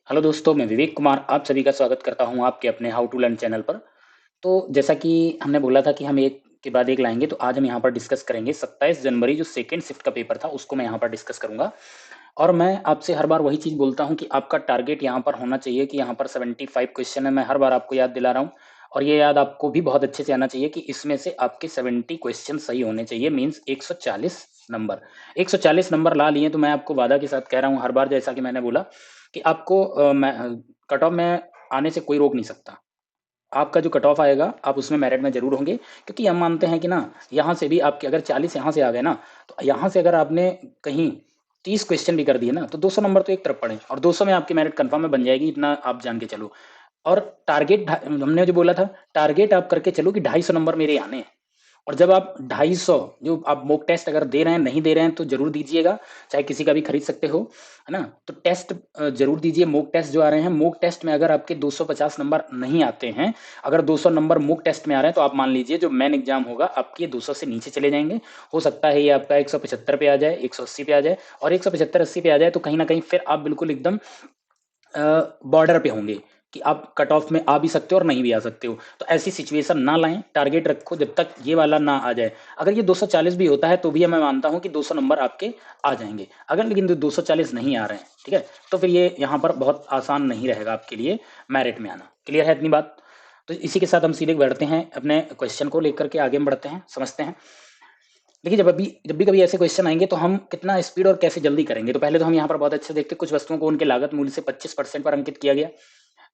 Hello दोस्तों, मैं विवेक कुमार आप सभी का स्वागत करता हूं आपके अपने हाउ टू लर्न चैनल पर। तो जैसा कि हमने बोला था कि हम एक के बाद एक लाएंगे, तो आज हम यहां पर डिस्कस करेंगे 27 जनवरी जो सेकेंड शिफ्ट का पेपर था उसको मैं यहां पर डिस्कस करूंगा। और मैं आपसे हर बार वही चीज़ बोलता हूं कि आपका टारगेट यहां पर होना चाहिए कि यहां पर 75 क्वेश्चन है। मैं हर बार आपको याद दिला रहा हूं और ये याद आपको भी बहुत अच्छे से आना चाहिए कि इसमें से आपके 70 क्वेश्चन सही होने चाहिए, मीन्स 140 नंबर। 140 नंबर ला लिए तो मैं आपको वादा के साथ कह रहा हूँ हर बार, जैसा कि मैंने बोला कि आपको कट ऑफ में आने से कोई रोक नहीं सकता। आपका जो कट ऑफ आएगा आप उसमें मेरिट में जरूर होंगे, क्योंकि हम मानते हैं कि ना, यहाँ से भी आपके अगर 40 यहाँ से आ गए ना, तो यहाँ से अगर आपने कहीं 30 क्वेश्चन भी कर दिए ना, तो 200 नंबर तो एक तरफ पड़े और 200 में आपकी मेरिट कंफर्म में बन जाएगी, इतना आप जान के चलो। और टारगेट हमने जो बोला था, टारगेट आप करके चलो कि 250 नंबर मेरे आने हैं। और जब आप 250 जो आप मॉक टेस्ट अगर दे रहे हैं, नहीं दे रहे हैं तो जरूर दीजिएगा, चाहे किसी का भी खरीद सकते हो, है ना। तो टेस्ट जरूर दीजिए। मॉक टेस्ट जो आ रहे हैं, मॉक टेस्ट में अगर आपके 250 नंबर नहीं आते हैं, अगर 200 नंबर मॉक टेस्ट में आ रहे हैं, तो आप मान लीजिए जो मेन एग्जाम होगा आपके 200 से नीचे चले जाएंगे। हो सकता है ये आपका 175 पे आ जाए, 180 पे आ जाए, और 175 80 पे आ जाए तो कहीं ना कहीं फिर आप बिल्कुल एकदम बॉर्डर पे होंगे कि आप कट ऑफ में आ भी सकते हो और नहीं भी आ सकते हो। तो ऐसी सिचुएशन ना लाएं, टारगेट रखो जब तक ये वाला ना आ जाए। अगर ये 240 भी होता है तो भी मैं मानता हूं कि 200 नंबर आपके आ जाएंगे। अगर लेकिन 240 नहीं आ रहे हैं, ठीक है, तो फिर ये यहाँ पर बहुत आसान नहीं रहेगा आपके लिए मेरिट में आना। क्लियर है इतनी बात? तो इसी के साथ हम सीधे बढ़ते हैं अपने क्वेश्चन को लेकर के, आगे हम बढ़ते हैं, समझते हैं। देखिए, जब भी कभी ऐसे क्वेश्चन आएंगे तो हम कितना स्पीड और कैसे जल्दी करेंगे, तो पहले तो हम यहाँ पर बहुत अच्छे से देखते हैं। कुछ वस्तुओं को उनके लागत मूल्य से 25% पर अंकित किया गया।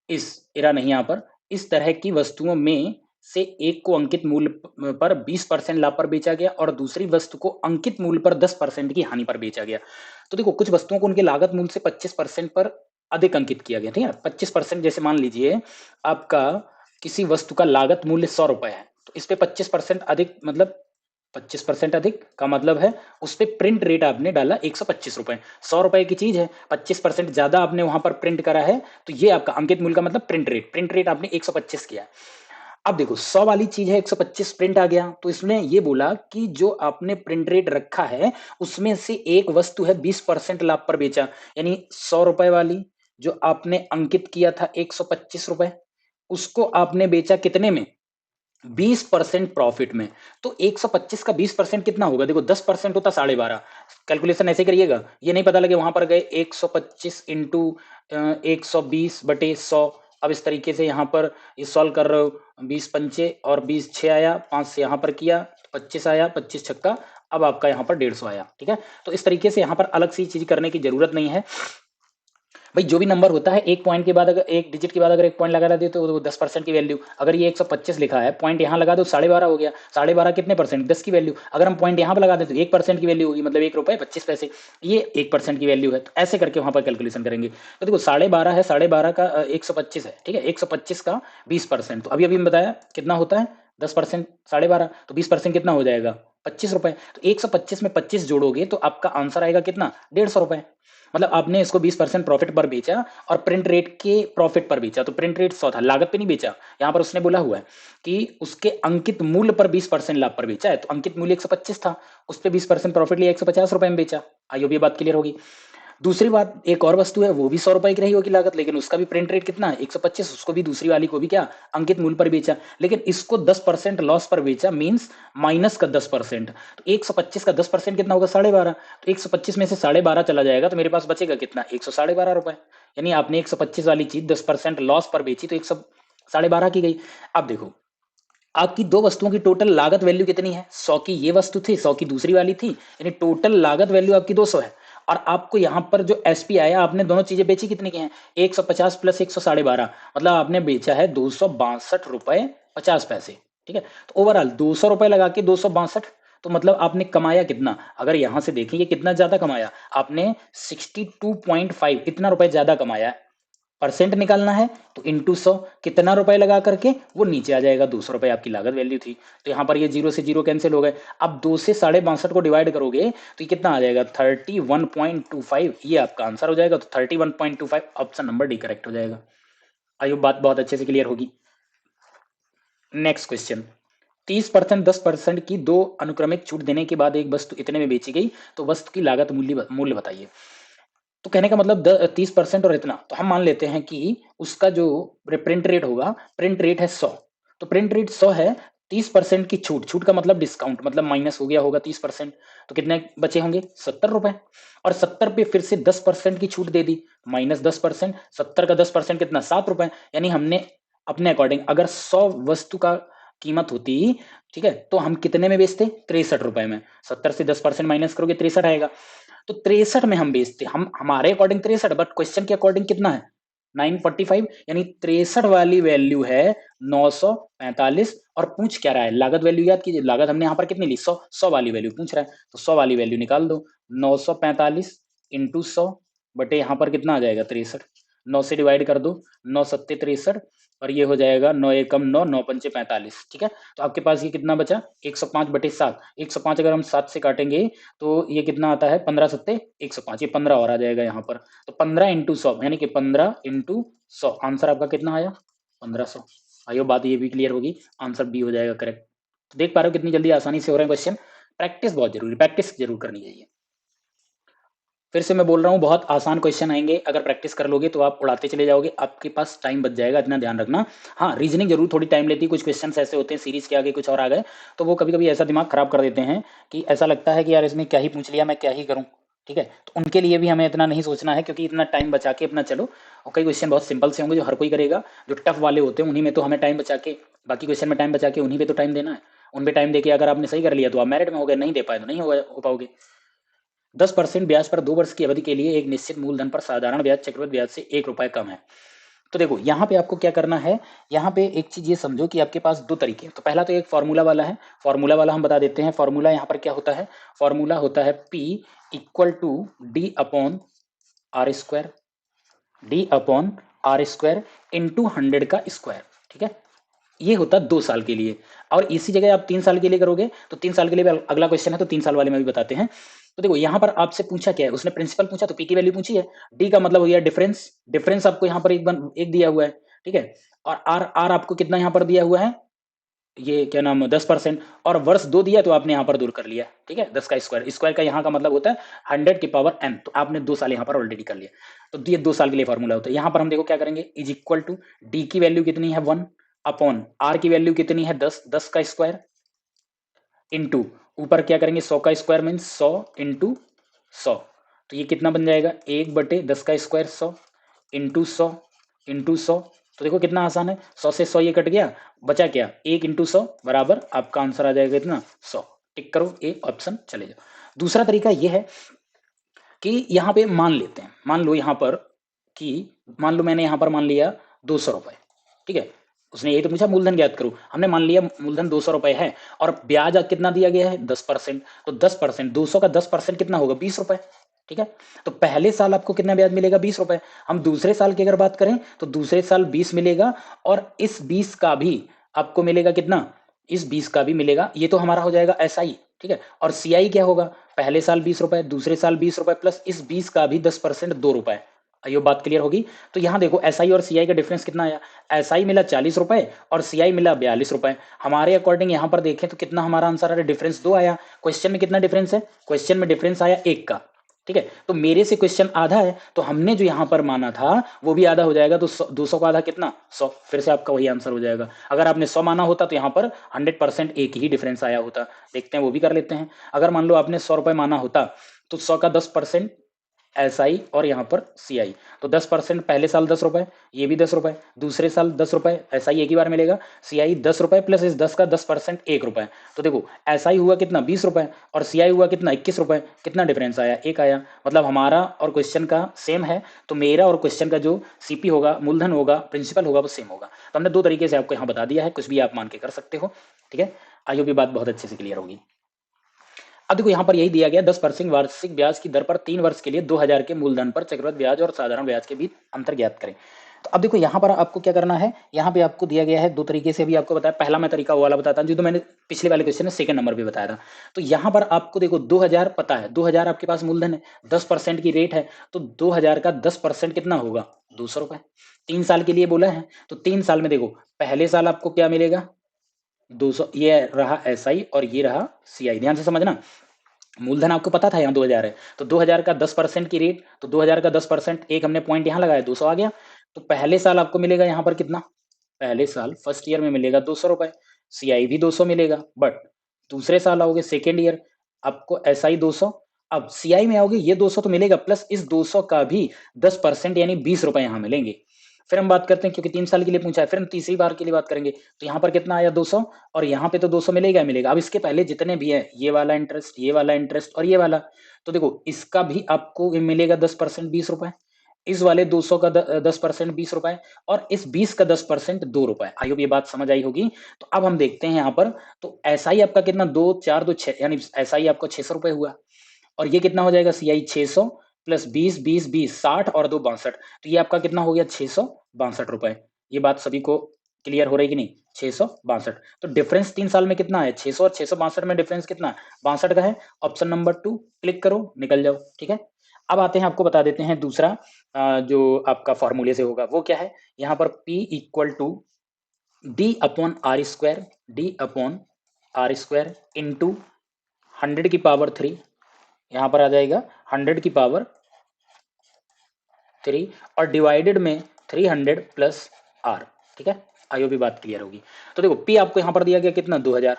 इस एरा नहीं, यहाँ पर इस तरह की वस्तुओं में से एक को अंकित मूल्य पर 20% लाभ पर बेचा गया और दूसरी वस्तु को अंकित मूल्य पर 10% की हानि पर बेचा गया। तो देखो, कुछ वस्तुओं को उनके लागत मूल्य से 25% पर अधिक अंकित किया गया, ठीक है। 25%, जैसे मान लीजिए आपका किसी वस्तु का लागत मूल्य 100 रुपए है, तो इस पे 25% अधिक मतलब 25% अधिक का मतलब है उस पे प्रिंट रेट आपने डाला 125 रुपए। 100 रुपए की चीज है, 25% ज्यादा आपने वहां पर प्रिंट करा है, तो ये आपका अंकित मूल्य का मतलब प्रिंट रेट आपने 125 किया है। अब देखो, 100 वाली चीज है, 125 प्रिंट आ गया, तो इसमें ये बोला कि जो आपने प्रिंट रेट रखा है उसमें से एक वस्तु है 20% लाभ पर बेचा, यानी 100 रुपए वाली जो आपने अंकित किया था 125 रुपए, उसको आपने बेचा कितने में? 20% प्रॉफिट में। तो 125 का 20% कितना होगा? देखो, 10% होता 12.5। कैलकुलेशन ऐसे करिएगा, ये नहीं पता लगे वहां पर गए 125 इंटू 120/100। अब इस तरीके से यहाँ पर ये सॉल्व कर रहे हो, 20 पंचे और 20 6 आया, 5 से यहाँ पर किया तो 25 आया, 25 छक्का, अब आपका यहाँ पर 150 आया, ठीक है। तो इस तरीके से यहाँ पर अलग सी चीज करने की जरूरत नहीं है। भाई, जो भी नंबर होता है एक पॉइंट के बाद, अगर एक डिजिट के बाद अगर एक पॉइंट लगा देते तो वो 10% की वैल्यू। अगर ये 125 लिखा है, पॉइंट यहाँ लगा दो, 12.5 हो गया। 12.5 कितने परसेंट? 10 की वैल्यू। अगर हम पॉइंट यहाँ पर लगा दें तो 1% की वैल्यू होगी, मतलब 1 रुपए 25 पैसे। ये 1% की वैल्यू है, तो ऐसे करके वहां पर कैलकुलेशन करेंगे। तो देखो, 12.5 है, 12.5 का 125 है, ठीक है, 125 का 20%, तो अभी अभी बताया कितना होता है? 10%, 12.5, तो 20% कितना हो जाएगा? 25 रुपए। तो 125 में 25 जोड़ोगे तो आपका आंसर आएगा कितना? 150 रुपए। मतलब आपने इसको 20% प्रॉफिट पर बेचा और प्रिंट रेट के प्रॉफिट पर बेचा, तो प्रिंट रेट 100 था, लागत पे नहीं बेचा। यहाँ पर उसने बोला हुआ है कि उसके अंकित मूल्य पर 20% लाभ पर बेचा है, तो अंकित मूल्य 125 था, उस पर 20% प्रॉफिट लिया, 150 रुपए में बेचा। आइए, भी बात क्लियर होगी। दूसरी बात, एक और वस्तु है, वो भी 100 रुपए की रही होगी लागत, लेकिन उसका भी प्रिंट रेट कितना है? 125। उसको भी, दूसरी वाली को भी क्या, अंकित मूल्य पर बेचा, लेकिन इसको 10% लॉस पर बेचा, मींस माइनस का 10%। तो 125 का 10% कितना होगा? 12.5। तो 125 में से 12.5 चला जाएगा तो मेरे पास बचेगा कितना? 112.5 रुपए। यानी आपने 125 वाली चीज 10% लॉस पर बेची तो 112.5 की गई। अब देखो, आपकी दो वस्तुओं की टोटल लागत वैल्यू कितनी है? 100 की ये वस्तु थी, 100 की दूसरी वाली थी, यानी टोटल लागत वैल्यू आपकी 200 है। और आपको यहाँ पर जो एसपी आया, आपने दोनों चीजें बेची कितने की हैं? 150 प्लस 112.5, मतलब आपने बेचा है 262 रुपए 50 पैसे, ठीक है। तो ओवरऑल 200 रुपए लगा के 262, तो मतलब आपने कमाया कितना? अगर यहां से देखेंगे कितना ज्यादा कमाया आपने, 62.5, इतना रुपए ज्यादा कमाया है। परसेंट निकालना है तो इंटू 100, कितना रुपए लगा करके वो नीचे आ जाएगा, 200 रुपए आपकी लागत वैल्यू थी। तो यहाँ पर ये जीरो से जीरो कैंसिल हो गए। अब 2 से 62.5 को डिवाइड करोगे तो ये कितना आ जाएगा? 31.25, ये आपका आंसर हो जाएगा। तो 31.25, ऑप्शन नंबर डी करेक्ट हो जाएगा। आई होप बात बहुत अच्छे से क्लियर होगी। नेक्स्ट क्वेश्चन, 30%, 10% की दो अनुक्रमिक छूट देने के बाद एक वस्तु इतने में बेची गई, तो वस्तु की लागत मूल्य मूल्य बताइए। तो कहने का मतलब 30% और इतना, तो हम मान लेते हैं कि उसका जो प्रिंट रेट होगा, प्रिंट रेट है 100, तो प्रिंट रेट 100 है, 30% की छूट, छूट का मतलब डिस्काउंट, मतलब माइनस हो गया होगा 30%, तो कितने बचे होंगे 70 रुपए, और 70 पे फिर से 10% की छूट दे दी, माइनस 10%, 70 का 10% कितना 7 रुपए, यानी हमने अपने अकॉर्डिंग अगर 100 वस्तु का कीमत होती, ठीक है, तो हम कितने में बेचते 63 रुपए में, 70 से 10% माइनस करोगे 63 आएगा, तो 63 में हम बेचते, हम हमारे अकॉर्डिंग 63, बट क्वेश्चन के अकॉर्डिंग कितना है 945, यानी 63 वाली वैल्यू है 945, और पूछ क्या रहा है, लागत वैल्यू याद कीजिए, लागत हमने यहाँ पर कितनी ली 100, 100 वाली वैल्यू पूछ रहा है, तो 100 वाली वैल्यू निकाल दो, 945 इंटू 100 बटे यहाँ पर कितना आ जाएगा 63, 9 से डिवाइड कर दो, 9 सत्ते 63, और ये हो जाएगा 9 एकम 9, 9 पंचे 45, ठीक है, तो आपके पास ये कितना बचा 105 बटे 7, 105 अगर हम 7 से काटेंगे तो ये कितना आता है 15 सत्ते 105, ये 15 और आ जाएगा यहाँ पर, तो 15 इंटू 100 यानी कि 15 इंटू 100, आंसर आपका कितना आया 1500। आइयो बात ये भी क्लियर होगी, आंसर बी हो जाएगा करेक्ट। तो देख पा रहे हो कितनी जल्दी आसानी से हो रहे हैं क्वेश्चन, प्रैक्टिस बहुत जरूरी, प्रैक्टिस जरूर करनी चाहिए। फिर से मैं बोल रहा हूँ बहुत आसान क्वेश्चन आएंगे, अगर प्रैक्टिस कर लोगे तो आप उड़ाते चले जाओगे, आपके पास टाइम बच जाएगा, इतना ध्यान रखना। हाँ, रीजनिंग जरूर थोड़ी टाइम लेती है, कुछ क्वेश्चंस ऐसे होते हैं सीरीज के आगे कुछ और आ गए, तो वो कभी कभी ऐसा दिमाग खराब कर देते हैं कि ऐसा लगता है कि यार इसमें क्या ही पूछ लिया, मैं क्या ही करूँ, ठीक है, तो उनके लिए भी हमें इतना नहीं सोचना है, क्योंकि इतना टाइम बचा के अपना चलो, और कई क्वेश्चन बहुत सिंपल से होंगे जो हर कोई करेगा, जो टफ वाले होते हैं उन्हीं में तो हमें टाइम बचा के, बाकी क्वेश्चन में टाइम बचा के उन्हीं पे तो टाइम देना है, उनपे टाइम देके अगर आपने सही कर लिया तो आप मेरिट में हो गए, नहीं दे पाए तो नहीं हो पाओगे। 10% ब्याज पर 2 वर्ष की अवधि के लिए एक निश्चित मूलधन पर साधारण ब्याज चक्रवृद्धि ब्याज से 1 रुपए कम है। तो देखो यहाँ पे आपको क्या करना है, यहाँ पे एक चीज ये समझो कि आपके पास दो तरीके हैं, तो पहला तो एक फॉर्मूला वाला है, फॉर्मूला वाला हम बता देते हैं, फॉर्मूला यहाँ पर क्या होता है, फॉर्मूला होता है P equal to D upon R square, D upon R square into 100 का स्क्वायर, ठीक है, ये होता है 2 साल के लिए, और इसी जगह आप 3 साल के लिए करोगे तो 3 साल के लिए भी अगला क्वेश्चन है, तो 3 साल वाले में भी बताते हैं। तो देखो यहाँ पर आपसे पूछा क्या है, उसने प्रिंसिपल पूछा तो पी की वैल्यू पूछी है, डी का मतलब हो गया डिफरेंस, डिफरेंस आपको यहाँ पर एक दिया हुआ है, ठीक है, और आर आर आपको कितना यहाँ पर दिया हुआ है, ये क्या नाम 10%, और वर्ष 2 दिया तो आपने यहाँ पर दूर कर लिया, ठीक है, 10 का स्क्वायर, स्क्वायर का यहाँ का मतलब होता है 100 की पावर n, तो आपने 2 साल यहाँ पर ऑलरेडी कर लिया, तो ये 2 साल के लिए फॉर्मूला होता है। यहाँ पर हम देखो क्या करेंगे, इज इक्वल टू डी की वैल्यू कितनी है 1 अपॉन आर की वैल्यू कितनी है 10, 10 का स्क्वायर इंटू ऊपर क्या करेंगे 100 का स्क्वायर मीन 100 इंटू 100, तो ये कितना बन जाएगा 1/10 का स्क्वायर 100 इंटू 100 इंटू 100, तो देखो कितना आसान है, 100 से 100 ये कट गया, बचा क्या 1 इंटू 100 बराबर आपका आंसर आ जाएगा इतना 100, टिक करो ए ऑप्शन चले जाओ। दूसरा तरीका ये है कि यहाँ पे मान लेते हैं, मान लो यहाँ पर कि मान लो मैंने यहाँ पर मान लिया 200 रुपए, ठीक है, उसने यही तो पूछा मूलधन ज्ञात करो, हमने मान लिया मूलधन 200 रुपए है, और ब्याज कितना दिया गया है 10%, तो 10%, 200 का 10% कितना होगा 20 रुपए, ठीक है, तो पहले साल आपको कितना ब्याज मिलेगा 20 रुपए, हम दूसरे साल की अगर बात करें तो दूसरे साल 20 मिलेगा, और इस 20 का भी आपको मिलेगा कितना, इस 20 का भी मिलेगा, ये तो हमारा हो जाएगा एसआई, ठीक है, और सीआई क्या होगा, पहले साल 20 रुपए, दूसरे साल 20 रुपए, प्लस इस 20 का भी 10% 2 रुपए, ये बात क्लियर होगी। तो यहाँ देखो एसआई और सीआई का डिफरेंस कितना आया, एसआई मिला 40 रुपए और सीआई मिला 42 रुपए, हमारे अकॉर्डिंग यहाँ पर देखें तो कितना हमारा आंसर आ रहा है, डिफरेंस 2 आया, क्वेश्चन में कितना डिफरेंस है, क्वेश्चन में डिफरेंस आया 1 का, ठीक है, तो मेरे से क्वेश्चन आधा है, तो हमने जो यहाँ पर माना था वो भी आधा हो जाएगा, तो 200 का आधा कितना 100, फिर से आपका वही आंसर हो जाएगा। अगर आपने 100 माना होता तो यहाँ पर 100% एक ही डिफरेंस आया होता, देखते हैं वो भी कर लेते हैं। अगर मान लो आपने 100 रुपए माना होता तो 100 का 10% एसआई और यहाँ पर सीआई, तो 10% पहले साल 10 रुपए, ये भी 10 रुपए, दूसरे साल 10 रुपए, एसआई एक ही बार मिलेगा, सीआई 10 रुपए प्लस इस 10 का 10% 1 रुपए, तो देखो एसआई हुआ कितना 20 रुपए और सीआई हुआ कितना 21 रुपए, कितना डिफरेंस आया 1 आया, मतलब हमारा और क्वेश्चन का सेम है, तो मेरा और क्वेश्चन का जो सीपी होगा, मूलधन होगा, प्रिंसिपल होगा, वो सेम होगा। तो हमने 2 तरीके से आपको यहाँ बता दिया है, कुछ भी आप मान के कर सकते हो, ठीक है, आई होप ये बात बहुत अच्छे से क्लियर होगी। अब देखो यहाँ पर यही दिया गया 10% वार्षिक ब्याज की दर पर 3 वर्ष के लिए 2000 के मूलधन पर चक्रवृद्धि ब्याज और साधारण ब्याज के बीच अंतर ज्ञात करें। तो अब देखो यहाँ पर आपको क्या करना है, यहाँ पे आपको दिया गया है 2 तरीके से, अभी आपको बताया, पहला मैं तरीका वो वाला बताता हूँ जो तो मैंने पिछले वाले क्वेश्चन में सेकंड नंबर पे बताया था। तो यहाँ पर आपको देखो 2000 पता है, 2000 आपके पास मूलधन है, 10% की रेट है, तो 2000 का 10% कितना होगा 200 रुपए, 3 साल के लिए बोला है, तो 3 साल में देखो पहले साल आपको क्या मिलेगा 200, ये रहा एसआई और ये रहा सीआई, ध्यान से समझना, मूलधन आपको पता था यहाँ 2000 है, तो 2000 का 10% की रेट, तो 2000 का 10% एक हमने पॉइंट यहाँ लगाया 200 आ गया। तो पहले साल आपको मिलेगा यहाँ पर कितना, पहले साल फर्स्ट ईयर में मिलेगा 200 रुपए, सीआई भी 200 मिलेगा। बट दूसरे साल आओगे सेकेंड ईयर, आपको एसआई 200, अब सीआई में आओगे ये 200 तो मिलेगा, प्लस इस 200 का भी 10% यानी 20 रुपए यहाँ मिलेंगे। फिर हम बात करते हैं, क्योंकि 3 साल के लिए पूछा है, फिर हम तीसरी बार के लिए बात करेंगे, तो यहाँ पर कितना आया 200, और यहाँ पे तो 200 मिलेगा मिलेगा। अब इसके पहले जितने भी है, ये वाला इंटरेस्ट, ये वाला इंटरेस्ट और ये वाला, तो देखो इसका भी आपको मिलेगा 10% 20 रुपए, इस वाले 200 का 10% 20 रुपए, और इस 20 का 10% 2 रुपए। आई होप ये बात समझ आई होगी। तो अब हम देखते हैं यहाँ पर, तो एसआई आपका कितना, 2 4 2 6, यानी एसआई आपको 600 रुपए हुआ, और ये कितना हो जाएगा सीआई 600 प्लस 20 20 20 60 और 2 62, तो ये आपका कितना हो गया 662 रुपए। ये बात सभी को क्लियर हो रही कि नहीं, 662। तो डिफरेंस 3 साल में कितना है, 600 और 662 में डिफरेंस कितना है, 62 का है। ऑप्शन नंबर 2 क्लिक करो, निकल जाओ। ठीक है, अब आते हैं, आपको बता देते हैं दूसरा जो आपका फॉर्मूले से होगा वो क्या है। यहाँ पर P equal to D upon R square, D upon R square into 100 की पावर 3, यहाँ पर आ जाएगा 100 की पावर 3, और डिवाइडेड में 300 प्लस आर। ठीक है, आईओ भी बात क्लियर होगी। तो देखो P आपको यहाँ पर दिया गया कितना 2000,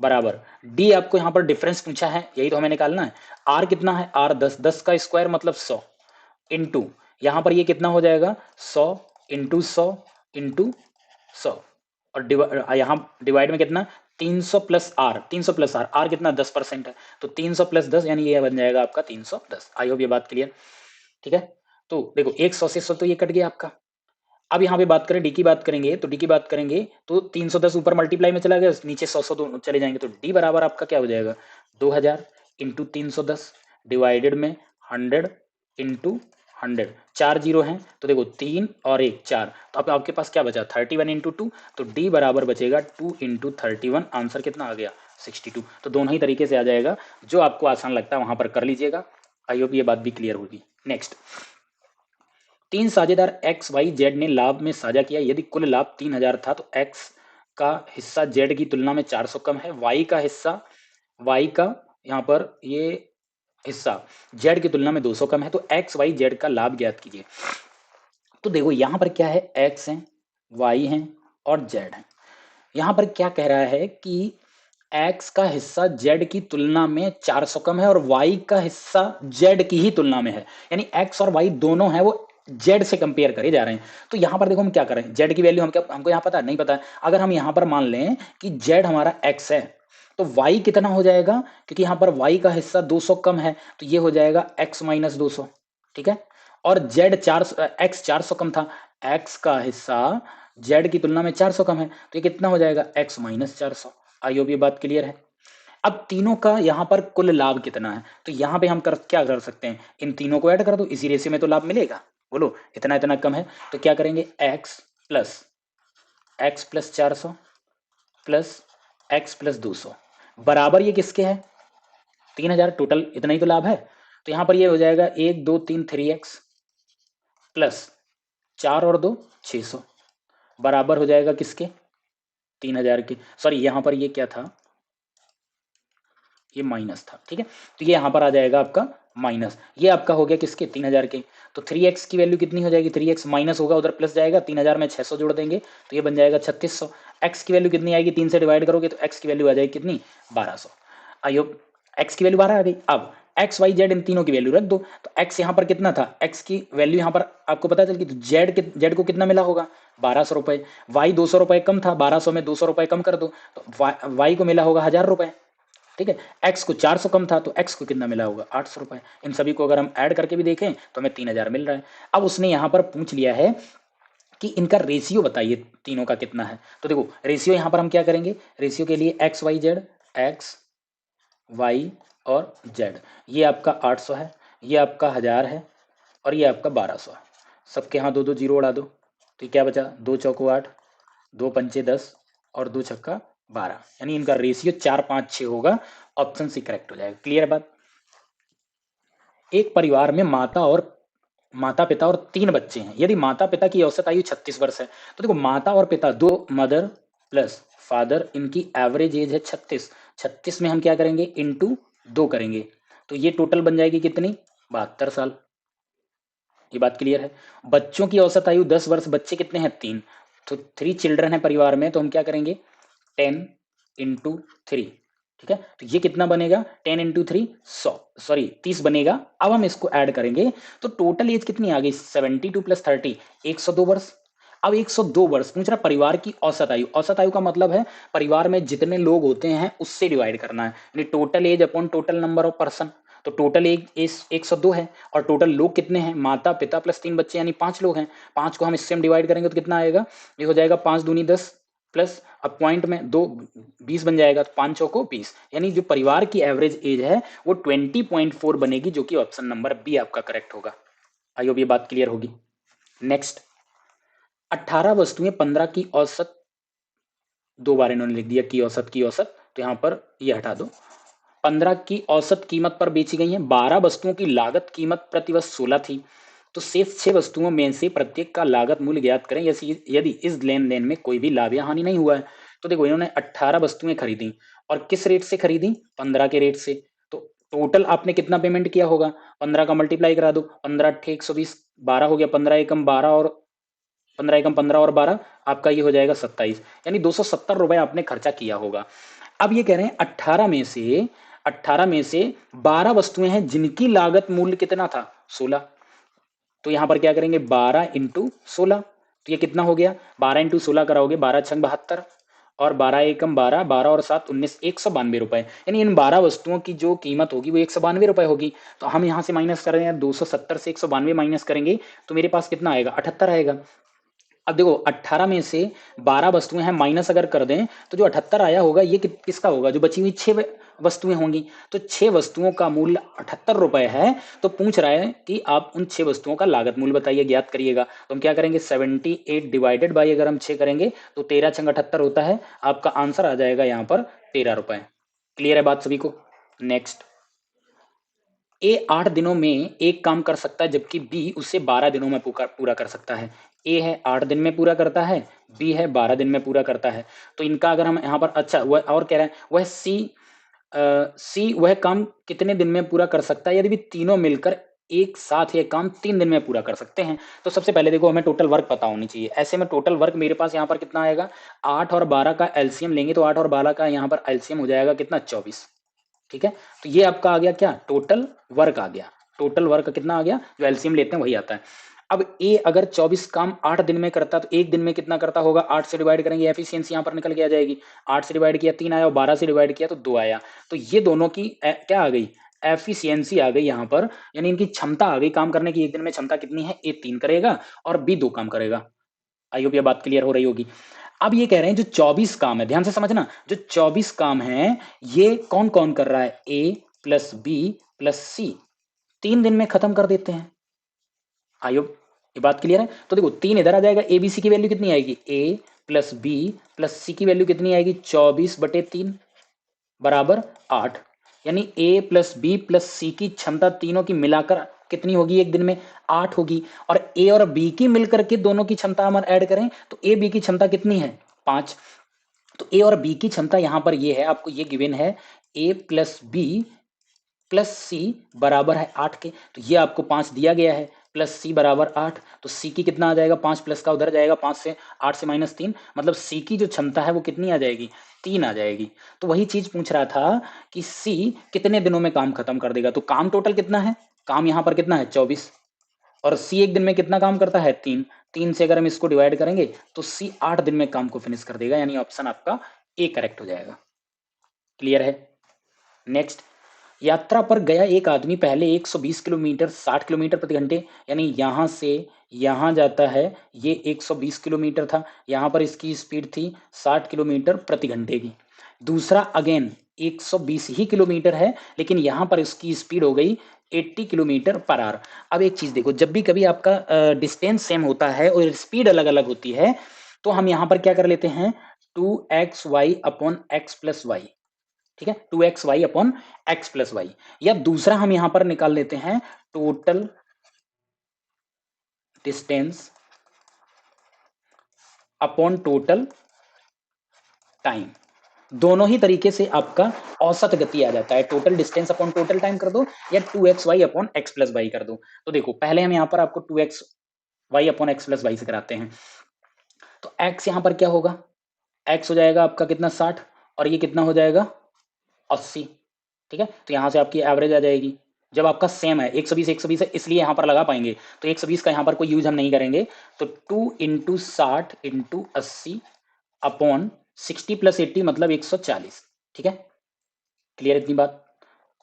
बराबर डी आपको यहाँ पर डिफरेंस पूछा है, यही तो हमें निकालना है। आर कितना है, आर 10, 10 का स्क्वायर मतलब 100, इंटू यहाँ पर ये कितना हो जाएगा 100 इंटू 100 इंटू 100, और यहाँ डिवाइड में कितना 300 plus R, 300 plus R, R कितना 10% है, तो 300 प्लस 10 यानी ये बन जाएगा आपका 310। आई होप ये बात क्लियर। ठीक है, तो देखो 100 से 100 तो ये कट गया आपका। अब यहाँ पे बात करें डी की बात करेंगे, तो डी की बात करेंगे तो 310 ऊपर मल्टीप्लाई में चला गया, नीचे 100 तो चले जाएंगे, तो डी बराबर आपका क्या हो जाएगा 2000 इंटू 310 डिवाइडेड में 100 इंटू 100, 4 जीरो हैं, तो देखो 3 और 1 4, तो अब आपके पास क्या बचा 31 इंटू 2, तो डी बराबर बचेगा 2 इंटू 31, आंसर कितना आ गया 62। तो दोनों ही तरीके से आ जाएगा, जो आपको आसान लगता है वहां पर कर लीजिएगा। आई होप ये बात भी क्लियर होगी। नेक्स्ट, 3 साझेदार एक्स वाई जेड ने लाभ में साझा किया, यदि कुल लाभ 3000 था तो एक्स का हिस्सा जेड की तुलना में 400 कम है, वाई का हिस्सा, वाई का यहाँ पर ये हिस्सा जेड की तुलना में 200 कम है, तो एक्स वाई जेड का लाभ ज्ञात कीजिए। तो देखो यहाँ पर क्या है, एक्स है, वाई है और जेड है। यहाँ पर क्या कह रहा है कि एक्स का हिस्सा जेड की तुलना में 400 कम है, और वाई का हिस्सा जेड की ही तुलना में है, यानी एक्स और वाई दोनों है वो जेड से कंपेयर करे जा रहे हैं। तो यहां पर देखो हम क्या करें, जेड की वैल्यू हम क्या, हमको यहाँ पता नहीं पता है। अगर हम यहाँ पर मान लें कि जेड हमारा एक्स है, तो वाई कितना हो जाएगा, क्योंकि यहाँ पर वाई का हिस्सा 200 कम है, तो ये हो जाएगा एक्स माइनस 200। ठीक है, और जेड 400, एक्स 400 कम था, एक्स का हिस्सा जेड की तुलना में 400 कम है, तो ये कितना हो जाएगा एक्स माइनस 400। आई होप ये बात क्लियर है। अब तीनों का यहाँ पर कुल लाभ कितना है, तो यहाँ पे हम क्या कर सकते हैं, इन तीनों को ऐड कर दो, इसी रेशियो में तो लाभ मिलेगा। बोलो इतना इतना कम है, तो क्या करेंगे x plus 400 plus x plus 200 बराबर ये किसके है 3000, टोटल इतना ही तो लाभ है। तो यहाँ पर ये हो जाएगा 1 2 3 3x प्लस 4 और 2 600 बराबर हो जाएगा किसके 3000 के। सॉरी यहाँ पर ये क्या था, ये माइनस था। ठीक है, तो ये यहाँ पर आ जाएगा आपका माइनस, ये आपका हो गया किसके 3000 के। तो 3x की वैल्यू कितनी हो जाएगी, 3x माइनस होगा उधर प्लस जाएगा, 3000 में 600 जोड़ देंगे तो ये बन जाएगा 3600। x की वैल्यू कितनी आएगी, 3 से डिवाइड करोगे तो x की वैल्यू आ जाएगी कितनी 1200। आइयो x की वैल्यू 12 आ गई। अब एक्स वाई जेड इन तीनों की वैल्यू रख दो, तो x यहाँ पर कितना था, x की वैल्यू यहाँ पर आपको पता चल गई, तो जेड को कितना मिला होगा 1200 रुपए, वाई 200 रुपए कम था, 1200 में 200 रुपए कम कर दो तो वाई को मिला होगा 1000 रुपए। ठीक है, x को 400 कम था तो x को कितना मिला होगा 800 रुपए। इन सभी को अगर हम ऐड करके भी देखें तो हमें 3000 मिल रहा है। अब उसने यहाँ पर पूछ लिया है कि इनका रेशियो बताइए तीनों का कितना है। तो देखो रेशियो यहाँ पर हम क्या करेंगे, रेशियो के लिए X Y Z, X Y और जेड, ये आपका 800 है, ये आपका 1000 है और ये आपका 1200 है। सबके यहाँ 2 2 जीरो उड़ा दो, तो क्या बचा 2 चौको 8, 2 पंचे 10 और 2 छक्का 12, यानी इनका रेशियो 4 5 6 होगा। ऑप्शन सी करेक्ट हो जाएगा। क्लियर बात। एक परिवार में माता पिता और 3 बच्चे हैं, यदि माता पिता की औसत आयु 36 वर्ष है, तो देखो माता और पिता दो, मदर प्लस फादर, इनकी एवरेज एज है 36, 36 में हम क्या करेंगे इंटू 2 करेंगे तो ये टोटल बन जाएगी कितनी, 72 साल। ये बात क्लियर है। बच्चों की औसत आयु 10 वर्ष, बच्चे कितने हैं, 3, तो 3 चिल्ड्रन है परिवार में, तो हम क्या करेंगे 10 इंटू 3, ठीक है। तो ये कितना बनेगा 10 इंटू 3 100, सॉरी 30 बनेगा। अब हम इसको ऐड करेंगे तो टोटल एज कितनी आ गई 72 प्लस 30 102 वर्ष। अब 102 वर्ष पूछ रहा परिवार की औसत आयु, औसत आयु का मतलब है परिवार में जितने लोग होते हैं उससे डिवाइड करना है, यानी total as upon total number of person. तो टोटल एज 102 है और टोटल लोग कितने हैं, माता पिता प्लस 3 बच्चे यानी 5 लोग हैं। 5 को हम इससे हम डिवाइड करेंगे तो कितना आएगा, ये हो जाएगा 5 दूनी 10 प्लस अब पॉइंट में 2 20 बन जाएगा, तो 5 चौको 20, यानी जो परिवार की एवरेज एज है वो 20.4 बनेगी, जो कि ऑप्शन नंबर बी आपका करेक्ट होगा। आई होप ये बात क्लियर होगी। नेक्स्ट, 18 वस्तुएं 15 की औसत, 2 बार इन्होंने लिख दिया की औसत, तो यहां पर ये हटा दो। 15 की औसत कीमत पर बेची गई हैं। 12 वस्तुओं की लागत कीमत प्रति वस्तु 16 थी। तो शेष 6 वस्तुओं में से प्रत्येक का लागत मूल्य ज्ञात करें यदि इस लेन देन में कोई भी लाभ या हानि नहीं हुआ है। तो देखो इन्होंने 18 वस्तुएं खरीदी और किस रेट से खरीदी, 15 के रेट से। तो टोटल आपने कितना पेमेंट किया होगा, 15 का मल्टीप्लाई करा दो, 15 अट्ठे 120, 12 हो गया, 15 एकम 12 और 15 एकम 15 और 12 आपका ये हो जाएगा 27, यानी 270 रुपए आपने खर्चा किया होगा। अब ये कह रहे हैं 18 में से 12 वस्तुएं हैं जिनकी लागत मूल्य कितना था 16। तो यहां पर क्या करेंगे 12 इंटू 16, तो ये कितना हो गया 12 इंटू 16 कराओगे, 12 छंग 72 और 12 एकम 12, 12 और 7 19, 192 रुपए, यानी इन 12 वस्तुओं की जो कीमत होगी वो 192 रुपए होगी। तो हम यहां से माइनस कर रहे हैं 270 से 192 माइनस करेंगे तो मेरे पास कितना आएगा 78 आएगा। अब देखो 18 में से 12 वस्तुएं हैं, माइनस अगर कर दें तो जो 78 आया होगा ये किसका होगा, जो बची हुई 6 वस्तुएं होंगी। तो 6 वस्तुओं का मूल्य 78 रुपए है। तो पूछ रहा है कि आप उन 6 वस्तुओं का लागत मूल्य बताइए, ज्ञात करिएगा। तो हम क्या करेंगे 78 डिवाइडेड बाई अगर हम 6 करेंगे तो 13 छंग 78 होता है, आपका आंसर आ जाएगा यहाँ पर 13 रुपए। क्लियर है बात सभी को। नेक्स्ट, ए 8 दिनों में एक काम कर सकता है जबकि बी उसे 12 दिनों में पूरा कर सकता है। ए है 8 दिन में पूरा करता है, बी है 12 दिन में पूरा करता है। तो इनका अगर हम यहाँ पर अच्छा वह और कह रहे हैं वह सी वह काम कितने दिन में पूरा कर सकता है यदि भी तीनों मिलकर एक साथ ये काम 3 दिन में पूरा कर सकते हैं। तो सबसे पहले देखो हमें टोटल वर्क पता होनी चाहिए। ऐसे में टोटल वर्क मेरे पास यहाँ पर कितना आएगा, 8 और 12 का एलसीएम लेंगे तो 8 और 12 का यहाँ पर एलसीएम हो जाएगा कितना 24, ठीक है। तो ये आपका आ गया क्या टोटल वर्क आ गया। टोटल वर्क कितना आ गया, जो एलसीएम लेते हैं वही आता है। अब ए अगर 24 काम 8 दिन में करता तो एक दिन में कितना करता होगा, 8 से डिवाइड करेंगे, एफिशिएंसी यहाँ पर निकल के आ जाएगी। 8 से डिवाइड किया 3 आया और 12 से डिवाइड किया तो 2 आया। तो ये दोनों की क्या आ गई, एफिशिएंसी आ गई यहाँ पर, यानी इनकी क्षमता आ गई काम करने की। एक दिन में क्षमता कितनी है, ए 3 करेगा और बी 2 काम करेगा। आई होप ये बात क्लियर हो रही होगी। अब ये कह रहे हैं जो 24 काम है, ध्यान से समझना, जो 24 काम है ये कौन कौन कर रहा है, ए प्लस बी प्लस सी, 3 दिन में खत्म कर देते हैं। आई होप ये बात क्लियर है। तो देखो 3 इधर आ जाएगा, ए बी सी की वैल्यू कितनी आएगी, ए प्लस बी प्लस सी की वैल्यू कितनी आएगी 24/3 बराबर 8, यानी ए प्लस बी प्लस सी की क्षमता तीनों की मिलाकर कितनी होगी एक दिन में 8 होगी। और ए और बी की मिलकर के दोनों की क्षमता हम ऐड करें तो ए बी की क्षमता कितनी है 5। तो ए और बी की क्षमता यहां पर ये है, आपको ये गिवन है ए प्लस बी प्लस सी बराबर है 8 के, तो ये आपको 5 दिया गया है, प्लस सी बराबर 8। तो सी की कितना आ जाएगा, 5 प्लस का उधर जाएगा, 5 से 8 से माइनस 3, मतलब सी की जो क्षमता है वो कितनी आ जाएगी 3 आ जाएगी। तो वही चीज पूछ रहा था कि सी कितने दिनों में काम खत्म कर देगा। तो काम टोटल कितना है, काम यहाँ पर कितना है 24, और सी एक दिन में कितना काम करता है 3, 3 से अगर हम इसको डिवाइड करेंगे तो सी 8 दिन में काम को फिनिश कर देगा, यानी ऑप्शन आपका ए करेक्ट हो जाएगा। क्लियर है। नेक्स्ट, यात्रा पर गया एक आदमी पहले 120 किलोमीटर 60 किलोमीटर प्रति घंटे, यानी यहां से यहां जाता है, ये 120 किलोमीटर था, यहां पर इसकी स्पीड थी 60 किलोमीटर प्रति घंटे की। दूसरा अगेन 120 ही किलोमीटर है लेकिन यहां पर इसकी स्पीड हो गई 80 किलोमीटर पर आवर। अब एक चीज देखो, जब भी कभी आपका डिस्टेंस सेम होता है और स्पीड अलग अलग होती है तो हम यहां पर क्या कर लेते हैं 2xy/x+y, ठीक है 2xy/x+y, या दूसरा हम यहां पर निकाल लेते हैं total distance upon total time. दोनों ही तरीके से आपका औसत गति आ जाता है, total distance upon total time कर दो या 2xy upon x plus Y कर दो। तो देखो पहले हम यहाँ पर आपको 2xy upon x plus Y से कराते हैं। तो x यहाँ पर क्या होगा, x हो जाएगा आपका कितना 60 और ये कितना हो जाएगा 80। ठीक है, तो यहाँ से आपकी एवरेज आ जाएगी। जब आपका सेम है 120 है इसलिए यहाँ पर लगा पाएंगे, तो 120 का यहाँ पर कोई यूज हम नहीं करेंगे। तो 2 इंटू 60 इंटू 80 अपॉन 60 प्लस 80 मतलब 140। ठीक है, क्लियर इतनी बात।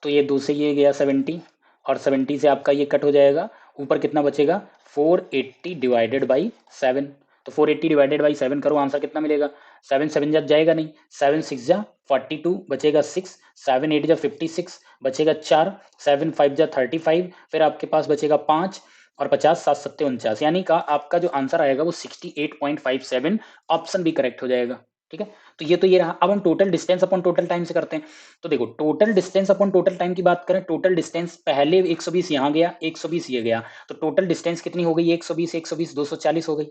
तो ये 2 से ये गया 70 और 70 से आपका ये कट हो जाएगा, ऊपर कितना बचेगा 480 डिवाइडेड बाई 7। तो 480 डिवाइडेड बाई 7 करो, आंसर कितना मिलेगा, 7 7 जा जाएगा नहीं, 7 6 जा 42 बचेगा 6, 7 8 जा 56 बचेगा 4, 7 5 जा 35, फिर आपके पास बचेगा 5 और 50 7 7 49, यानी का आपका जो आंसर आएगा वो 68.57, ऑप्शन भी करेक्ट हो जाएगा। ठीक है, तो ये रहा। अब हम total distance upon total time से करते हैं। तो देखो total distance upon total time की बात करें, टोटल डिस्टेंस पहले 120 यहाँ गया 120 ये गया, तो टोटल डिस्टेंस कितनी हो गई 120 240 हो गई।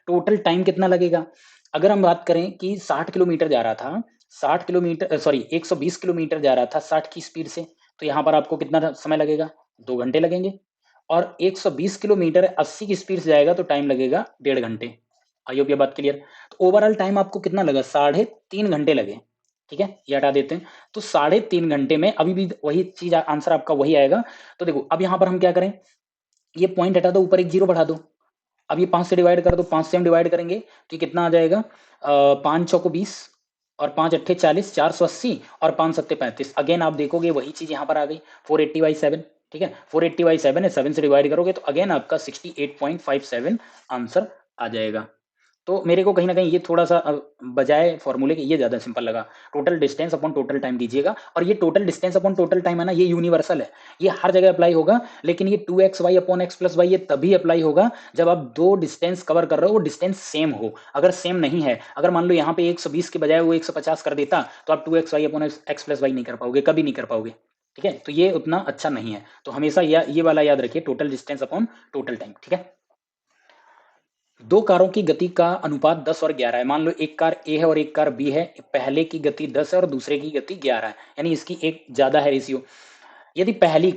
टोटल टाइम कितना लगेगा, अगर हम बात करें कि 60 किलोमीटर जा रहा था, 60 किलोमीटर सॉरी 120 किलोमीटर जा रहा था 60 की स्पीड से, तो यहाँ पर आपको कितना समय लगेगा 2 घंटे लगेंगे। और 120 किलोमीटर 80 की स्पीड से जाएगा तो टाइम लगेगा 1.5 घंटे। आई होप ये बात क्लियर। तो ओवरऑल टाइम आपको कितना लगा 3.5 घंटे लगे। ठीक है, ये हटा देते हैं। तो 3.5 घंटे में अभी भी वही चीज आंसर आपका वही आएगा। तो देखो अब यहाँ पर हम क्या करें, ये पॉइंट हटा दो, ऊपर एक जीरो बढ़ा दो। अब ये 5 से डिवाइड कर दो, 5 से हम डिवाइड करेंगे तो ये कितना आ जाएगा 5 चौको 20 और 5 अट्ठे 40, 480 और 5 सत्ते 35। अगेन आप देखोगे वही चीज यहाँ पर आ गई 480/7। ठीक है, 480/7 है, 7 से डिवाइड करोगे तो अगेन आपका 68.57 आंसर आ जाएगा। तो मेरे को कहीं ना कहीं ये थोड़ा सा बजाय फॉर्मूले के ये ज़्यादा सिंपल लगा। Total distance upon total time दीजिएगा, और ये total distance upon total time है ना, ये यूनिवर्सल है, ये हर जगह अप्लाई होगा। लेकिन ये 2xy upon x plus Y ये तभी अप्लाई होगा जब आप दो डिस्टेंस कवर कर रहे हो, वो डिस्टेंस सेम हो। अगर सेम नहीं है, अगर मान लो यहाँ पे 120 के बजाय वो 150 कर देता, तो आप 2xy upon x plus Y नहीं कर पाओगे, कभी नहीं कर पाओगे। ठीक है, तो ये उतना अच्छा नहीं है। तो हमेशा ये वाला याद रखिए, total distance upon total time. ठीक है, दो कारों की गति का अनुपात 10 और 11 है। मान लो एक कार ए है और एक कार बी है, पहले की गति 10 है और दूसरे की गति 11 है, यानी इसकी एक ज्यादा है रेशियो। यदि पहली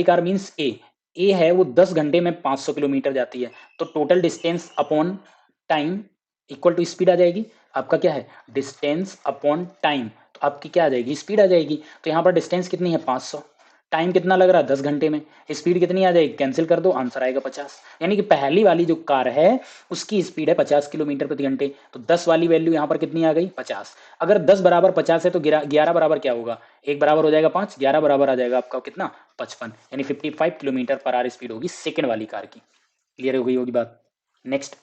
कार मीन्स ए है, वो 10 घंटे में 500 किलोमीटर जाती है, तो total distance upon time equal to speed आ जाएगी। आपका क्या है डिस्टेंस अपॉन टाइम, तो आपकी क्या आ जाएगी स्पीड आ जाएगी। तो यहाँ पर डिस्टेंस कितनी है 500, टाइम कितना लग रहा है 10 घंटे में, स्पीड कितनी आ जाएगी कैंसिल कर दो, आंसर आएगा 50। यानी कि पहली वाली जो कार है उसकी स्पीड है 50 किलोमीटर प्रति घंटे, तो 10 वाली वैल्यू यहाँ पर कितनी आ गई 50। अगर 10 बराबर 50 है तो 11 बराबर क्या होगा, एक बराबर हो जाएगा 5, 11 बराबर आ जाएगा आपका कितना 55, यानी 55 किलोमीटर पर आवर स्पीड होगी सेकेंड वाली कार की। क्लियर हो गई होगी बात। नेक्स्ट,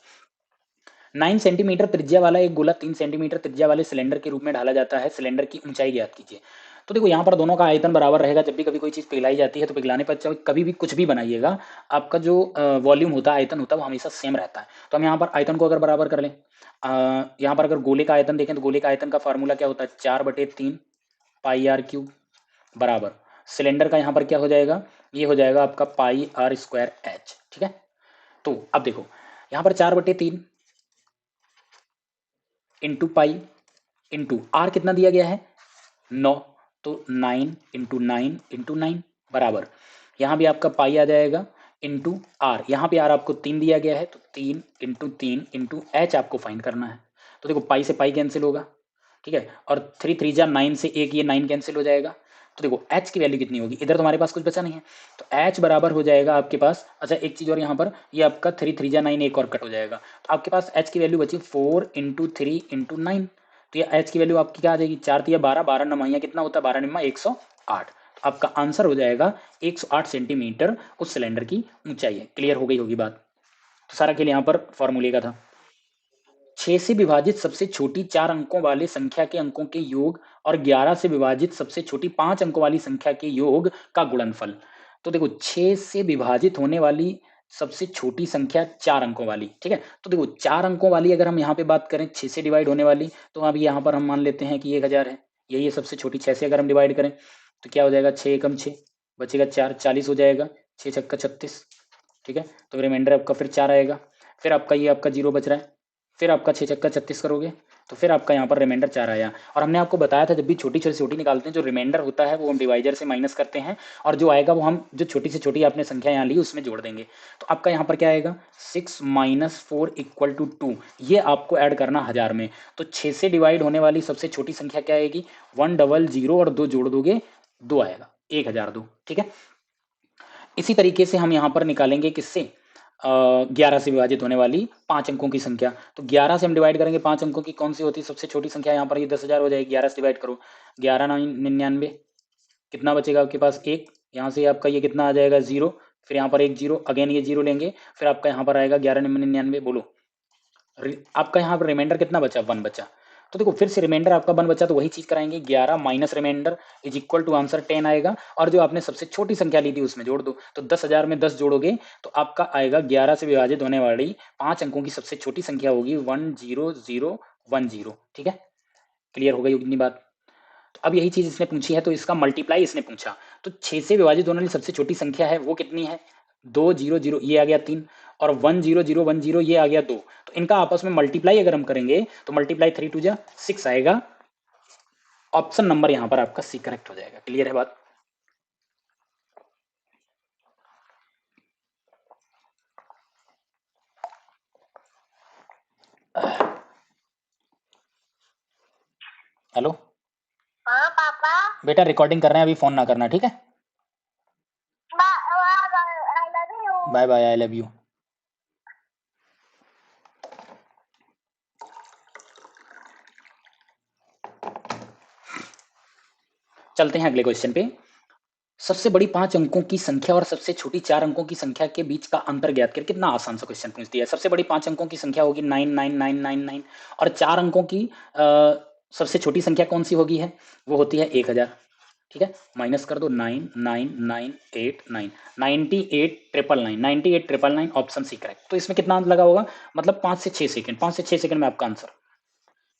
9 सेंटीमीटर त्रिज्या वाला एक गोला 3 सेंटीमीटर त्रिज्या वाले सिलेंडर के रूप में ढाला जाता है, सिलेंडर की ऊंचाई ज्ञात कीजिए। तो देखो यहाँ पर दोनों का आयतन बराबर रहेगा। जब भी कभी कोई चीज़ पिघलाई जाती है तो पिघलाने पर चाहे कभी भी कुछ भी बनाइएगा, आपका जो वॉल्यूम होता है आयतन होता है वो हमेशा सेम रहता है। तो हम यहाँ पर आयतन को अगर बराबर कर लें, यहाँ पर अगर गोले का आयतन देखें तो गोले का आयतन का फार्मूला क्या होता है 4/3 पाई आर क्यूब बराबर सिलेंडर का यहाँ पर क्या हो जाएगा, ये हो जाएगा आपका पाई आर स्क्वायर एच। ठीक है, तो अब देखो यहाँ पर 4/3 इंटू पाई इंटू आर कितना दिया गया है 9, तो 9 बराबर यहाँ भी आपका पाई आ जाएगा इंटू आर, यहाँ पे आर आपको 3 दिया गया है तो 3 इंटू एच आपको फाइंड करना है। तो देखो पाई से पाई कैंसिल होगा, ठीक है, और 3 3 जा 9 से एक ये 9 कैंसिल हो जाएगा। तो देखो एच की वैल्यू कितनी होगी, इधर तुम्हारे पास कुछ बचा नहीं है, तो एच बराबर हो जाएगा आपके पास। अच्छा एक चीज़ और, यहाँ पर ये आपका 3 3 जा 9 एक और कट हो जाएगा, तो आपके पास एच की वैल्यू बची 4 इंटू 3 इंटू 9। तो ये एच की वैल्यू आपकी क्या आ जाएगी 4 तिया 12, 12 नमाइया कितना होता है 12 निम्मा 108। तो आपका आंसर हो जाएगा 108 सेंटीमीटर उस सिलेंडर की ऊंचाई है। क्लियर हो गई होगी बात। तो सारा खेल यहाँ पर फॉर्मूले का था। 6 से विभाजित सबसे छोटी 4 अंकों वाले संख्या के अंकों के योग और 11 से विभाजित सबसे छोटी 5 अंकों वाली संख्या के योग का गुणनफल। तो देखो 6 से विभाजित होने वाली सबसे छोटी संख्या 4 अंकों वाली, ठीक है, तो देखो 4 अंकों वाली अगर हम यहाँ पे बात करें 6 से डिवाइड होने वाली, तो अब यहाँ पर हम मान लेते हैं कि 1000 है, यही है सबसे छोटी। 6 से अगर हम डिवाइड करें तो क्या हो जाएगा 6 एकम 6 बचेगा 4, 40 हो जाएगा, 6 छक्का 36। ठीक है, तो रिमाइंडर आपका फिर 4 आएगा, फिर आपका ये आपका जीरो बच रहा है, फिर आपका 6 छक्का 36 करोगे तो फिर आपका यहाँ पर रिमाइंडर 4 आया। और हमने आपको बताया था जब भी छोटी से छोटी निकालते हैं जो रिमाइंडर होता है वो हम डिवाइजर से माइनस करते हैं और जो आएगा वो हम जो छोटी से छोटी आपने संख्या यहाँ ली उसमें जोड़ देंगे। तो आपका यहाँ पर क्या आएगा 6 माइनस 4 इक्वल टू 2, ये आपको ऐड करना 1000 में। तो 6 से डिवाइड होने वाली सबसे छोटी संख्या क्या आएगी 100 और 2 जोड़ दोगे 2 आएगा 1002। ठीक है, इसी तरीके से हम यहाँ पर निकालेंगे किससे 11 से विभाजित होने वाली 5 अंकों की संख्या। तो 11 से हम डिवाइड करेंगे 5 अंकों की कौन सी होती है सबसे छोटी संख्या, यहाँ पर ये 10,000 हो जाएगी। 11 से डिवाइड करो 11 9 99, कितना बचेगा आपके पास 1, यहाँ से आपका ये कितना आ जाएगा 0, फिर यहाँ पर एक 0, अगेन ये 0 लेंगे, फिर आपका यहाँ पर आएगा 11 बोलो आपका यहाँ पर रिमाइंडर कितना बचा 1 बचा। तो देखो फिर से रिमाइंडर आपका 1 बचा तो वही चीज कराएंगे 11 minus reminder is equal to answer 10 आएगा और जो आपने सबसे छोटी संख्या ली थी उसमें जोड़ दो। तो 10,000 में 10 जोड़ोगे तो आपका आएगा 11 से विभाजित होने वाली 5 अंकों की सबसे छोटी संख्या होगी 10010। ठीक है, क्लियर हो गई इतनी बात। तो अब यही चीज इसने पूछी है तो इसका मल्टीप्लाई इसने पूछा। तो 6 से विभाजित होने वाली सबसे छोटी संख्या है वो कितनी है 200, ये आ गया 3 और 10010 ये आ गया 2। तो इनका आपस में मल्टीप्लाई अगर हम करेंगे तो मल्टीप्लाई 3 2 जा 6 आएगा। ऑप्शन नंबर यहाँ पर आपका सी करेक्ट हो जाएगा। क्लियर है बात। हेलो हाँ पापा। बेटा रिकॉर्डिंग कर रहे हैं अभी फोन ना करना, ठीक है। I love you. Bye bye, I love you. चलते हैं अगले क्वेश्चन पे। सबसे बड़ी 5 अंकों की संख्या और सबसे छोटी 4 अंकों की संख्या के बीच का अंतर ज्ञात कर। कितना आसान सा क्वेश्चन पूछ दिया है। सबसे बड़ी 5 अंकों की संख्या होगी 99999 और 4 अंकों की सबसे छोटी संख्या कौन सी होगी है वो होती है 1000। ठीक है, माइनस कर दो 99989 98,999 ऑप्शन सी करेक्ट। तो इसमें कितना लगा होगा मतलब 5 से 6 सेकंड, 5 से 6 सेकंड में आपका आंसर।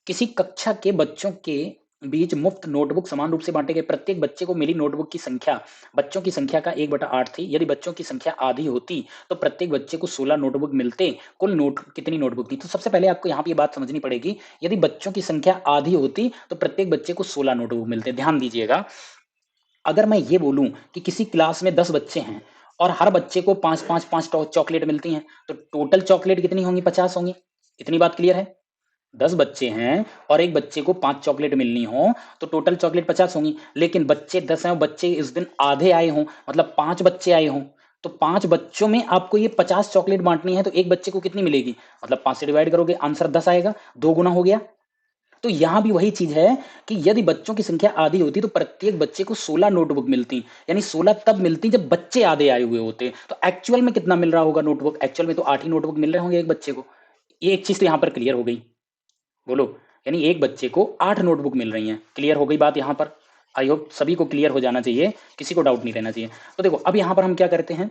किसी कक्षा के बच्चों के बीच मुफ्त नोटबुक समान रूप से बांटे गए। प्रत्येक बच्चे को मिली नोटबुक की संख्या बच्चों की संख्या का 1/8 थी। यदि बच्चों की संख्या आधी होती तो प्रत्येक बच्चे को 16 नोटबुक मिलते। कुल नोट कितनी नोटबुक थी। तो सबसे पहले आपको यहाँ पे ये बात समझनी पड़ेगी, यदि बच्चों की संख्या आधी होती तो प्रत्येक बच्चे को 16 नोटबुक मिलते। ध्यान दीजिएगा, अगर मैं ये बोलूं कि किसी क्लास में 10 बच्चे हैं और हर बच्चे को 5 चॉकलेट मिलती हैं तो टोटल चॉकलेट कितनी होंगी 50 होंगी। इतनी बात क्लियर है। 10 बच्चे हैं और एक बच्चे को 5 चॉकलेट मिलनी हो तो टोटल चॉकलेट 50 होंगी। लेकिन बच्चे 10 हैं और बच्चे इस दिन आधे आए हों, मतलब 5 बच्चे आए हों, तो 5 बच्चों में आपको ये 50 चॉकलेट बांटनी है तो एक बच्चे को कितनी मिलेगी, मतलब 5 से डिवाइड करोगे आंसर 10 आएगा, 2 गुना हो गया। तो यहां भी वही चीज है कि यदि बच्चों की संख्या आधी होती तो प्रत्येक बच्चे को 16 नोटबुक मिलती, यानी 16 तब मिलती जब बच्चे आधे आए हुए होते। तो एक्चुअल में कितना मिल रहा होगा नोटबुक, एक्चुअल में तो 8 ही नोटबुक मिल रहे होंगे एक बच्चे को। ये एक चीज तो यहां पर क्लियर हो गई, बोलो, यानी एक बच्चे को 8 नोटबुक मिल रही हैं। क्लियर हो गई बात यहां पर। आई होप सभी को क्लियर हो जाना चाहिए, किसी को डाउट नहीं रहना चाहिए। तो देखो अब यहां पर हम क्या करते हैं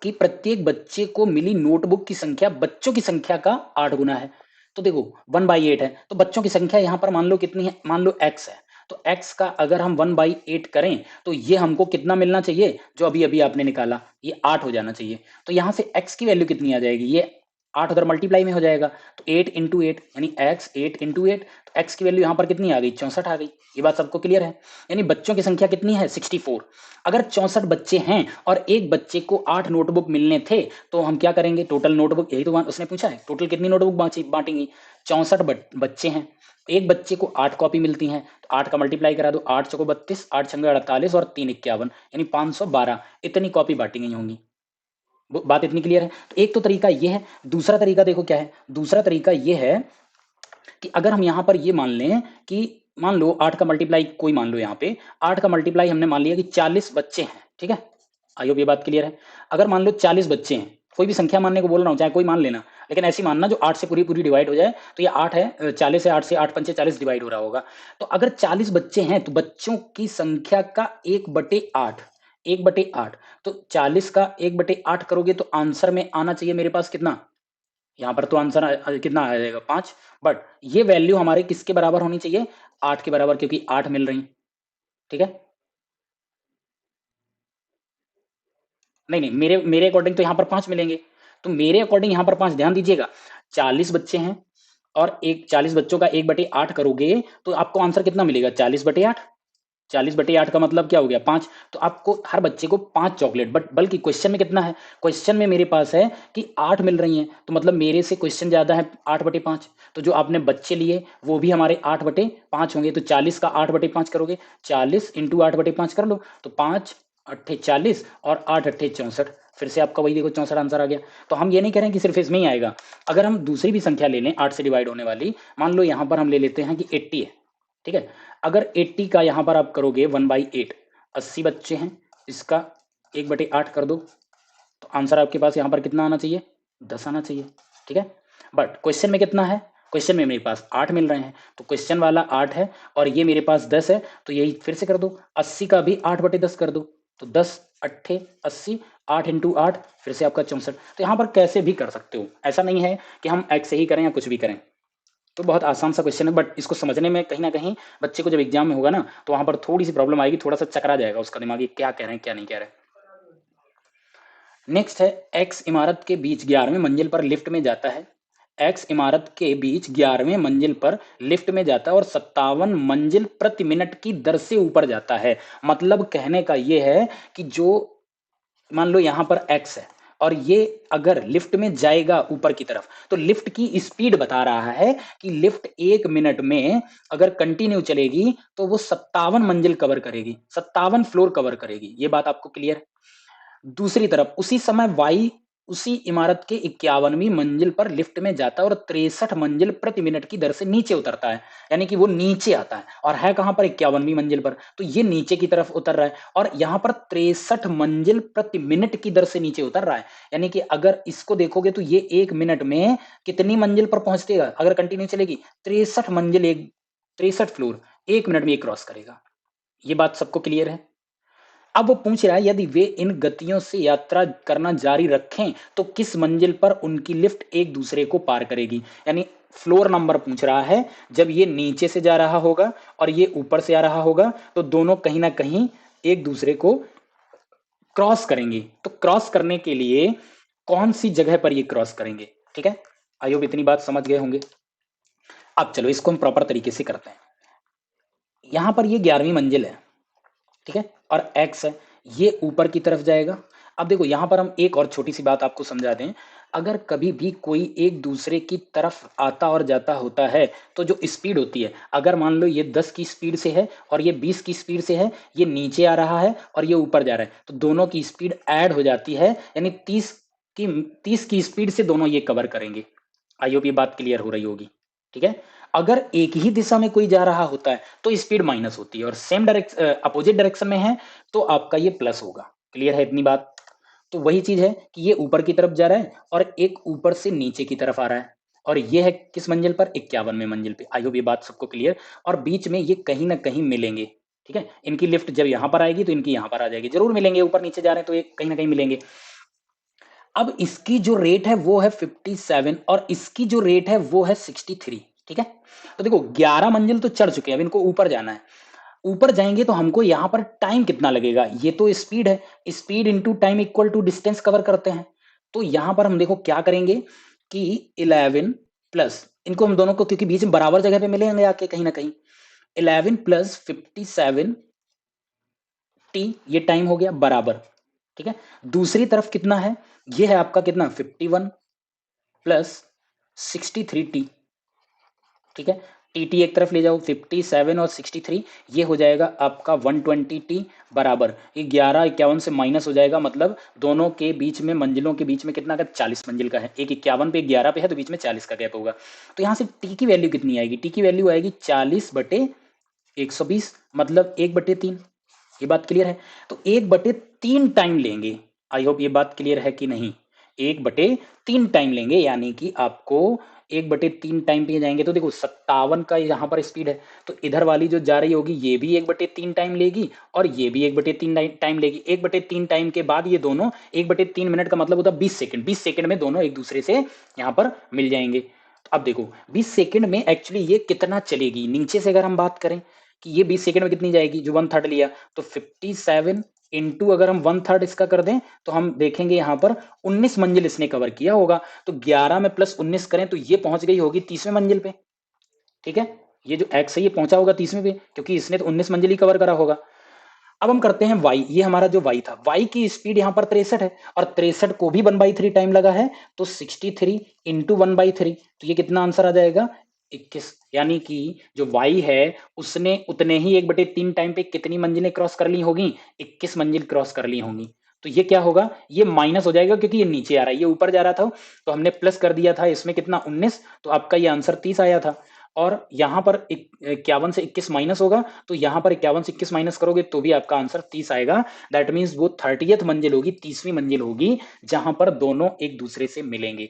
कि प्रत्येक बच्चे को मिली नोटबुक की संख्या बच्चों की संख्या का 8 गुना है। तो देखो 1/8 है तो बच्चों की संख्या यहां पर मान लो कितनी है, मान लो x है, तो x का अगर हम 1/8 करें तो ये हमको कितना मिलना चाहिए, जो अभी अभी आपने निकाला ये 8 हो जाना चाहिए। तो यहां से x की वैल्यू कितनी आ जाएगी, ये 8 उधर मल्टीप्लाई में हो जाएगा तो 8 इंटू 8 यानी x 8 इंटू 8, तो x की वैल्यू यहां पर कितनी आ गई 64 आ गई। ये बात सबको क्लियर है। यानी बच्चों की संख्या कितनी है 64। अगर 64 बच्चे हैं और एक बच्चे को 8 नोटबुक मिलने थे तो हम क्या करेंगे, टोटल नोटबुक, यही तो उसने पूछा है, टोटल कितनी नोटबुक बांटेंगी 64 बच्चे हैं, एक बच्चे को 8 कॉपी मिलती हैं तो 8 का मल्टीप्लाई करा दो, 8 चौको 32, 8 छंगे 48 और 3 51 यानी 512 इतनी कॉपी बांटी गई होंगी। बात इतनी क्लियर है। तो एक तो तरीका ये है। दूसरा तरीका देखो क्या है, दूसरा तरीका ये है कि अगर हम यहां पर ये मान लें कि मान लो 8 का मल्टीप्लाई, कोई मान लो यहाँ पे 8 का मल्टीप्लाई हमने मान लिया कि 40 बच्चे हैं। ठीक है, आई होप ये बात क्लियर है। अगर मान लो 40 बच्चे हैं, कोई भी संख्या मानने को बोल रहा हूँ, चाहे कोई मान लेना, लेकिन ऐसी मानना जो 8 से पूरी पूरी डिवाइड हो जाए। तो ये 8 है, 40 से 8 से 8 पंचे 40 डिवाइड हो रहा होगा। तो अगर 40 बच्चे हैं तो बच्चों की संख्या का 1/8, 1/8, तो 40 का 1/8 करोगे तो आंसर में आना चाहिए मेरे पास कितना, यहाँ पर तो आंसर कितना आ जाएगा 5, बट ये वैल्यू हमारे किसके बराबर होनी चाहिए 8 के बराबर, क्योंकि 8 मिल रही। ठीक है, नहीं नहीं, मेरे मेरे अकॉर्डिंग तो यहाँ पर 5 मिलेंगे। तो मेरे अकॉर्डिंग यहाँ पर 5, ध्यान दीजिएगा 40 बच्चे हैं और एक 40 बच्चों का 1/8 करोगे तो आपको आंसर कितना मिलेगा? 40/8। 40/8 का मतलब क्या हो गया? 5। तो आपको हर बच्चे को 5 चॉकलेट, बट बल्कि क्वेश्चन में कितना है? क्वेश्चन में मेरे पास है कि 8 मिल रही हैं, तो मतलब मेरे से क्वेश्चन ज्यादा है 8/5। तो जो आपने बच्चे लिए वो भी हमारे 8/5 होंगे। तो 40 का 8/5 करोगे, 40 इंटू 8/5 कर लो, तो 5 अट्ठे 40 और 8 अट्ठे 64। फिर से आपका वही देखो 64 आंसर आ गया। तो हम ये नहीं कह रहे हैं कि सिर्फ इसमें ही आएगा। अगर हम दूसरी भी संख्या ले लें 8 से डिवाइड होने वाली, मान लो यहाँ पर हम ले लेते हैं कि 80 है, ठीक है। अगर 80 का यहाँ पर आप करोगे 1/8, 80 बच्चे हैं, इसका 1/8 कर दो, तो आंसर आपके पास यहाँ पर कितना आना चाहिए? 10 आना चाहिए, ठीक है। बट क्वेश्चन में कितना है? क्वेश्चन में मेरे पास 8 मिल रहे हैं, तो क्वेश्चन वाला 8 है और ये मेरे पास 10 है, तो यही फिर से कर दो, 80 का भी 8/10 कर दो, तो 10 अट्ठे 80, 8 इंटू 8 फिर से आपका 64। तो यहाँ पर कैसे भी कर सकते हो, ऐसा नहीं है कि हम एक्स से ही करें या कुछ भी करें। तो बहुत आसान सा क्वेश्चन है, बट इसको समझने में कहीं ना कहीं बच्चे को जब एग्जाम में होगा ना, तो वहां पर थोड़ी सी प्रॉब्लम आएगी, थोड़ा सा चकरा जाएगा उसका दिमाग, ये क्या कह रहे हैं क्या नहीं कह रहे। नेक्स्ट है, एक्स इमारत के बीच 11वें मंजिल पर लिफ्ट में जाता है। एक्स इमारत के बीच 11वें मंजिल पर लिफ्ट में जाता है और 57 मंजिल प्रति मिनट की दर से ऊपर जाता है। मतलब कहने का ये है कि जो, मान लो यहां पर x है और ये अगर लिफ्ट में जाएगा ऊपर की तरफ, तो लिफ्ट की स्पीड बता रहा है कि लिफ्ट 1 मिनट में अगर कंटिन्यू चलेगी तो वो 57 मंजिल कवर करेगी, 57 फ्लोर कवर करेगी। ये बात आपको क्लियर है? दूसरी तरफ उसी समय वाई उसी इमारत के 51वीं मंजिल पर लिफ्ट में जाता है और 63 मंजिल प्रति मिनट की दर से नीचे उतरता है। यानी कि वो नीचे आता है और है कहां पर? 51वीं मंजिल पर, तो ये नीचे की तरफ उतर रहा है और यहां पर 63 मंजिल प्रति मिनट की दर से नीचे उतर रहा है। यानी कि अगर इसको देखोगे तो ये 1 मिनट में कितनी मंजिल पर पहुंचेगा अगर कंटिन्यू चलेगी? 63 मंजिल, एक 63 फ्लोर 1 मिनट में क्रॉस करेगा। ये बात सबको क्लियर है? अब वो पूछ रहा है यदि वे इन गतियों से यात्रा करना जारी रखें तो किस मंजिल पर उनकी लिफ्ट एक दूसरे को पार करेगी। यानी फ्लोर नंबर पूछ रहा है, जब ये नीचे से जा रहा होगा और ये ऊपर से आ रहा होगा तो दोनों कहीं ना कहीं एक दूसरे को क्रॉस करेंगे। तो क्रॉस करने के लिए कौन सी जगह पर ये क्रॉस करेंगे? ठीक है, आई होप इतनी बात समझ गए होंगे। अब चलो इसको हम प्रॉपर तरीके से करते हैं। यहां पर ये 11वीं मंजिल है, ठीक है, और x है, ये ऊपर की तरफ जाएगा। अब देखो यहां पर हम एक और छोटी सी बात आपको समझा दें, अगर कभी भी कोई एक दूसरे की तरफ आता और जाता होता है तो जो स्पीड होती है, अगर मान लो ये 10 की स्पीड से है और ये 20 की स्पीड से है, ये नीचे आ रहा है और ये ऊपर जा रहा है, तो दोनों की स्पीड ऐड हो जाती है, यानी 30 की स्पीड से दोनों ये कवर करेंगे। आई होप ये बात क्लियर हो रही होगी, ठीक है। अगर एक ही दिशा में कोई जा रहा होता है तो स्पीड माइनस होती है और सेम डायरेक्शन अपोजिट डायरेक्शन में है तो आपका ये प्लस होगा। क्लियर है इतनी बात? तो वही चीज है कि ये ऊपर की तरफ जा रहा है और एक ऊपर से नीचे की तरफ आ रहा है और ये है किस मंजिल पर? 51वें मंजिल पे। आई होप ये बात सबको क्लियर। और बीच में ये कहीं ना कहीं मिलेंगे, ठीक है। इनकी लिफ्ट जब यहां पर आएगी तो इनकी यहां पर आ जाएगी, जरूर मिलेंगे, ऊपर नीचे जा रहे हैं तो ये कहीं ना कहीं मिलेंगे। अब इसकी जो रेट है वो है 57 और इसकी जो रेट है वो है 63, ठीक है। तो देखो 11 मंजिल तो चढ़ चुके हैं, अब इनको ऊपर जाना है। ऊपर जाएंगे तो हमको यहां पर टाइम कितना लगेगा? ये तो स्पीड है, speed into time equal to distance cover करते हैं। तो यहां पर हम देखो क्या करेंगे कि 11 प्लस, इनको हम दोनों को क्योंकि बीच में बराबर जगह पे मिलेंगे आके कहीं ना कहीं, 11 प्लस 57 टी, ये टाइम हो गया बराबर, ठीक है। दूसरी तरफ कितना है? ये है आपका कितना? 51 प्लस 63 टी, ठीक है। टी टी एक तरफ ले जाओ, 57 और 63, ये हो जाएगा आपका 120 टी बराबर, ये 11 51 से माइनस हो जाएगा, मतलब दोनों के बीच में मंजिलों के बीच में कितना का? 40 मंजिल का है। एक 51 पे एक 11 पे है तो बीच में 40 का गैप होगा। तो यहाँ से टी की वैल्यू कितनी आएगी? टी की वैल्यू आएगी 40/120, मतलब 1/3। ये बात क्लियर है? तो 1/3 टाइम लेंगे। आई होप ये बात क्लियर है कि नहीं? 1/3 टाइम लेंगे, यानी कि आपको 1/3 टाइम पे जाएंगे तो देखो 57 का यहाँ पर स्पीड है, तो इधर वाली जो जा रही होगी ये भी 1/3 टाइम लेगी और ये भी 1/3 टाइम लेगी। 1/3 टाइम के बाद ये दोनों 1/3 मिनट का मतलब होता है 20 सेकंड, 20 सेकंड में दोनों एक दूसरे से यहाँ पर मिल जाएंगे। तो अब देखो 20 सेकंड में एक्चुअली ये कितना चलेगी, नीचे से अगर हम बात करें कि ये 20 सेकंड में कितनी जाएगी, जो 1/3 लिया, तो 57 इनटू अगर हम 1/3 इसका कर दें तो हम देखेंगे यहाँ पर 19 मंजिल इसने कवर किया होगा। तो 11 में प्लस 19 करें तो ये पहुंच गई होगी 30वें मंजिल पे। ठीक है, ये जो एक्स है ये पहुंचा होगा 30वें पे, क्योंकि इसने तो 19 मंजिल ही कवर करा होगा। अब हम करते हैं वाई, ये हमारा जो वाई था, वाई की स्पीड यहाँ पर 63 है और 63 को भी 1/3 टाइम लगा है, तो 63 इंटू 1/3, तो ये कितना आंसर आ जाएगा 21। यानी कि जो वाई है उसने उतने ही 1/3 टाइम पे कितनी मंजिलें क्रॉस कर ली होगी, 21 मंजिल क्रॉस कर ली होंगी। तो ये क्या होगा, ये माइनस हो जाएगा क्योंकि ये नीचे आ रहा है, ये ऊपर जा रहा था तो हमने प्लस कर दिया था इसमें कितना 19, तो आपका ये आंसर 30 आया था। और यहां पर 51 से 21 माइनस होगा, तो यहां पर 51 से 21 माइनस करोगे तो भी आपका आंसर 30 आएगा। दैट मीन्स वो 30th मंजिल होगी, 30वीं मंजिल होगी, जहां पर दोनों एक दूसरे से मिलेंगे।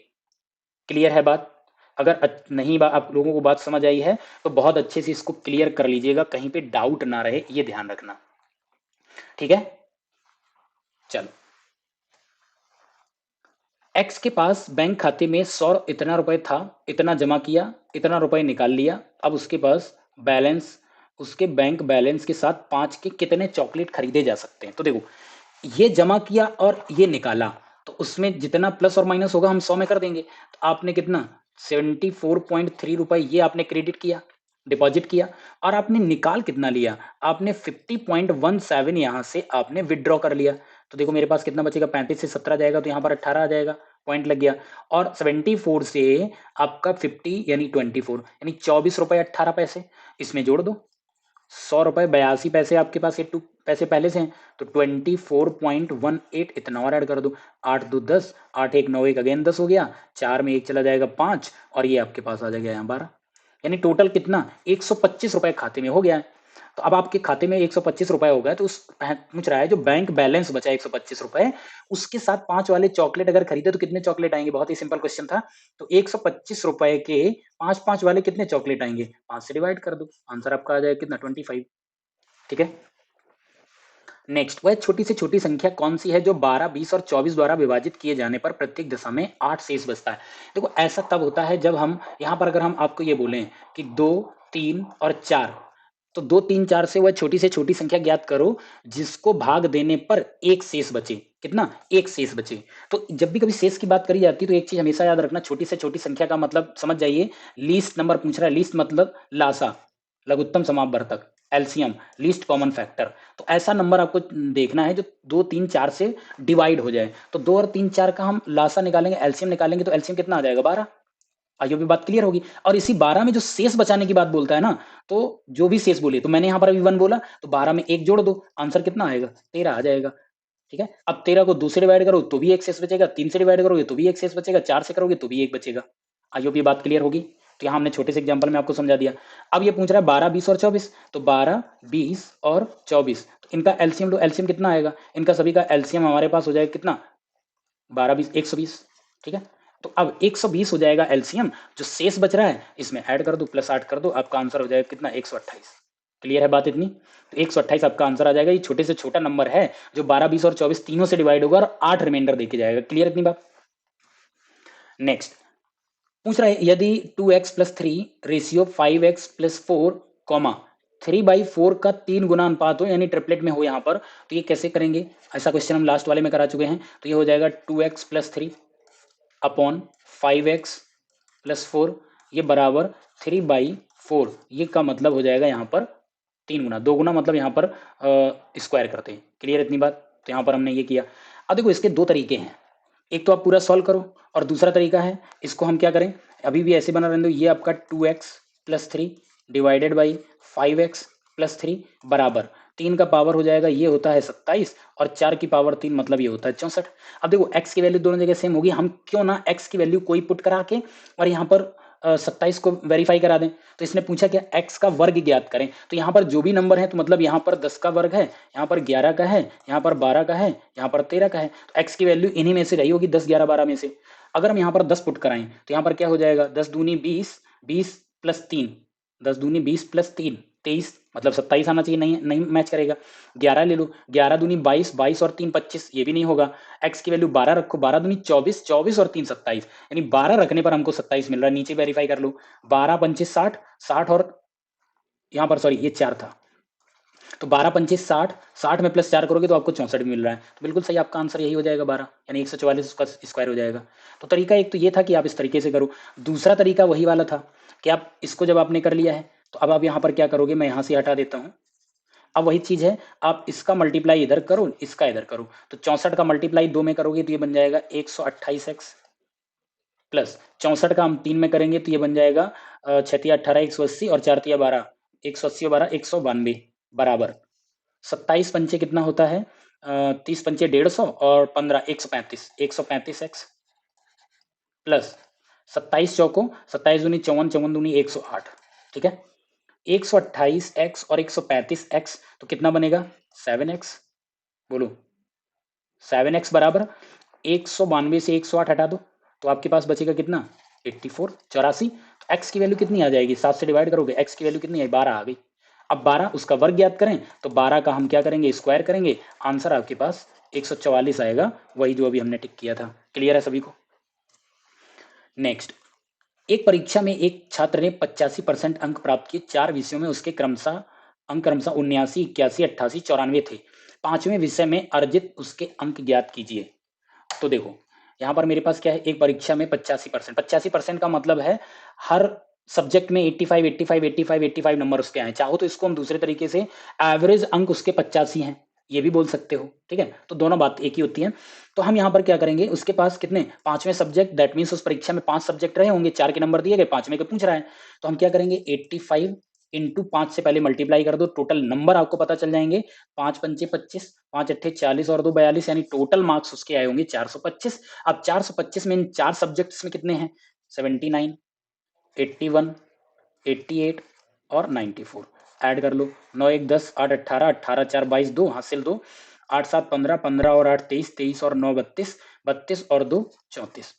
क्लियर है बात? अगर नहीं आप लोगों को बात समझ आई है तो बहुत अच्छे से इसको क्लियर कर लीजिएगा, कहीं पे डाउट ना रहे, ये ध्यान रखना। ठीक है, चलो। एक्स के पास बैंक खाते में 100 इतना रुपए था, इतना जमा किया, इतना रुपए निकाल लिया। अब उसके पास बैलेंस, उसके बैंक बैलेंस के साथ 5 के कितने चॉकलेट खरीदे जा सकते हैं। तो देखो, ये जमा किया और ये निकाला, तो उसमें जितना प्लस और माइनस होगा हम 100 में कर देंगे। तो आपने कितना 74.3 रुपए ये आपने क्रेडिट किया, डिपॉजिट किया, और आपने निकाल कितना लिया, आपने 50.17 यहां से आपने विदड्रॉ कर लिया। तो देखो मेरे पास कितना बचेगा, 35 से 17 जाएगा तो यहाँ पर 18 आ जाएगा, पॉइंट लग गया। और 74 से आपका 50 यानी 24 यानी 24 रुपए 18 पैसे इसमें जोड़ दो। 100 रुपए 82 पैसे आपके पास 82 पैसे पहले से हैं, तो 24.18 इतना और ऐड कर दो। 8 2 10, 8 1 9 1 अगेन 10 हो गया, 4 में 1 चला जाएगा 5, और ये आपके पास आ जाएगा यहाँ 12। यानी टोटल कितना 125 रुपए खाते में हो गया है। तो अब आपके खाते में 125 रुपए हो गए, तो उस पूछ रहा है जो बैंक बैलेंस बचा 125 रुपए, उसके साथ 5 वाले चॉकलेट अगर खरीदे तो कितने चॉकलेट आएंगे। बहुत ही सिंपल क्वेश्चन था। तो 125 रुपए के 5 वाले कितने चॉकलेट आएंगे, 5 से डिवाइड कर दो, आंसर आपका आ जाएगा कितना 25। ठीक है, नेक्स्ट, वह छोटी से छोटी संख्या कौन सी है जो 12, 20 और 24 द्वारा विभाजित किए जाने पर प्रत्येक दशा में 8 शेष बचता है। देखो ऐसा तब होता है जब हम यहाँ पर अगर हम आपको ये बोलें कि 2, 3 और 4, तो 2, 3, 4 से वह छोटी से छोटी संख्या ज्ञात करो जिसको भाग देने पर एक शेष बचे। कितना, एक शेष बचे। तो जब भी कभी शेष की बात करी जाती है तो एक चीज हमेशा याद रखना, छोटी से छोटी संख्या का मतलब समझ जाइए, लीस्ट नंबर पूछ रहा है, लीस्ट मतलब लासा, लघुत्तम समापवर्तक, एलसीएम, लीस्ट कॉमन फैक्टर। तो ऐसा नंबर आपको देखना है जो 2, 3, 4 से डिवाइड हो जाए। तो 2 और 3, 4 का हम लासा निकालेंगे, एलसीएम निकालेंगे, तो एलसीएम कितना आ जाएगा 12। आइयो भी बात क्लियर होगी। और इसी 12 में जो शेष बचाने की बात बोलता है ना, तो जो भी शेष बोले, तो मैंने यहाँ पर अभी 1 बोला, तो 12 में 1 जोड़ दो, आंसर कितना आएगा 13 आ जाएगा। ठीक है, अब 13 को 2 से डिवाइड करो तो भी एक शेष बचेगा, 3 से डिवाइड करोगे तो भी एक शेष बचेगा, 4 से करोगे तो भी एक बचेगा। आइयो भी बात क्लियर होगी। तो यहाँ हमने छोटे से एग्जांपल में आपको समझा दिया। अब ये पूछ रहा है 12, 20 और 24, तो 12, 20 और 24, तो इनका एलसीएम लो, एलसीएम कितना आएगा, इनका सभी का एलसीएम हमारे पास हो जाएगा कितना 12, 20, 120। ठीक है, तो अब 120 हो जाएगा एलसीएम, जो शेष बच रहा है इसमें ऐड कर दो, प्लस 8 कर दो, आपका आंसर हो जाएगा कितना 128। क्लियर है बात इतनी? तो 128 आपका आंसर आ जाएगा। ये छोटे से छोटा नंबर है जो 12, 20 और 24 तीनों से डिवाइड होगा और 8 रिमाइंडर देके जाएगा। क्लियर इतनी बात? नेक्स्ट पूछ रहा है यदि 2x plus 3 ratio 5x plus 4 comma 3/4 का 3 गुना अनुपात हो, यानी ट्रिपलेट में हो यहाँ पर, तो ये कैसे करेंगे। ऐसा क्वेश्चन हम लास्ट वाले में करा चुके हैं। तो ये हो जाएगा 2x plus 3 upon 5x plus 4, ये बराबर 3/4। ये का मतलब हो जाएगा यहाँ पर 3 गुना, 2 गुना मतलब यहाँ पर स्क्वायर करते हैं। क्लियर इतनी बात? तो यहाँ पर हमने ये किया। अब देखो इसके दो तरीके हैं, एक तो आप पूरा सॉल्व करो और दूसरा तरीका है इसको हम क्या करें, अभी भी ऐसे बना रहने दो। ये आपका 2x plus 3 divided by 5x plus 3 बराबर 3 का पावर हो जाएगा, ये होता है 27, और 4 की पावर 3 मतलब ये होता है 64। अब देखो x की वैल्यू दोनों जगह सेम होगी, हम क्यों ना x की वैल्यू कोई पुट करा के और यहाँ पर 27 को वेरीफाई करा दें। तो इसने पूछा क्या x का वर्ग ज्ञात करें, तो यहाँ पर जो भी नंबर है, तो मतलब यहाँ पर 10 का वर्ग है, यहाँ पर 11 का है, यहाँ पर 12 का है, यहाँ पर 13 का है, तो x की वैल्यू इन्हीं में से रही होगी, 10, 11, 12 में से। अगर हम यहाँ पर 10 पुट कराएं तो यहाँ पर क्या हो जाएगा, 10 दूनी 20, 20 प्लस 3, 10 दूनी 20 प्लस 3 23, मतलब 27 आना चाहिए, नहीं नहीं मैच करेगा। 11 ले लो, 11 दूनी 22, 22 और 3 25, ये भी नहीं होगा। x की वैल्यू 12 रखो, 12 दूनी 24, 24 और 3 27, यानी 12 रखने पर हमको 27 मिल रहा है। नीचे वेरीफाई कर लो, 12 पंचे 60, 60 और यहाँ पर सॉरी ये 4 था, तो 12 पंचे 60, 60 में प्लस 4 करोगे तो आपको 64 मिल रहा है। तो बिल्कुल सही, आपका आंसर यही हो जाएगा 12, यानी 144 उसका स्क्वायर हो जाएगा। तो तरीका एक तो ये था कि आप इस तरीके से करो। दूसरा तरीका वही वाला था कि आप इसको जब आपने कर लिया है तो अब आप यहाँ पर क्या करोगे, मैं यहाँ से हटा देता हूँ। अब वही चीज है, आप इसका मल्टीप्लाई इधर करो, इसका इधर करो। तो 64 का मल्टीप्लाई 2 में करोगे तो ये बन जाएगा 128x, प्लस 64 का हम 3 में करेंगे तो ये बन जाएगा 6 18 180 और 4 12, 180 और 12 192 बराबर 27 पंचे कितना होता है, 30 पंचे 150 और 15 135, 135x प्लस 27 चौको 27 दूनी 54, 54 दूनी 108, ठीक है। 128x और 135x तो कितना बनेगा 7x, बोलो 7x बराबर 192 से 108 हटा दो तो आपके पास बचेगा कितना 84, 84। तो x की वैल्यू कितनी आ जाएगी, 7 से डिवाइड करोगे x की वैल्यू कितनी है 12 आ गई। अब 12 उसका वर्ग ज्ञात करें तो 12 का हम क्या करेंगे स्क्वायर करेंगे, आंसर आपके पास 144 आएगा, वही जो अभी हमने टिक किया था। क्लियर है सभी को। नेक्स्ट, एक परीक्षा में एक छात्र ने 85% अंक प्राप्त किए, 4 विषयों में उसके क्रमशः 79, 81, 88, 94 थे। 5वें विषय में अर्जित उसके अंक ज्ञात कीजिए। तो देखो यहाँ पर मेरे पास क्या है, एक परीक्षा में 85%, 85% का मतलब है हर सब्जेक्ट में 85 85 85 85 नंबर उसके आए। चाहो तो इसको हम दूसरे तरीके से एवरेज अंक उसके 85 हैं, ये भी बोल सकते हो, ठीक है। तो दोनों बात एक ही होती है। तो हम यहाँ पर क्या करेंगे, उसके पास कितने 5वें सब्जेक्ट, दैट मीन्स उस परीक्षा में 5 सब्जेक्ट रहे होंगे, 4 के नंबर दिए गए, 5वें के पूछ रहा है। तो हम क्या करेंगे 85 इंटू 5 से पहले मल्टीप्लाई कर दो, टोटल नंबर आपको पता चल जाएंगे। 5 पंचे 25, 5 अट्ठे 40 और 2 42, यानी टोटल मार्क्स उसके आए होंगे 425। अब 425 में इन 4 सब्जेक्ट्स में कितने हैं 79, 81, 88 और 94, ऐड कर लो। 9 1 10, 8 18, 18 4 22, 2 हासिल 2, 8 7 15, 15 और 8 23, 23 और 9 32, 32 और 2 34,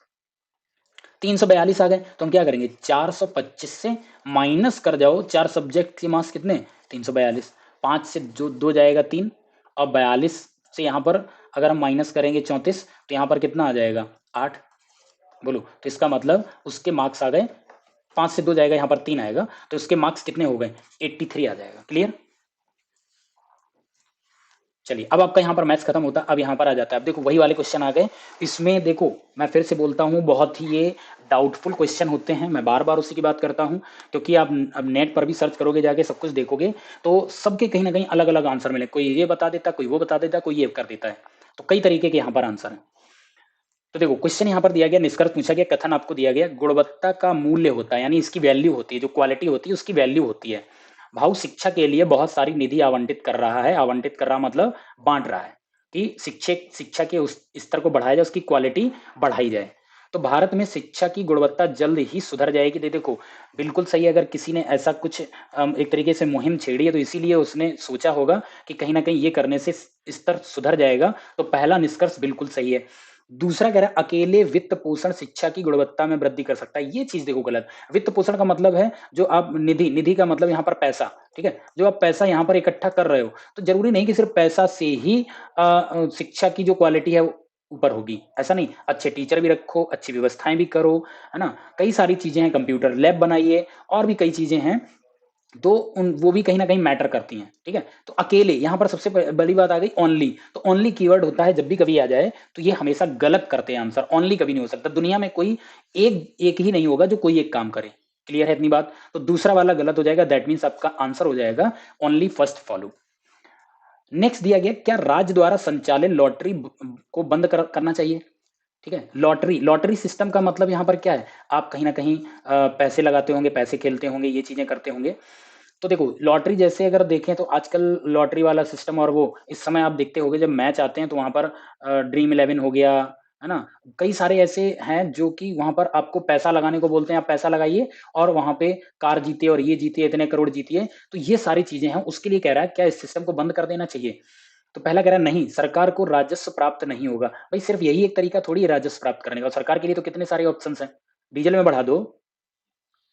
342 आ गए। तो हम क्या करेंगे 425 से माइनस कर जाओ, 4 सब्जेक्ट के मार्क्स कितने 342, 5 से जो 2 जाएगा 3 और 42 से यहाँ पर अगर हम माइनस करेंगे 34 तो यहाँ पर कितना आ जाएगा 8, बोलो। तो इसका मतलब उसके मार्क्स आ गए, 5 से 2 जाएगा यहाँ पर 3 आएगा, तो इसके मार्क्स कितने हो गए 83 आ जाएगा। क्लियर। चलिए अब आपका यहाँ पर मैथ्स खत्म होता है, अब यहाँ पर आ जाता है। अब देखो वही वाले क्वेश्चन आ गए। इसमें देखो मैं फिर से बोलता हूँ, बहुत ही ये डाउटफुल क्वेश्चन होते हैं, मैं बार बार उसी की बात करता हूँ, क्योंकि आप अब नेट पर भी सर्च करोगे जाके, सब कुछ देखोगे तो सबके कहीं ना कहीं अलग अलग आंसर मिले, कोई ये बता देता, कोई वो बता देता, कोई ये कर देता है। तो कई तरीके के यहाँ पर आंसर है। तो देखो क्वेश्चन यहाँ पर दिया गया, निष्कर्ष पूछा गया, कथन आपको दिया गया, गुणवत्ता का मूल्य होता है, यानी इसकी वैल्यू होती है, जो क्वालिटी होती है उसकी वैल्यू होती है। भाव शिक्षा के लिए बहुत सारी निधि आवंटित कर रहा है, आवंटित कर रहा मतलब बांट रहा है कि शिक्षा के उस स्तर को बढ़ाया जाए, उसकी क्वालिटी बढ़ाई जाए। तो भारत में शिक्षा की गुणवत्ता जल्द ही सुधर जाएगी। देखो बिल्कुल सही है, अगर किसी ने ऐसा कुछ एक तरीके से मुहिम छेड़ी है तो इसीलिए उसने सोचा होगा कि कहीं ना कहीं ये करने से स्तर सुधर जाएगा। तो पहला निष्कर्ष बिल्कुल सही है। दूसरा कह रहा है अकेले वित्त पोषण शिक्षा की गुणवत्ता में वृद्धि कर सकता है, ये चीज देखो गलत। वित्त पोषण का मतलब है जो आप निधि, निधि का मतलब यहाँ पर पैसा, ठीक है, जो आप पैसा यहाँ पर इकट्ठा कर रहे हो, तो जरूरी नहीं कि सिर्फ पैसा से ही शिक्षा की जो क्वालिटी है ऊपर होगी, ऐसा नहीं। अच्छे टीचर भी रखो, अच्छी व्यवस्थाएं भी करो, है ना, कई सारी चीजें हैं, कंप्यूटर लैब बनाइए, और भी कई चीजें हैं, तो उन वो भी कहीं ना कहीं मैटर करती हैं, ठीक है। तो अकेले यहाँ पर सबसे बड़ी बात आ गई ओनली। तो ओनली कीवर्ड होता है जब भी कभी आ जाए तो ये हमेशा गलत करते हैं आंसर, ओनली कभी नहीं हो सकता, दुनिया में कोई एक ही नहीं होगा जो कोई एक काम करे। क्लियर है इतनी बात। तो दूसरा वाला गलत हो जाएगा, दैट मीन्स आपका आंसर हो जाएगा ओनली फर्स्ट फॉलो। नेक्स्ट दिया गया, क्या राज्य द्वारा संचालित लॉटरी को बंद करना चाहिए। ठीक है, लॉटरी, लॉटरी सिस्टम का मतलब यहाँ पर क्या है, आप कहीं ना कहीं पैसे लगाते होंगे, पैसे खेलते होंगे, ये चीजें करते होंगे। तो देखो लॉटरी जैसे अगर देखें तो आजकल लॉटरी वाला सिस्टम, और वो इस समय आप देखते होंगे जब मैच आते हैं तो वहां पर ड्रीम 11 हो गया, है ना, कई सारे ऐसे हैं जो कि वहां पर आपको पैसा लगाने को बोलते हैं, आप पैसा लगाइए और वहां पे कार जीते और ये जीतिए, इतने करोड़ जीतिए। तो ये सारी चीजें हैं, उसके लिए कह रहा है क्या इस सिस्टम को बंद कर देना चाहिए। तो पहला कह रहा है नहीं, सरकार को राजस्व प्राप्त नहीं होगा। भाई सिर्फ यही एक तरीका थोड़ी है राजस्व प्राप्त करने का, सरकार के लिए तो कितने सारे ऑप्शन हैं, डीजल में बढ़ा दो,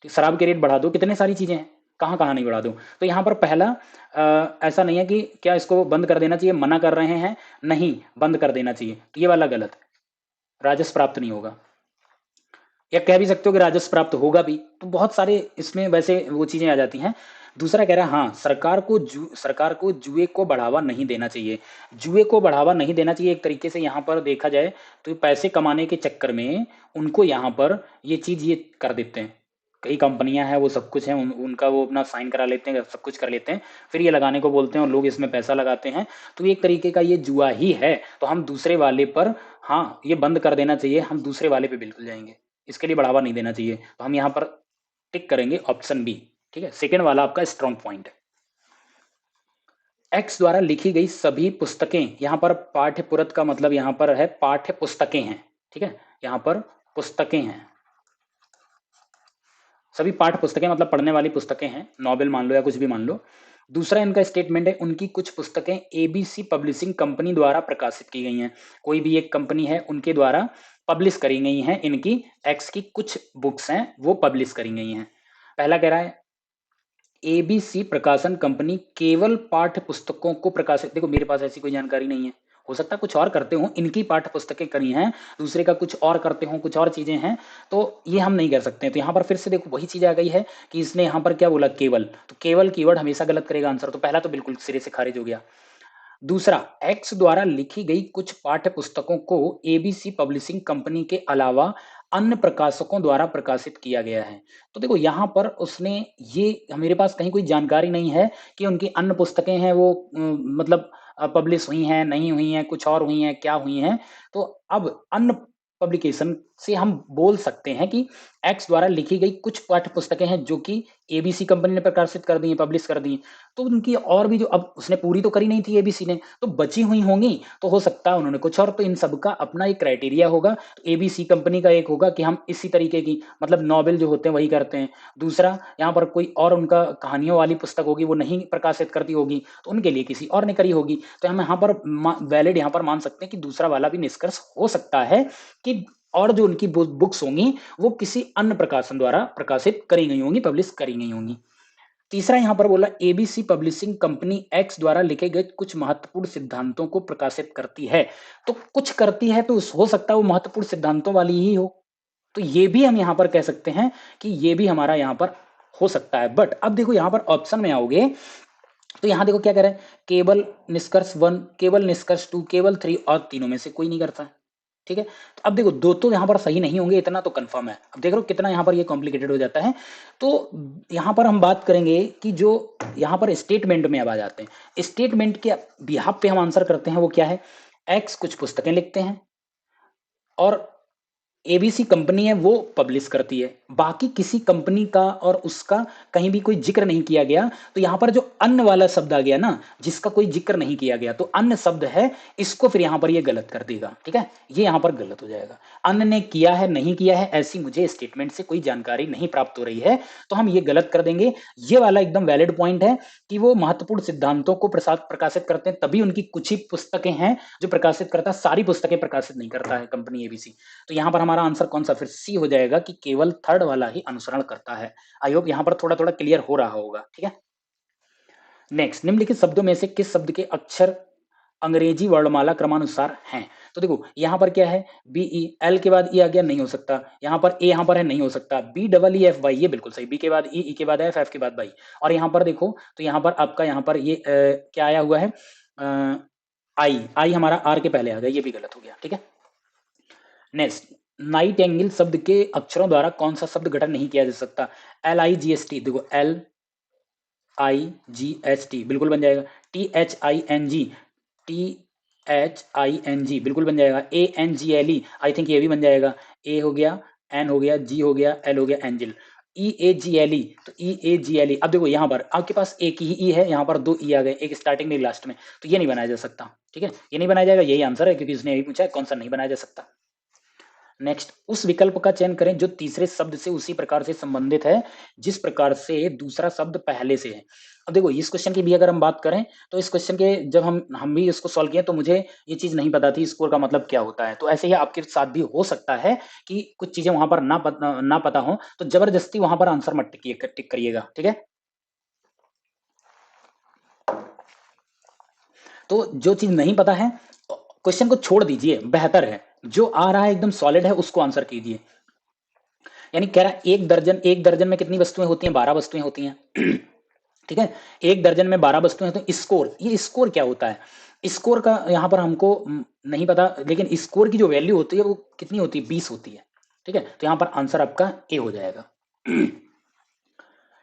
शराब के रेट बढ़ा दो, कितने सारी चीजें हैं, कहाँ कहाँ नहीं बढ़ा दो। तो यहाँ पर पहला ऐसा नहीं है कि क्या इसको बंद कर देना चाहिए, मना कर रहे हैं, नहीं बंद कर देना चाहिए, तो ये वाला गलत है, राजस्व प्राप्त नहीं होगा। या कह भी सकते हो कि राजस्व प्राप्त होगा भी, तो बहुत सारे इसमें वैसे वो चीजें आ जाती हैं। दूसरा कह रहा है हाँ, सरकार को जुए को बढ़ावा नहीं देना चाहिए। जुए को बढ़ावा नहीं देना चाहिए, एक तरीके से यहाँ पर देखा जाए तो पैसे कमाने के चक्कर में उनको यहाँ पर ये चीज़ ये कर देते हैं। कई कंपनियां हैं, वो सब कुछ है, उनका वो अपना साइन करा लेते हैं, सब कुछ कर लेते हैं, फिर ये लगाने को बोलते हैं और लोग इसमें पैसा लगाते हैं। तो एक तरीके का ये जुआ ही है। तो हम दूसरे वाले पर, हाँ, ये बंद कर देना चाहिए, हम दूसरे वाले पे बिल्कुल जाएंगे, इसके लिए बढ़ावा नहीं देना चाहिए। तो हम यहाँ पर टिक करेंगे ऑप्शन बी। ठीक है, सेकेंड वाला आपका स्ट्रॉन्ग पॉइंट है। एक्स द्वारा लिखी गई सभी पुस्तकें, यहां पर पाठ्य पुरत का मतलब यहां पर है पाठ्य पुस्तकें हैं। ठीक है, यहां पर पुस्तकें हैं, सभी पाठ्य पुस्तकें मतलब पढ़ने वाली पुस्तकें हैं, नॉवेल मान लो या कुछ भी मान लो। दूसरा इनका स्टेटमेंट है, उनकी कुछ पुस्तकें एबीसी पब्लिशिंग कंपनी द्वारा प्रकाशित की गई हैं। कोई भी एक कंपनी है, उनके द्वारा पब्लिश करी गई हैं, इनकी एक्स की कुछ बुक्स हैं वो पब्लिश करी गई हैं। पहला कह रहा है एबीसी प्रकाशन कंपनी केवल पाठ्य पुस्तकों को प्रकाशित, देखो मेरे पास ऐसी कोई जानकारी नहीं है, हो सकता है कुछ और करते हो, इनकी पाठ्य पुस्तकें करी हैं, दूसरे का कुछ और करते हो, कुछ और चीजें हैं, तो ये हम नहीं कर सकते। तो यहाँ पर फिर से देखो वही चीज आ गई है कि इसने यहाँ पर क्या बोला, केवल, तो केवल कीवर्ड हमेशा गलत करेगा आंसर, तो पहला तो बिल्कुल सिरे से खारिज हो गया। दूसरा, एक्स द्वारा लिखी गई कुछ पाठ्य पुस्तकों को एबीसी पब्लिशिंग कंपनी के अलावा अन्य प्रकाशकों द्वारा प्रकाशित किया गया है। तो देखो यहाँ पर उसने, ये मेरे पास कहीं कोई जानकारी नहीं है कि उनकी अन्य पुस्तकें हैं वो मतलब पब्लिश हुई हैं, नहीं हुई हैं, कुछ और हुई हैं, क्या हुई हैं। तो अब अन्य पब्लिकेशन से हम बोल सकते हैं कि एक्स द्वारा लिखी गई कुछ पाठ्य पुस्तकें हैं जो कि एबीसी कंपनी ने प्रकाशित कर दी हैं, पब्लिश कर दी हैं। तो उनकी और भी जो, अब उसने पूरी तो करी नहीं थी एबीसी ने, तो बची हुई होंगी, तो हो सकता है उन्होंने कुछ और, तो इन सब का अपना एक क्राइटेरिया होगा। तो एबीसी कंपनी का एक होगा कि हम इसी तरीके की मतलब नॉवेल जो होते हैं वही करते हैं। दूसरा, यहाँ पर कोई और उनका कहानियों वाली पुस्तक होगी वो नहीं प्रकाशित करती होगी, तो उनके लिए किसी और ने करी होगी। तो हम यहाँ पर वैलिड यहाँ पर मान सकते हैं कि दूसरा वाला भी निष्कर्ष हो सकता है कि और जो उनकी बुक्स होंगी वो किसी अन्य प्रकाशन द्वारा प्रकाशित करी गई होंगी, पब्लिश करी गई होंगी। तीसरा यहां पर बोला एबीसी पब्लिशिंग कंपनी एक्स द्वारा लिखे गए कुछ महत्वपूर्ण सिद्धांतों को प्रकाशित करती है। तो कुछ करती है तो हो सकता है वो महत्वपूर्ण सिद्धांतों वाली ही हो, तो ये भी हम यहां पर कह सकते हैं कि ये भी हमारा यहां पर हो सकता है। बट अब देखो यहां पर ऑप्शन में आओगे तो यहां देखो क्या कह रहे हैं, केवल निष्कर्ष 1, केवल निष्कर्ष 2, केवल 3 और तीनों में से कोई नहीं करता है। ठीक है, तो अब देखो दो तो यहां पर सही नहीं होंगे, इतना तो कंफर्म है। अब देख रहे हो कितना यहां पर ये कॉम्प्लिकेटेड हो जाता है। तो यहां पर हम बात करेंगे कि जो यहां पर स्टेटमेंट में अब आ जाते हैं, स्टेटमेंट के बिहाफ पे हम आंसर करते हैं, वो क्या है, एक्स कुछ पुस्तकें लिखते हैं और एबीसी कंपनी है वो पब्लिश करती है, बाकी किसी कंपनी का और उसका कहीं भी कोई जिक्र नहीं किया गया। तो यहां पर जो अन्य वाला शब्द आ गया ना, जिसका कोई जिक्र नहीं किया गया, तो अन्य शब्द है, इसको फिर यहां पर ये गलत कर देगा। ठीक है, ये यहां पर गलत हो जाएगा। अन्य ने किया है, नहीं किया है, ऐसी मुझे स्टेटमेंट से कोई जानकारी नहीं प्राप्त हो रही है, तो हम ये गलत कर देंगे। ये वाला एकदम वैलिड पॉइंट है कि वो महत्वपूर्ण सिद्धांतों को प्रकाशित करते हैं, तभी उनकी कुछ ही पुस्तकें हैं जो प्रकाशित करता है, सारी पुस्तकें प्रकाशित नहीं करता है कंपनी एबीसी। तो यहां पर हमारा आंसर कौन सा, फिर सी हो जाएगा कि केवल थर्ड वाला ही अनुसरण करता है। आई होप यहां पर थोड़ा थोड़ा क्लियर हो रहा होगा। ठीक है, नेक्स्ट, निम्नलिखित शब्दों में से किस शब्द के अक्षर अंग्रेजी वर्णमाला क्रमानुसार हैं। तो देखो यहां पर क्या है, बी ई, एल के बाद ई आ गया, नहीं हो सकता। यहां पर ए यहां पर है, नहीं हो सकता। B double E F Y, ये बिल्कुल सही, बी के बाद ई, ई के बाद एफ, एफ के बाद वाई। और यहां पर देखो तो यहां पर आपका यहां पर ये क्या आया हुआ है, आई, आई हमारा आर के पहले आ गया, ये भी गलत हो गया। ठीक है, नेक्स्ट, नाइट एंगल शब्द के अक्षरों द्वारा कौन सा शब्द गठन नहीं किया जा सकता, L I G S T, देखो L I G H T बिल्कुल बन जाएगा, T H I N G, T H I N G बिल्कुल बन जाएगा, A N G L E, I think ये भी बन जाएगा, ए हो गया, एन हो गया, जी हो गया, एल हो गया, एंजल, ई ए जी एल ई, तो ई ए जी एल ई। अब देखो यहाँ पर आपके पास एक ही ई है, यहाँ पर दो ई आ गए, एक स्टार्टिंग में लास्ट में, तो ये नहीं बनाया जा सकता। ठीक है, ये नहीं बनाया जाएगा, यही आंसर है, क्योंकि इसने यही पूछा है कौन सा नहीं बनाया जा सकता। नेक्स्ट, उस विकल्प का चयन करें जो तीसरे शब्द से उसी प्रकार से संबंधित है जिस प्रकार से दूसरा शब्द पहले से है। अब देखो इस क्वेश्चन की भी अगर हम बात करें तो इस क्वेश्चन के जब हम भी इसको सॉल्व किए तो मुझे ये चीज नहीं पता थी स्कोर का मतलब क्या होता है। तो ऐसे ही आपके साथ भी हो सकता है कि कुछ चीजें वहां पर ना पता हो, तो जबरदस्ती वहां पर आंसर मत टिक करिएगा। ठीक है, तो जो चीज नहीं पता है क्वेश्चन को छोड़ दीजिए, बेहतर है। जो आ रहा है एकदम सॉलिड है उसको आंसर कीजिए। यानी कह रहा है एक दर्जन में कितनी वस्तुएं होती हैं, 12 वस्तुएं होती हैं। ठीक है, 1 दर्जन में 12 वस्तुएं हैं, तो स्कोर, ये स्कोर क्या होता है? स्कोर का यहाँ पर हमको नहीं पता, लेकिन स्कोर की जो वैल्यू होती है वो कितनी होती है? 20 होती है। ठीक है, तो यहाँ पर आंसर आपका ए हो जाएगा।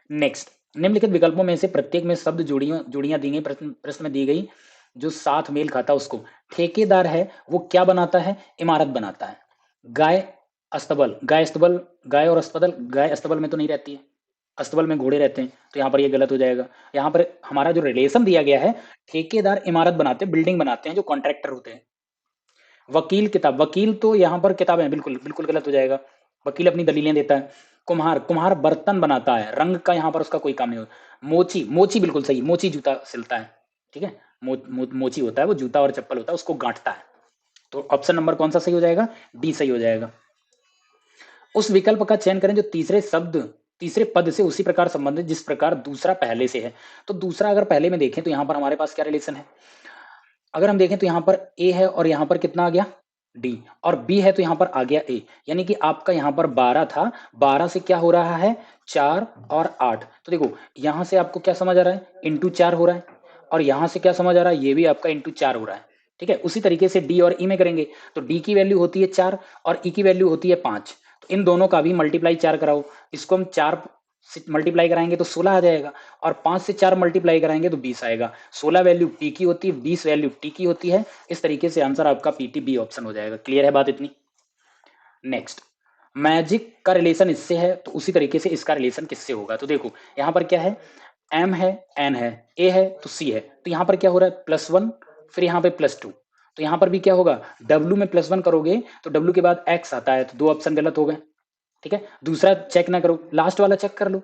नेक्स्ट, निम्नलिखित विकल्पों में से प्रत्येक में शब्द जोड़ियां दी गई, प्रश्न में दी गई जो साथ मेल खाता उसको। ठेकेदार है वो क्या बनाता है? इमारत बनाता है। गाय अस्तबल, गाय और अस्तबल, गाय अस्तबल में तो नहीं रहती है, अस्तबल में घोड़े रहते हैं, तो यहाँ पर ये गलत हो जाएगा। यहाँ पर हमारा जो रिलेशन दिया गया है, ठेकेदार इमारत बनाते हैं, बिल्डिंग बनाते हैं, जो कॉन्ट्रैक्टर होते हैं। वकील किताब, वकील तो यहाँ पर किताब है, बिल्कुल बिल्कुल गलत हो जाएगा, वकील अपनी दलीलें देता है। कुम्हार, कुम्हार बर्तन बनाता है, रंग का यहाँ पर उसका कोई काम नहीं होता। मोची, मोची बिल्कुल सही, मोची जूता सिलता है। ठीक है, मोची होता है वो जूता और चप्पल होता है, उसको गांठता है। तो ऑप्शन नंबर कौन सा सही हो जाएगा? डी सही हो जाएगा। उस विकल्प का चयन करें जो तीसरे पद से उसी प्रकार संबंधित जिस प्रकार दूसरा पहले से है। तो दूसरा अगर पहले में देखें तो यहाँ पर हमारे पास क्या रिलेशन है? अगर हम देखें तो यहाँ पर ए है और यहाँ पर कितना आ गया? डी, और बी है तो यहाँ पर आ गया ए, यानी कि आपका यहाँ पर 12 था, 12 से क्या हो रहा है? 4 और 8। तो देखो यहाँ से आपको क्या समझ आ रहा है? इंटू 4 हो रहा है, और यहाँ से क्या समझ आ रहा है? ये भी आपका इंटू 4 हो रहा है। ठीक है, उसी तरीके से डी और ई में करेंगे, तो डी की वैल्यू होती है 4 और ई की वैल्यू होती है 5। तो इन दोनों का भी मल्टीप्लाई 4 कराओ, इसको हम 4 से मल्टीप्लाई कराएंगे तो 16 आ जाएगा, और 5 से 4 मल्टीप्लाई कराएंगे तो 20 आएगा। 16 वैल्यू पी की होती है, 20 वैल्यू टी की होती है। इस तरीके से आंसर आपका पीटी बी ऑप्शन हो जाएगा। क्लियर है बात इतनी? नेक्स्ट, मैजिक का रिलेशन इससे है तो उसी तरीके से इसका रिलेशन किससे होगा? तो देखो यहाँ पर क्या है? एम है, एन है, ए है तो सी है, तो यहाँ पर क्या हो रहा है? +1, फिर यहाँ पे +2, तो यहाँ पर भी क्या होगा? डब्ल्यू में +1 करोगे तो डब्ल्यू के बाद एक्स आता है, तो 2 ऑप्शन गलत हो गए। ठीक है, दूसरा चेक ना करो, लास्ट वाला चेक कर लो।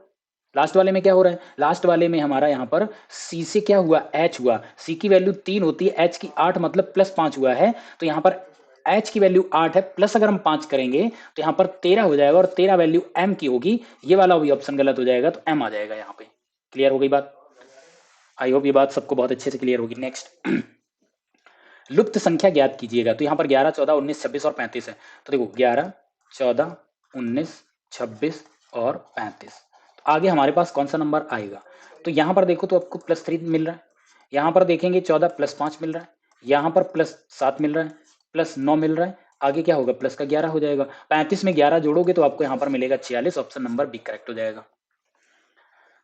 लास्ट वाले में क्या हो रहा है? लास्ट वाले में हमारा यहाँ पर सी से क्या हुआ? एच हुआ। सी की वैल्यू 3 होती है, एच की 8, मतलब +5 हुआ है, तो यहाँ पर एच की वैल्यू 8 है, प्लस अगर हम 5 करेंगे तो यहाँ पर 13 हो जाएगा, और 13 वैल्यू एम की होगी, ये वाला भी ऑप्शन गलत हो जाएगा, तो एम आ जाएगा यहाँ पे। क्लियर हो गई बात? आई होप ये बात सबको बहुत अच्छे से क्लियर होगी। नेक्स्ट, लुप्त संख्या ज्ञात कीजिएगा। तो यहाँ पर 11, 14, 19, 26 और 35 है। तो देखो 11, 14, 19, 26 और 35, तो आगे हमारे पास कौन सा नंबर आएगा? तो यहाँ पर देखो तो आपको +3 मिल रहा है, यहाँ पर देखेंगे 14 +5 मिल रहा है, यहाँ पर +7 मिल रहा है, +9 मिल रहा है, आगे क्या होगा? प्लस का 11 हो जाएगा। 35 में 11 जोड़ोगे तो आपको यहाँ पर मिलेगा 46, ऑप्शन नंबर बी करेक्ट हो जाएगा।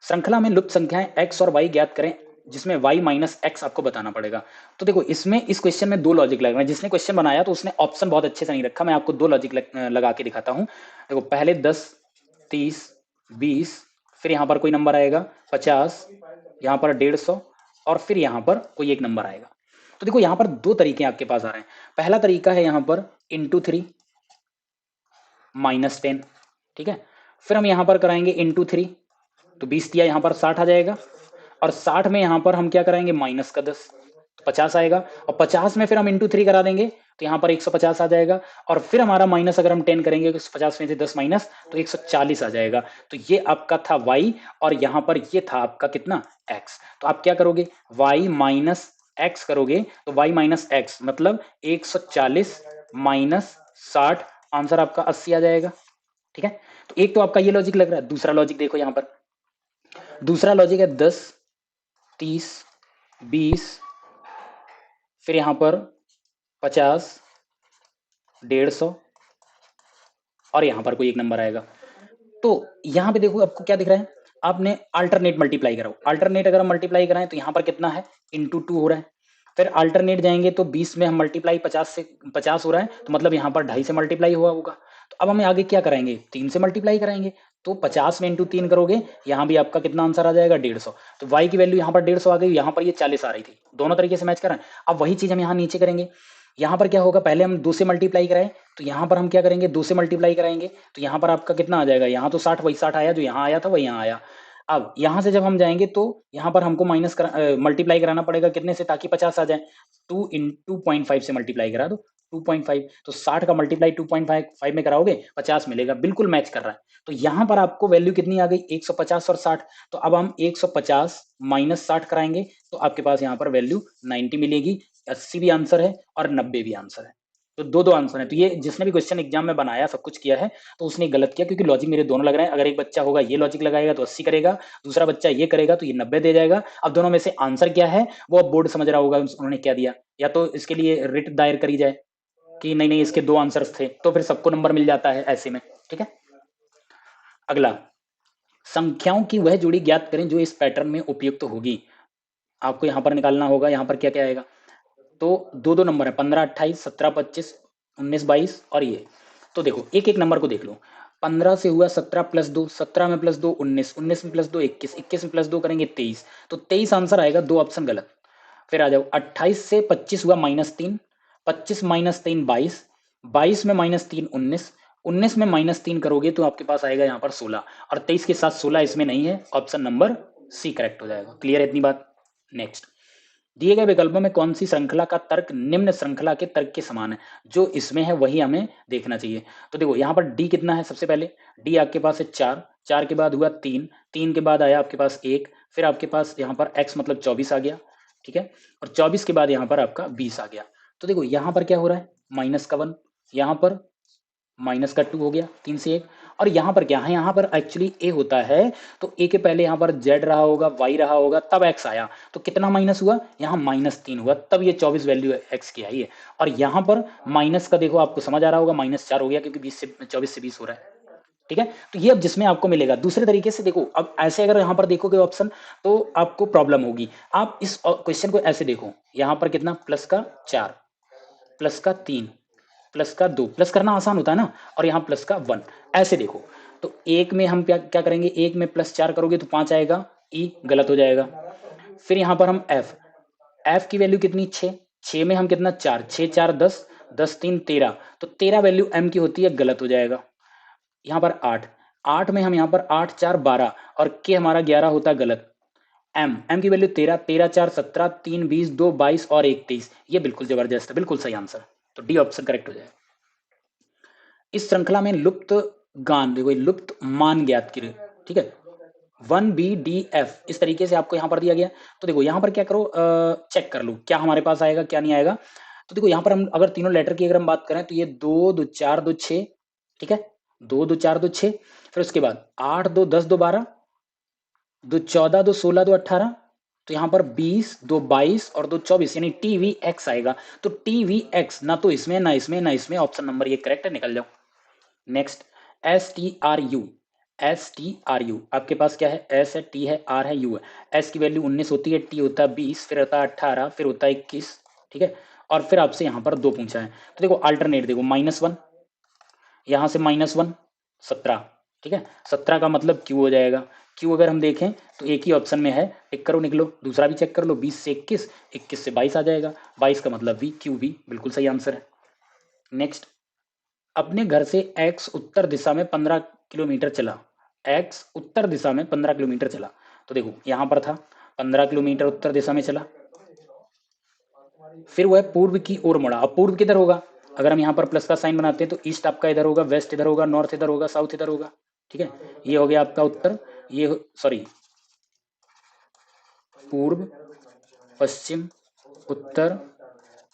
श्रृंखला में लुप्त संख्याएं x और y ज्ञात करें, जिसमें y माइनस एक्स आपको बताना पड़ेगा। तो देखो इसमें इस क्वेश्चन में 2 लॉजिक लग रहे हैं। जिसने क्वेश्चन बनाया तो उसने ऑप्शन बहुत अच्छे से नहीं रखा, मैं आपको 2 लॉजिक लगा के दिखाता हूँ। देखो पहले 10, 30, 20, फिर यहाँ पर कोई नंबर आएगा 50, यहाँ पर 150, और फिर यहाँ पर कोई एक नंबर आएगा। तो देखो यहाँ पर 2 तरीके आपके पास आ रहे हैं। पहला तरीका है यहाँ पर ×3 -10, ठीक है, फिर हम यहाँ पर कराएंगे ×3, तो 20 दिया, यहाँ पर 60 आ जाएगा, और 60 में यहाँ पर हम क्या कराएंगे? माइनस का 10, तो 50 आएगा, और 50 में फिर हम ×3 करा देंगे तो यहाँ पर 150 आ जाएगा, और फिर हमारा माइनस अगर हम 10 करेंगे तो 50 में से 10 माइनस तो 140 आ जाएगा। तो ये आपका था y, और यहाँ पर ये था आपका कितना? x। तो आप क्या करोगे? y माइनस एक्स करोगे, तो y माइनस एक्स मतलब 140 माइनस 60, आंसर आपका 80 आ जाएगा। ठीक है, तो एक तो आपका ये लॉजिक लग रहा है। दूसरा लॉजिक देखो यहाँ पर, दूसरा लॉजिक है 10, 30, 20, फिर यहां पर 50, 150, और यहां पर कोई एक नंबर आएगा। तो यहां पे देखो आपको क्या दिख रहा है? आपने अल्टरनेट मल्टीप्लाई कराओ। अल्टरनेट अगर हम मल्टीप्लाई कराएं तो यहां पर कितना है? ×2 हो रहा है। फिर अल्टरनेट जाएंगे तो 20 में हम मल्टीप्लाई 50 से 50 हो रहा है, तो मतलब यहाँ पर 2.5 से मल्टीप्लाई हुआ होगा। तो अब हमें आगे क्या कराएंगे? 3 से मल्टीप्लाई कराएंगे, तो 50 में ×3 करोगे, यहाँ भी आपका कितना आंसर आ जाएगा? 150। तो y की वैल्यू यहाँ पर 150 आ गई, यहाँ पर ये 40 आ रही थी, दोनों तरीके से मैच कर रहे हैं। अब वही चीज हम यहाँ नीचे करेंगे। यहाँ पर क्या होगा? पहले हम 2 से मल्टीप्लाई कराएं, तो यहाँ पर हम क्या करेंगे? 2 से मल्टीप्लाई कराएंगे, तो यहाँ पर आपका कितना आ जाएगा? यहाँ तो 60 वही 60 आया, जो यहाँ आया था वही यहाँ आया। अब यहाँ से जब हम जाएंगे तो यहाँ पर हमको मल्टीप्लाई कराना पड़ेगा कितने से, ताकि 50 आ जाए? 2 इन 2.5 से मल्टीप्लाई करा दो, 2.5, तो 60 का मल्टीप्लाई 2.5 में कराओगे 50 मिलेगा, बिल्कुल मैच कर रहा है। तो यहाँ पर आपको वैल्यू कितनी आ गई? 150 और 60। तो अब हम 150 माइनस 60 कराएंगे, तो आपके पास यहाँ पर वैल्यू 90 मिलेगी। 80 भी आंसर है और 90 भी आंसर है। तो दो दो आंसर है। तो ये जिसने भी क्वेश्चन एग्जाम में बनाया, सब कुछ किया है, तो उसने गलत किया, क्योंकि लॉजिक मेरे दोनों लग रहे हैं। अगर एक बच्चा होगा ये लॉजिक लगाएगा तो 80 करेगा, दूसरा बच्चा ये करेगा तो ये 90 दे जाएगा। अब दोनों में से आंसर क्या है वो अब बोर्ड समझ रहा होगा उन्होंने क्या दिया, या तो इसके लिए रिट दायर करी जाए कि नहीं नहीं इसके दो आंसर्स थे, तो फिर सबको नंबर मिल जाता है ऐसे में। ठीक है, अगला, संख्याओं की वह जोड़ी ज्ञात करें जो इस पैटर्न में उपयुक्त होगी। आपको यहाँ पर निकालना होगा, यहाँ पर क्या क्या आएगा, तो दो दो नंबर है, 15 28 17 25 19 22 और ये। तो देखो एक एक नंबर को देख लो, 15 से हुआ 17 प्लस 2, 17 में प्लस 2 19, 19 में प्लस 2 21, 21 में प्लस 2 करेंगे 23, तो 23 आंसर आएगा, दो ऑप्शन गलत। फिर आ जाओ 28 से 25 हुआ -3, 25 माइनस 3 22, 22 में -3 19, 19 में -3 करोगे तो आपके पास आएगा यहाँ पर 16, और 23 के साथ 16 इसमें नहीं है, ऑप्शन नंबर सी करेक्ट हो जाएगा। क्लियर है इतनी बात? नेक्स्ट, दिए गए विकल्पों में कौन सी श्रृंखला का तर्क निम्न श्रृंखला के तर्क के समान है, जो इसमें है वही हमें देखना चाहिए। तो देखो यहाँ पर डी कितना है, सबसे पहले डी आपके पास है 4, 4 के बाद हुआ 3, 3 के बाद आया आपके पास 1, फिर आपके पास यहाँ पर x मतलब 24 आ गया। ठीक है, और 24 के बाद यहाँ पर आपका 20 आ गया। तो देखो यहाँ पर क्या हो रहा है, माइनस का 1, यहाँ पर माइनस का 2 हो गया, 3 से 1, और यहाँ पर क्या है, यहाँ पर एक्चुअली ए होता है, तो ए के पहले यहाँ पर जेड रहा होगा, वाई रहा होगा, तब एक्स आया, तो कितना माइनस हुआ, यहाँ -3 हुआ, तब ये 24 वैल्यू एक्स की आई है। और यहाँ पर माइनस का देखो आपको समझ आ रहा होगा, -4 हो गया, क्योंकि 20 से 24 से 20 हो रहा है। ठीक है, तो ये अब जिसमें आपको मिलेगा। दूसरे तरीके से देखो, अब ऐसे अगर यहाँ पर देखोगे ऑप्शन, तो आपको प्रॉब्लम होगी। आप इस क्वेश्चन को ऐसे देखो, यहाँ पर कितना, प्लस का 4, प्लस का 3, प्लस का 2, प्लस करना आसान होता है ना, और यहाँ प्लस का 1, ऐसे देखो। तो एक में हम क्या क्या करेंगे, एक में +4 करोगे तो 5 आएगा, ई गलत हो जाएगा। फिर यहाँ पर हम एफ, एफ की वैल्यू कितनी, 6, 6 में हम कितना 4, 6 4 10, 10 3 13, तो 13 वैल्यू एम की होती है, गलत हो जाएगा। यहाँ पर 8, 8 में हम यहाँ पर 8 4 12 और के हमारा 11 होता है, गलत। एम, एम की वैल्यू 13, 13 4 17, 3 20, 2 22 और 1 23, ये बिल्कुल जबरदस्त है, बिल्कुल सही आंसर। तो डी ऑप्शन करेक्ट हो जाएगा। इस श्रृंखला में लुप्त गान, देखो लुप्त मान ज्ञात करें। ठीक है, 1 B D F इस तरीके से आपको यहाँ पर दिया गया। तो देखो यहाँ पर क्या करो, चेक कर लो क्या हमारे पास आएगा क्या नहीं आएगा। तो देखो यहाँ पर हम अगर तीनों लेटर की अगर हम बात करें, तो ये 2 2 4 2 6, ठीक है, 2 2 4 2 6, फिर उसके बाद 8 2 10 2 12, 2 14 2 16 2 18, तो यहाँ पर 20 2 22 और 2 24, यानी TVX आएगा। तो TVX ना तो इसमें ना इसमें ना इसमें, ऑप्शन नंबर ये करेक्ट है, निकल जाओ। नेक्स्ट, STRU आपके पास क्या है, एस है, टी है, आर है, यू है। एस की वैल्यू 19 होती है, टी होता है 20, फिर होता है 18, फिर होता है 21। ठीक है, और फिर आपसे यहाँ पर 2 पूछा है, तो देखो अल्टरनेट देखो, -1, यहाँ से -1 17। ठीक है, 17 का मतलब क्यू हो जाएगा। क्यू अगर हम देखें तो एक ही ऑप्शन में है, टिक करो निकलो, दूसरा भी चेक कर लो, 20 से 21, 21 से 22 आ जाएगा, 22 का मतलब वी, क्यू वी बिल्कुल सही आंसर है। नेक्स्ट, अपने घर से एक्स उत्तर दिशा में 15 किलोमीटर चला, एक्स उत्तर दिशा में 15 किलोमीटर चला। तो देखो यहाँ पर था 15 किलोमीटर उत्तर दिशा में चला, फिर वह पूर्व की ओर मुड़ा। अब पूर्व किधर होगा, अगर हम यहाँ पर प्लस का साइन बनाते हैं तो ईस्ट आपका इधर होगा, वेस्ट इधर होगा, नॉर्थ इधर होगा, साउथ इधर होगा। ठीक है, ये हो गया आपका उत्तर, ये सॉरी पूर्व, पश्चिम, उत्तर,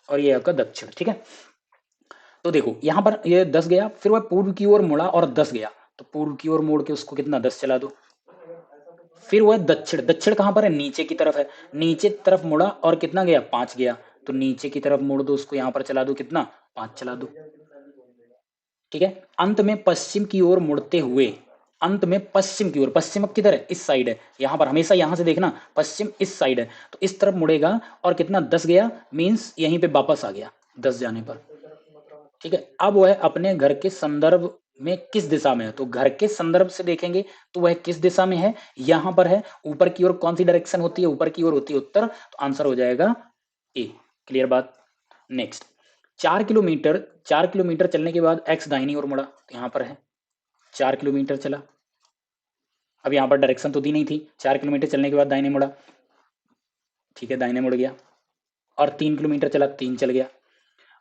और ये आपका दक्षिण। ठीक है, तो देखो यहाँ पर ये 10 गया, फिर वह पूर्व की ओर मुड़ा और 10 गया, तो पूर्व की ओर मोड़ के उसको कितना 10 चला दो। फिर वह दक्षिण, दक्षिण कहाँ पर है, नीचे की तरफ है, नीचे की तरफ मुड़ा और कितना गया 5 गया, तो नीचे की तरफ मोड़ दो उसको, यहाँ पर चला दो कितना 5 चला दो। ठीक है, अंत में पश्चिम की ओर मुड़ते हुए, अंत में पश्चिम की ओर, पश्चिम अब किधर है, इस साइड है, यहाँ पर हमेशा यहाँ से देखना पश्चिम इस साइड है, तो इस तरफ मुड़ेगा और कितना 10 गया, मीन्स यहीं पे वापस आ गया 10 जाने पर। ठीक है, अब वह अपने घर के संदर्भ में किस दिशा में है, तो घर के संदर्भ से देखेंगे तो वह किस दिशा में है, यहां पर है, ऊपर की ओर कौन सी डायरेक्शन होती है, ऊपर की ओर होती है उत्तर, तो आंसर हो जाएगा ए। क्लियर बात। नेक्स्ट, 4 किलोमीटर चलने के बाद एक्स दाहिनी ओर मुड़ा, तो यहाँ पर है 4 किलोमीटर चला, अब यहाँ पर डायरेक्शन तो दी नहीं थी, 4 किलोमीटर चलने के बाद दाहिने मुड़ा, ठीक है दाहिने मुड़ गया, और 3 किलोमीटर चला, 3 चल गया,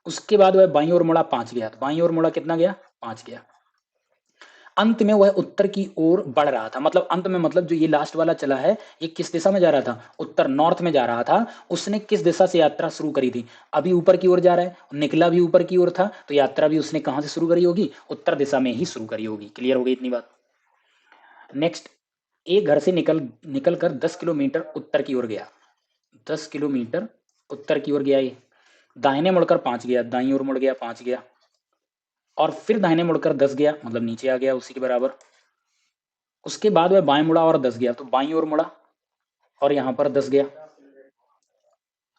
उसके बाद वह बाईं ओर मुड़ा 5 गया, तो बाईं ओर मुड़ा कितना गया 5 गया। अंत में वह उत्तर की ओर बढ़ रहा था। मतलब अंत में मतलब जो ये लास्ट वाला चला है, ये किस दिशा में जा रहा था? उत्तर, नॉर्थ में जा रहा था। उसने किस दिशा से यात्रा शुरू करी थी? अभी ऊपर की ओर जा रहा है, निकला भी ऊपर की ओर था, तो यात्रा भी उसने कहाँ से शुरू करी होगी? उत्तर दिशा में ही शुरू करी होगी। क्लियर हो गई इतनी बात? नेक्स्ट, एक घर से निकल कर 10 किलोमीटर उत्तर की ओर गया। 10 किलोमीटर उत्तर की ओर गया ये। दाहिने मुड़कर 5 गया, दाईं ओर मुड़ गया, 5 गया, और फिर दाहिने मुड़कर 10 गया, मतलब नीचे आ गया उसी के बराबर। उसके बाद वह बाएं मुड़ा और 10 गया, तो बाईं ओर मुड़ा और यहां पर 10 गया।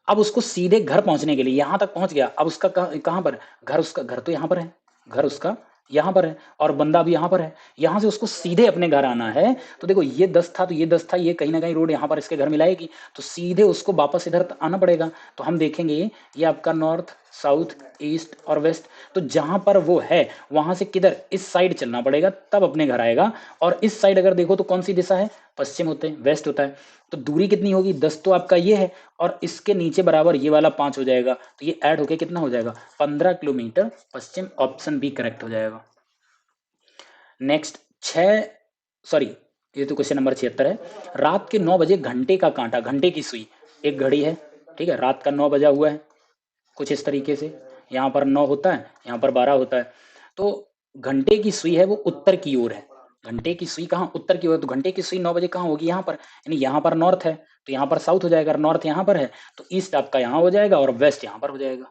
अब उसको सीधे घर पहुंचने के लिए यहां तक पहुंच गया। अब उसका कहां पर घर? उसका घर तो यहां पर है, घर उसका यहां पर है, और बंदा भी यहां पर है। यहां से उसको सीधे अपने घर आना है। तो देखो ये 10 था, तो ये 10 था, ये कहीं ना कहीं रोड यहां पर इसके घर मिलाएगी, तो सीधे उसको वापस इधर आना पड़ेगा। तो हम देखेंगे ये आपका नॉर्थ, साउथ, ईस्ट और वेस्ट। तो जहां पर वो है वहां से किधर? इस साइड चलना पड़ेगा, तब अपने घर आएगा। और इस साइड अगर देखो तो कौन सी दिशा है? पश्चिम होते हैं, वेस्ट होता है। तो दूरी कितनी होगी? 10 तो आपका ये है, और इसके नीचे बराबर ये वाला 5 हो जाएगा, तो ये ऐड होके कितना हो जाएगा? 15 किलोमीटर पश्चिम। ऑप्शन बी करेक्ट हो जाएगा। नेक्स्ट, छह, सॉरी, ये तो क्वेश्चन नंबर 76 है। रात के 9 बजे घंटे का कांटा, घंटे की सुई, एक घड़ी है, ठीक है, रात का 9 बजा हुआ है, कुछ इस तरीके से। यहाँ पर 9 होता है, यहाँ पर 12 होता है। तो घंटे की सुई है वो उत्तर की ओर है। घंटे की सुई कहाँ? उत्तर की ओर। तो घंटे की सुई 9 बजे कहाँ होगी? यहाँ पर, यानी यहाँ पर नॉर्थ है, तो यहाँ पर साउथ हो जाएगा। नॉर्थ यहाँ पर है, तो ईस्ट आपका यहाँ हो जाएगा, और वेस्ट यहाँ पर हो जाएगा।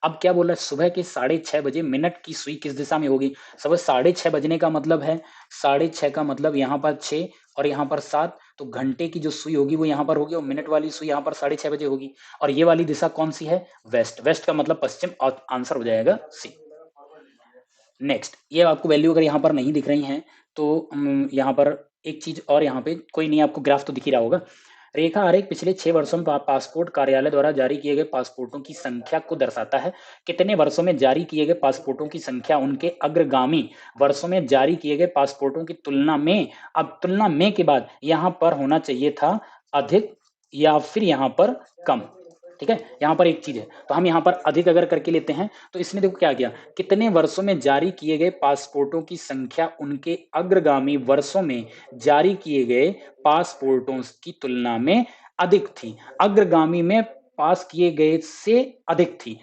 अब क्या बोला? सुबह के 6:30 बजे मिनट की सुई किस दिशा में होगी? सुबह 6:30 बजने का मतलब है, 6:30 का मतलब यहाँ पर 6 और यहाँ पर 7, तो घंटे की जो सुई होगी वो यहाँ पर होगी, और मिनट वाली सुई यहाँ पर 6:30 बजे होगी। और ये वाली दिशा कौन सी है? वेस्ट। वेस्ट का मतलब पश्चिम, और आंसर हो जाएगा सी। नेक्स्ट, ये आपको वैल्यू अगर यहाँ पर नहीं दिख रही हैं तो यहाँ पर एक चीज और, यहाँ पे कोई नहीं, आपको ग्राफ तो दिख ही रहा होगा। रेखा आरेख पिछले 6 वर्षों में पासपोर्ट कार्यालय द्वारा जारी किए गए पासपोर्टों की संख्या को दर्शाता है। कितने वर्षों में जारी किए गए पासपोर्टों की संख्या उनके अग्रगामी वर्षों में जारी किए गए पासपोर्टों की तुलना में? अब तुलना में के बाद यहाँ पर होना चाहिए था अधिक या फिर यहाँ पर कम। ठीक है, यहाँ पर एक चीज है, तो हम यहाँ पर अधिक अगर करके लेते हैं, तो इसने देखो क्या किया, कितने वर्षों में जारी किए गए पासपोर्टों की संख्या उनके अग्रगामी वर्षों में जारी किए गए पासपोर्टों की तुलना में अधिक थी। अग्रगामी में पास किए गए से अधिक थी।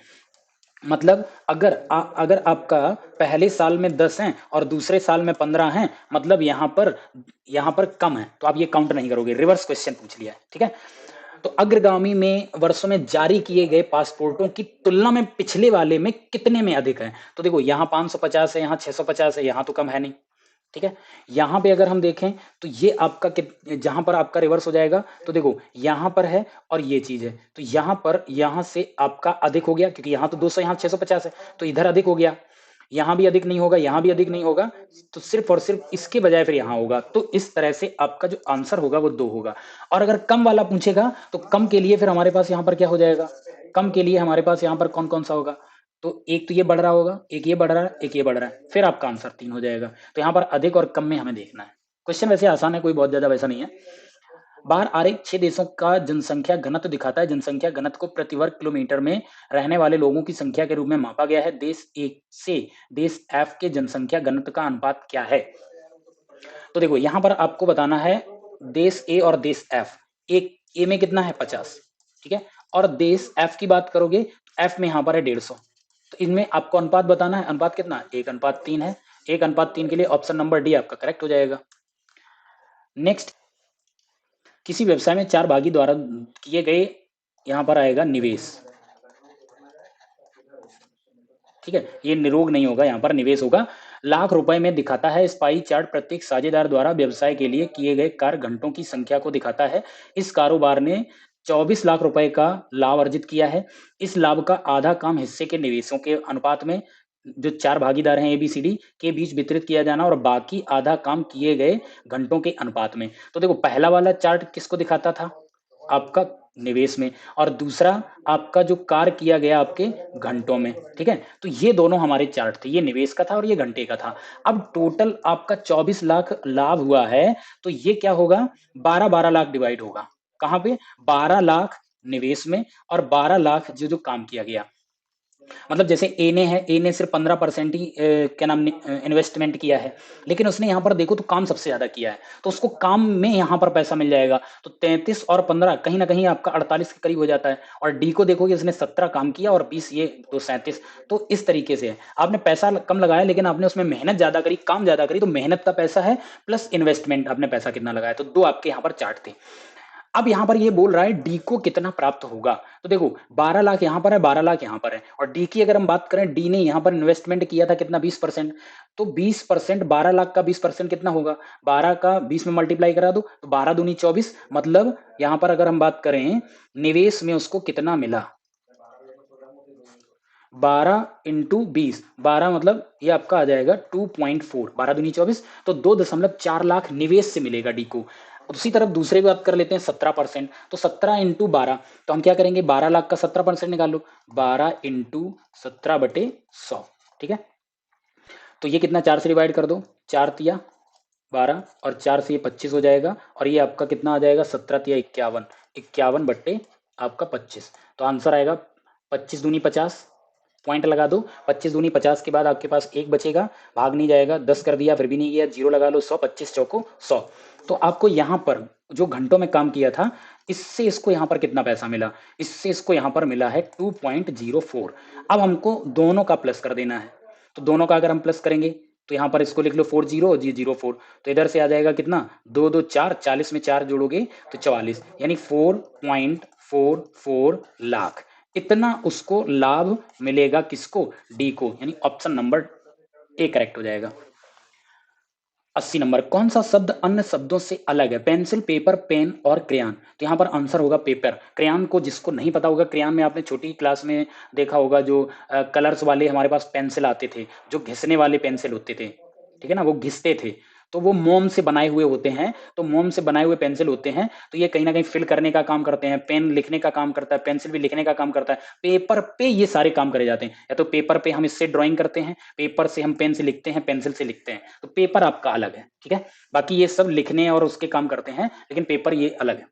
मतलब अगर आपका पहले साल में 10 हैं और दूसरे साल में 15 हैं, मतलब यहाँ पर कम है, तो आप ये काउंट नहीं करोगे। रिवर्स क्वेश्चन पूछ लिया है, ठीक है। तो अग्रगामी में वर्षों में जारी किए गए पासपोर्टों की तुलना में पिछले वाले में कितने में अधिक है? तो देखो यहाँ 550 है, यहाँ 650 है, यहाँ तो कम है नहीं, ठीक है। यहाँ पे अगर हम देखें तो ये आपका जहां पर आपका रिवर्स हो जाएगा, तो देखो यहाँ पर है और ये चीज है, तो यहाँ पर यहाँ से आपका अधिक हो गया, क्योंकि यहाँ तो 200, यहाँ 650 है, तो इधर अधिक हो गया। यहाँ भी अधिक नहीं होगा, यहाँ भी अधिक नहीं होगा, तो सिर्फ और सिर्फ इसके बजाय फिर यहाँ होगा। तो इस तरह से आपका जो आंसर होगा वो 2 होगा। और अगर कम वाला पूछेगा तो कम के लिए फिर हमारे पास यहाँ पर क्या हो जाएगा? कम के लिए हमारे पास यहाँ पर कौन कौन सा होगा? तो एक तो ये बढ़ रहा होगा, एक ये बढ़ रहा है, एक ये बढ़ रहा है, फिर आपका आंसर 3 हो जाएगा। तो यहाँ पर अधिक और कम में हमें देखना है। क्वेश्चन वैसे आसान है, कोई बहुत ज्यादा वैसा नहीं है। बाहर आरेख 6 देशों का जनसंख्या घनत्व दिखाता है। जनसंख्या घनत्व को प्रति वर्ग किलोमीटर में रहने वाले लोगों की संख्या के रूप में मापा गया है। देश ए से देश एफ के जनसंख्या घनत्व का अनुपात क्या है? तो देखो यहाँ पर आपको बताना है देश ए और देश एफ। एक ए में कितना है? 50, ठीक है, और देश एफ की बात करोगे तो एफ में यहाँ पर है 150। तो इनमें आपको अनुपात बताना है। अनुपात कितना? 1:3 है। 1:3 के लिए ऑप्शन नंबर डी आपका करेक्ट हो जाएगा। नेक्स्ट, किसी व्यवसाय में 4 भागी द्वारा किए गए, यहां पर आएगा निवेश, ठीक है, ये निरोग नहीं होगा, यहाँ पर निवेश होगा। लाख रुपए में दिखाता है। स्पाई चार्ट प्रत्येक साझेदार द्वारा व्यवसाय के लिए किए गए कार्य घंटों की संख्या को दिखाता है। इस कारोबार ने 24 लाख रुपए का लाभ अर्जित किया है। इस लाभ का आधा काम हिस्से के निवेशों के अनुपात में, जो 4 भागीदार हैं एबीसीडी के बीच वितरित किया जाना, और बाकी आधा काम किए गए घंटों के अनुपात में। तो देखो पहला वाला चार्ट किसको दिखाता था? आपका निवेश में, और दूसरा आपका जो कार्य किया गया आपके घंटों में, ठीक है। तो ये दोनों हमारे चार्ट थे, ये निवेश का था और ये घंटे का था। अब टोटल आपका 24 लाख लाभ हुआ है, तो ये क्या होगा? 12-12 लाख डिवाइड होगा। कहां पे? 12 लाख निवेश में और 12 लाख जो जो काम किया गया। मतलब जैसे ए ने सिर्फ 15% ही क्या नाम इन्वेस्टमेंट किया है, लेकिन उसने यहाँ पर देखो तो काम सबसे ज्यादा किया है, तो उसको काम में यहाँ पर पैसा मिल जाएगा। तो 33 और 15 कहीं ना कहीं आपका 48 के करीब हो जाता है। और डी को देखोगे उसने 17 काम किया और 20 ये तो 37। तो इस तरीके से है, आपने पैसा कम लगाया लेकिन आपने उसमें मेहनत ज्यादा करी, काम ज्यादा करी, तो मेहनत का पैसा है प्लस इन्वेस्टमेंट आपने पैसा कितना लगाया, तो दो आपके यहाँ पर चार्ट थे। अब यहां पर ये बोल रहा है डी को कितना प्राप्त होगा। तो देखो 12 लाख यहां पर है, 12 लाख यहां पर है, और डी की अगर हम बात करें, डी ने यहां पर इन्वेस्टमेंट किया था कितना 20%। तो 20%, 12 लाख का 20% कितना होगा, 12 का 20 में मल्टीप्लाई करा दो तो 12 दूनी 24, मतलब यहां पर अगर हम बात करें निवेश में उसको कितना मिला, 12 इंटू 20, 12 मतलब ये आपका आ जाएगा 2.4, 12 दूनी 24, तो 2.4 लाख निवेश से मिलेगा डी को। दूसरी तरफ दूसरे बात कर लेते हैं 17%, तो 17 इंटू 12, तो हम क्या करेंगे 12 लाख का 17% निकाल लो, 12 इंटू 17/100, ठीक है। तो ये कितना, 4 से डिवाइड कर दो, 4 तिया 12 और 4 से ये 25 हो जाएगा, और ये आपका कितना आ जाएगा 17 तिया 51, 51 बट्टे आपका 25, तो आंसर आएगा 25 दूनी 50, पॉइंट लगा दो, 25 दूनी 50 के बाद आपके पास एक बचेगा, भाग नहीं जाएगा, 10 कर दिया फिर भी नहीं गया, जीरो लगा लो, 100, 25 चौको 100। तो आपको यहाँ पर जो घंटों में काम किया था, इससे इसको यहाँ पर कितना पैसा मिला, इससे इसको यहाँ पर मिला है 2.04। अब हमको दोनों का प्लस कर देना है, तो दोनों का अगर हम प्लस करेंगे तो यहाँ पर इसको लिख लो 40 जी 04, तो इधर से आ जाएगा कितना, 2 2 4, 40 में 4 जोड़ोगे तो 44, यानी 4.44 लाख, इतना उसको लाभ मिलेगा, किसको, डी को, यानी ऑप्शन नंबर ए करेक्ट हो जाएगा। 80 नंबर, कौन सा शब्द अन्य शब्दों से अलग है, पेंसिल, पेपर, पेन और क्रेयन। तो यहाँ पर आंसर होगा पेपर। क्रेयन को जिसको नहीं पता होगा, क्रेयन में आपने छोटी क्लास में देखा होगा, जो कलर्स वाले हमारे पास पेंसिल आते थे, जो घिसने वाले पेंसिल होते थे, ठीक है ना, वो घिसते थे, तो वो मोम से बनाए हुए होते हैं, तो मोम से बनाए हुए पेंसिल होते हैं, तो ये कहीं ना कहीं फिल करने का काम करते हैं, पेन लिखने का काम करता है, पेंसिल भी लिखने का काम करता है, पेपर पे ये सारे काम करे जाते हैं, या तो पेपर पे हम इससे ड्राइंग करते हैं, पेपर से हम पेन से लिखते हैं, पेंसिल से लिखते हैं, तो पेपर आपका अलग है, ठीक है। बाकी ये सब लिखने और उसके काम करते हैं, लेकिन पेपर ये अलग है।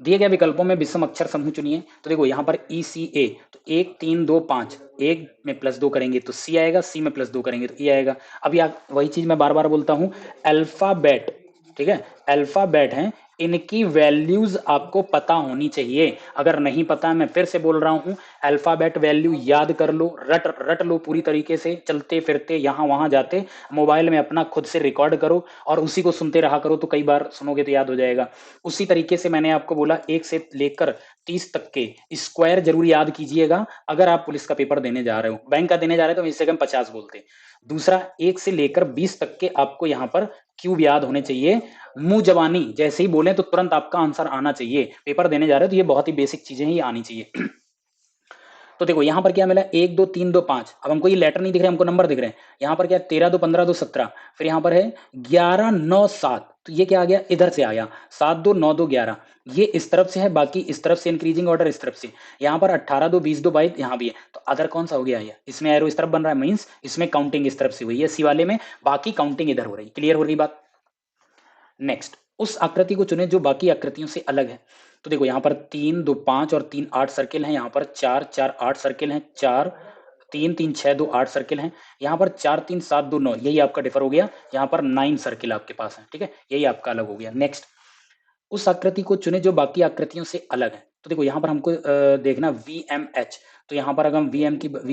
दिए गए विकल्पों में विषम अक्षर समूह चुनिए। तो देखो यहाँ पर ई सी ए, तो 1 3 2 5, एक में प्लस 2 करेंगे तो सी आएगा, सी में प्लस 2 करेंगे तो ई आएगा। अब या वही चीज मैं बार बार बोलता हूँ, अल्फाबेट, ठीक है, अल्फाबेट हैं, इनकी वैल्यूज आपको पता होनी चाहिए। अगर नहीं पता, मैं फिर से बोल रहा हूं, अल्फाबेट वैल्यू याद कर लो, रट रट लो पूरी तरीके से, चलते फिरते यहाँ वहां जाते, मोबाइल में अपना खुद से रिकॉर्ड करो और उसी को सुनते रहा करो, तो कई बार सुनोगे तो याद हो जाएगा। उसी तरीके से मैंने आपको बोला 1 से लेकर 30 तक के स्क्वायर जरूर याद कीजिएगा, अगर आप पुलिस का पेपर देने जा रहे हो, बैंक का देने जा रहे हो तो इससे कम 50 बोलते। दूसरा, 1 से लेकर 20 तक के आपको यहाँ पर क्यूब याद होने चाहिए, मुंह जबानी जैसे ही बोले तो तुरंत आपका आंसर आना चाहिए, पेपर देने जा रहे हो तो ये बहुत ही बेसिक चीजें ही आनी चाहिए। तो देखो यहाँ पर क्या मिला, 1 2 3 2 5, अब हमको ये लेटर नहीं दिख रहे, हमको नंबर दिख रहे हैं। यहाँ पर क्या 13 2 15 2 17, फिर यहाँ पर है 11 9 7, तो ये क्या आ गया, इधर से आया 7 2 9 2 11, ये इस तरफ से है, बाकी इस तरफ से इंक्रीजिंग ऑर्डर इस तरफ से। यहाँ पर 18 2 20 2 22 यहाँ भी है, तो अदर कौन सा हो गया, ये इसमें एरो इस तरफ बन रहा है, मीन्स इसमें काउंटिंग इस तरफ से हुई है सी वाले में, बाकी काउंटिंग इधर हो रही। क्लियर हो रही बात। नेक्स्ट, उस आकृति को चुने जो बाकी आकृतियों से अलग है। तो देखो यहाँ पर 3 2 5 और 3 8 सर्किल हैं, यहाँ पर 4 4 8 सर्किल हैं, 4 3 3 6 2 8 सर्किल हैं, यहाँ पर 4 3 7 2 9, यही आपका डिफर हो गया, यहाँ पर 9 सर्किल आपके पास है, ठीक है, यही आपका अलग हो गया। नेक्स्ट, उस आकृति को चुने जो बाकी आकृतियों से अलग है। तो देखो यहाँ पर हमको देखना वी एम एच, तो यहाँ पर अगर हम वी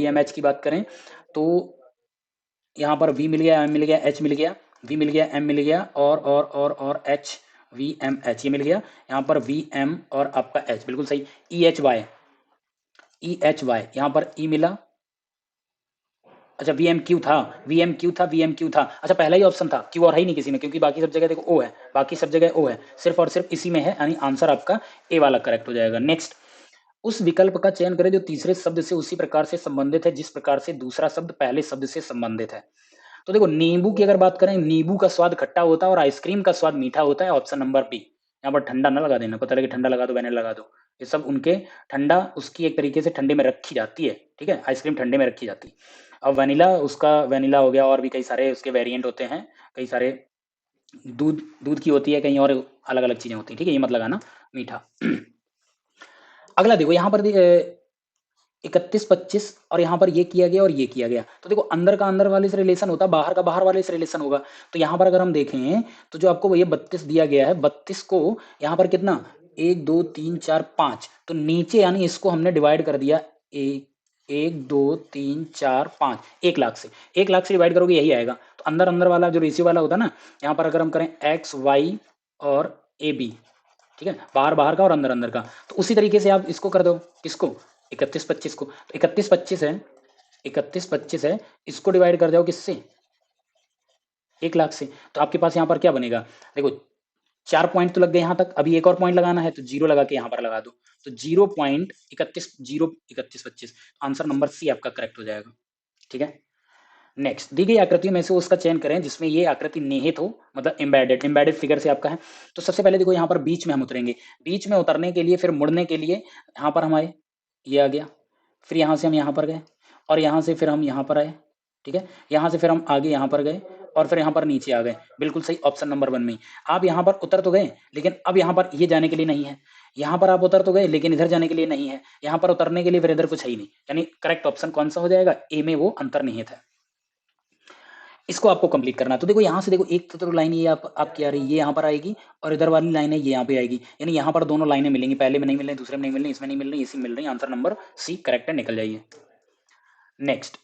एम एच की बात करें, तो यहाँ पर वी मिल गया, एम मिल गया, एच मिल गया, वी मिल गया, एम मिल गया, और एच, वी एम एच ये मिल गया, यहाँ पर वी एम और आपका एच, बिल्कुल सही। E H Y, E H Y, यहाँ पर ई मिला, अच्छा वी एम क्यू था, वी एम क्यू था, वी एम क्यू था, अच्छा पहला ही ऑप्शन था, क्यू और है ही नहीं किसी में, क्योंकि बाकी सब जगह देखो ओ है, बाकी सब जगह ओ है, सिर्फ और सिर्फ इसी में है, यानी आंसर आपका ए वाला करेक्ट हो जाएगा। नेक्स्ट, उस विकल्प का चयन करें जो तीसरे शब्द से उसी प्रकार से संबंधित है जिस प्रकार से दूसरा शब्द पहले शब्द से संबंधित है। तो देखो नींबू की अगर बात करें, नींबू का स्वाद खट्टा होता है और आइसक्रीम का स्वाद मीठा होता है, ऑप्शन नंबर बी। यहाँ पर ठंडा ना लगा देना, पता लगे ठंडा लगा दो, वैनिला लगा दो, ये सब उनके, ठंडा उसकी एक तरीके से ठंडे में रखी जाती है, ठीक है, आइसक्रीम ठंडे में रखी जाती है। अब वैनिला, उसका वैनिला हो गया, और भी कई सारे उसके वेरिएंट होते हैं, कई सारे, दूध दूध की होती है, कहीं और अलग अलग चीजें होती है, ठीक है, ये मत लगाना मीठा। अगला देखो यहाँ पर 31 25 और यहाँ पर ये किया गया और ये किया गया, तो देखो अंदर का अंदर वाले से रिलेशन होता है, बाहर का बाहर वाले से रिलेशन होगा। तो यहाँ पर अगर हम देखें तो जो आपको ये 32 दिया गया है, 32 को यहाँ पर कितना 1 2 3 4 5, तो नीचे यानी इसको हमने डिवाइड कर दिया 1 2 3 4 5 1 लाख से, 1 लाख से डिवाइड करोगे यही आएगा। तो अंदर अंदर वाला जो रेशियो वाला होता है ना, यहाँ पर अगर हम करें एक्स वाई और ए बी, ठीक है, बाहर बाहर का और अंदर अंदर का, तो उसी तरीके से आप इसको कर दो, किसको 31 25 को, तो 31 25 है, 31 25 है, इसको डिवाइड कर जाओ किससे 1 लाख से, तो आपके पास यहाँ पर क्या बनेगा, देखो 4 पॉइंट तो लग गए यहाँ तक, अभी एक और पॉइंट लगाना है तो जीरो लगा के यहाँ पर लगा दो, तो 0.31 0 31 25, आंसर नंबर सी आपका करेक्ट हो जाएगा। ठीक है, नेक्स्ट दी गई आकृतियों में से उसका चयन करें जिसमें ये आकृति निहित हो, मतलब एम्बेडेड, एम्बेडेड फिगर से आपका है। तो सबसे पहले देखो यहाँ पर बीच में हम उतरेंगे, बीच में उतरने के लिए फिर मुड़ने के लिए यहाँ पर हम आए, ये आ गया, फिर यहाँ से हम यहाँ पर गए और यहाँ से फिर हम यहाँ पर आए, ठीक है, यहाँ से फिर हम आगे यहाँ पर गए और फिर यहाँ पर नीचे आ गए, बिल्कुल सही, ऑप्शन नंबर 1 में। आप यहाँ पर उतर तो गए लेकिन अब यहाँ पर ये जाने के लिए नहीं है, यहाँ पर आप उतर तो गए लेकिन इधर जाने के लिए नहीं है, यहाँ पर उतरने के लिए फिर इधर कुछ है ही नहीं, यानी करेक्ट ऑप्शन कौन सा हो जाएगा, ए में वो अंतर्निहित है। इसको आपको कंप्लीट करना है। तो देखो यहाँ से देखो एक तो लाइन ये आपकी आ रही है, ये यहाँ पर आएगी और इधर वाली लाइन है ये यहाँ पे आएगी, यानी यहाँ पर दोनों लाइनें मिलेंगी, पहले में नहीं मिल रही, दूसरे में नहीं मिल रही, इसमें नहीं मिल रही, इसी में मिल रही, आंसर नंबर सी करेक्ट है, निकल जाइए। नेक्स्ट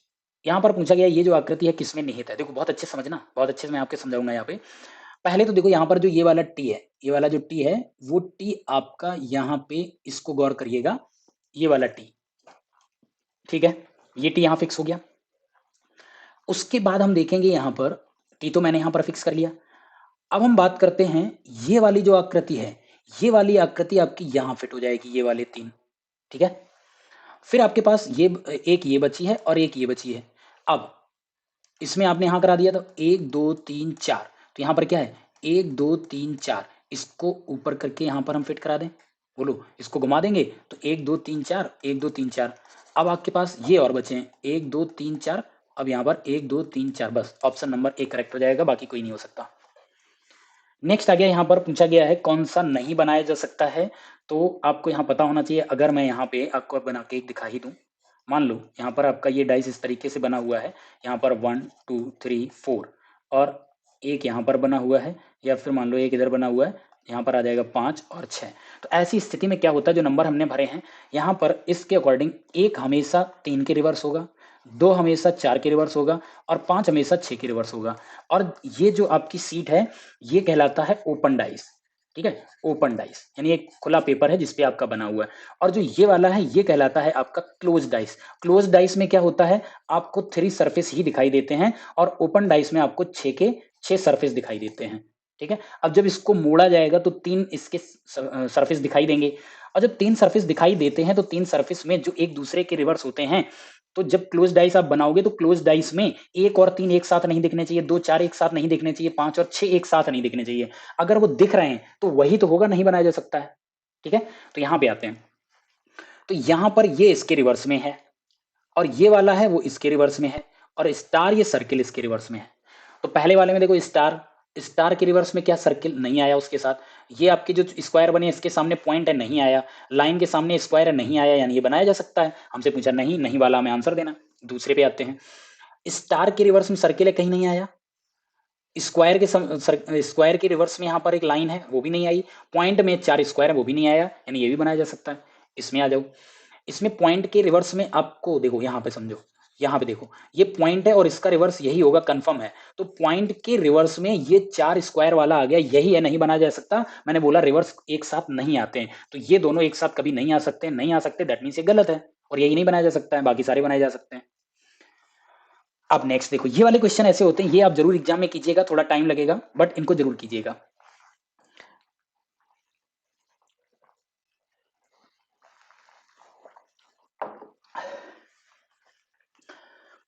यहाँ पर पूछा गया ये जो आकृति है किसमें निहित है, देखो बहुत अच्छे समझना, बहुत अच्छे से मैं आपके समझाऊंगा यहाँ पे। पहले तो देखो यहाँ पर जो ये वाला टी है, ये वाला जो टी है वो टी आपका यहाँ पे, इसको गौर करिएगा, ये वाला टी, ठीक है, ये टी यहाँ फिक्स हो गया। उसके बाद हम देखेंगे यहाँ पर टी तो मैंने यहाँ पर फिक्स कर लिया। अब हम बात करते हैं ये वाली जो आकृति है, ये वाली आकृति आपकी यहाँ फिट हो जाएगी, ये वाले 3, ठीक है। फिर आपके पास ये एक ये बची है और एक ये बची है। अब इसमें आपने यहाँ करा दिया तो 1 2 3 4, तो यहाँ पर क्या है 1 2 3 4, इसको ऊपर करके यहाँ पर हम फिट करा दें, बोलो इसको घुमा देंगे तो 1 2 3 4 1 2 3 4। अब आपके पास ये और बचे हैं 1 2 3 4, अब यहाँ पर 1 2 3 4, बस ऑप्शन नंबर ए करेक्ट हो जाएगा, बाकी कोई नहीं हो सकता। नेक्स्ट आ गया, यहाँ पर पूछा गया है कौन सा नहीं बनाया जा सकता है, तो आपको यहाँ पता होना चाहिए। अगर मैं यहाँ पे आपको बना के एक दिखा ही दूँ, मान लो यहाँ पर आपका ये डाइस इस तरीके से बना हुआ है, यहाँ पर 1 2 3 4 और एक यहाँ पर बना हुआ है, या फिर मान लो एक इधर बना हुआ है, यहाँ पर आ जाएगा 5 और 6। तो ऐसी स्थिति में क्या होता है, जो नंबर हमने भरे हैं यहाँ पर इसके अकॉर्डिंग एक हमेशा 3 के रिवर्स होगा, 2 हमेशा 4 के रिवर्स होगा और 5 हमेशा 6 के रिवर्स होगा। और ये जो आपकी सीट है ये कहलाता है ओपन डाइस, ठीक है, ओपन डाइस यानी एक खुला पेपर है जिसपे आपका बना हुआ है। और जो ये वाला है ये कहलाता है आपका क्लोज डाइस। क्लोज डाइस में क्या होता है, आपको 3 सरफेस ही दिखाई देते हैं और ओपन डाइस में आपको 6 के 6 सरफेस दिखाई देते हैं, ठीक है। अब जब इसको मोड़ा जाएगा तो 3 इसके सरफेस दिखाई देंगे, और जब 3 सरफेस दिखाई देते हैं तो 3 सरफेस में जो एक दूसरे के रिवर्स होते हैं, तो जब क्लोज डाइस आप बनाओगे तो क्लोज डाइस में 1 और 3 एक साथ नहीं दिखने चाहिए, 2 4 एक साथ नहीं दिखने चाहिए, 5 और 6 एक साथ नहीं दिखने चाहिए। अगर वो दिख रहे हैं तो वही तो होगा, नहीं बनाया जा सकता है, ठीक है। तो यहाँ पे आते हैं, तो यहाँ पर ये इसके रिवर्स में है और ये वाला है वो इसके रिवर्स में है, और स्टार ये सर्किल इसके रिवर्स में है। तो पहले वाले में देखो स्टार, स्टार के रिवर्स में क्या सर्किल नहीं आया उसके साथ, ये आपके जो स्क्वायर बने इसके सामने पॉइंट है नहीं आया, लाइन के सामने स्क्वायर है नहीं आया, यानी ये बनाया जा सकता है। हमसे पूछा नहीं, नहीं वाला हमें आंसर देना। दूसरे पे आते हैं, स्टार के रिवर्स में सर्किल है कहीं नहीं आया, स्क्वायर के स्क्वायर के रिवर्स में यहाँ पर एक लाइन है वो भी नहीं आई, पॉइंट में 4 स्क्वायर है वो भी नहीं आया, यानी ये भी बनाया जा सकता है। इसमें आ जाओ, इसमें पॉइंट के रिवर्स में आपको देखो यहाँ पे समझो, यहाँ पे देखो ये पॉइंट है और इसका रिवर्स यही होगा, कंफर्म है। तो पॉइंट के रिवर्स में ये 4 स्क्वायर वाला आ गया, यही है, नहीं बनाया जा सकता। मैंने बोला रिवर्स एक साथ नहीं आते हैं, तो ये दोनों एक साथ कभी नहीं आ सकते, नहीं आ सकते दैट मीन्स ये गलत है और यही नहीं बनाया जा सकता है, बाकी सारे बनाए जा सकते हैं। अब नेक्स्ट देखो, ये वाले क्वेश्चन ऐसे होते हैं, ये आप जरूर एग्जाम में कीजिएगा, थोड़ा टाइम लगेगा बट इनको जरूर कीजिएगा।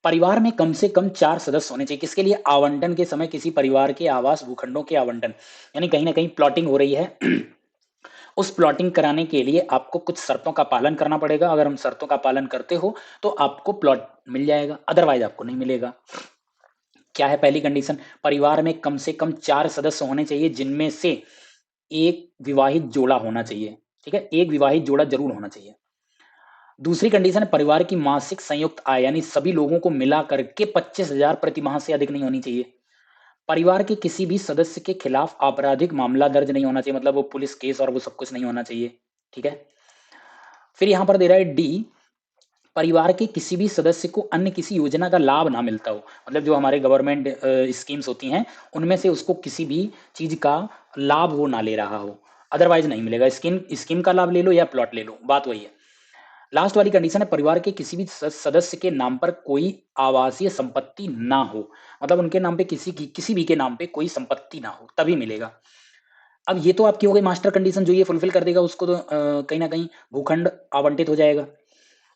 परिवार में कम से कम 4 सदस्य होने चाहिए, किसके लिए, आवंटन के समय किसी परिवार के आवास भूखंडों के आवंटन, यानी कहीं ना कहीं प्लॉटिंग हो रही है उस प्लॉटिंग कराने के लिए आपको कुछ शर्तों का पालन करना पड़ेगा, अगर हम शर्तों का पालन करते हो तो आपको प्लॉट मिल जाएगा, अदरवाइज आपको नहीं मिलेगा। क्या है पहली कंडीशन, परिवार में कम से कम 4 सदस्य होने चाहिए जिनमें से एक विवाहित जोड़ा होना चाहिए, ठीक है, एक विवाहित जोड़ा जरूर होना चाहिए। दूसरी कंडीशन है परिवार की मासिक संयुक्त आय यानी सभी लोगों को मिला करके 25,000 प्रति माह से अधिक नहीं होनी चाहिए। परिवार के किसी भी सदस्य के खिलाफ आपराधिक मामला दर्ज नहीं होना चाहिए, मतलब वो पुलिस केस और वो सब कुछ नहीं होना चाहिए। ठीक है। फिर यहां पर दे रहा है डी, परिवार के किसी भी सदस्य को अन्य किसी योजना का लाभ ना मिलता हो, मतलब जो हमारे गवर्नमेंट स्कीम्स होती हैं उनमें से उसको किसी भी चीज का लाभ वो ना ले रहा हो, अदरवाइज नहीं मिलेगा। स्कीम स्कीम का लाभ ले लो या प्लॉट ले लो, बात वही है। लास्ट वाली कंडीशन है परिवार के किसी भी सदस्य के नाम पर कोई आवासीय संपत्ति ना हो, मतलब उनके नाम पे किसी भी के नाम पे कोई संपत्ति ना हो, तभी मिलेगा। अब ये तो आपकी हो गई मास्टर कंडीशन, जो ये फुलफिल कर देगा उसको तो कहीं ना कहीं भूखंड आवंटित हो जाएगा।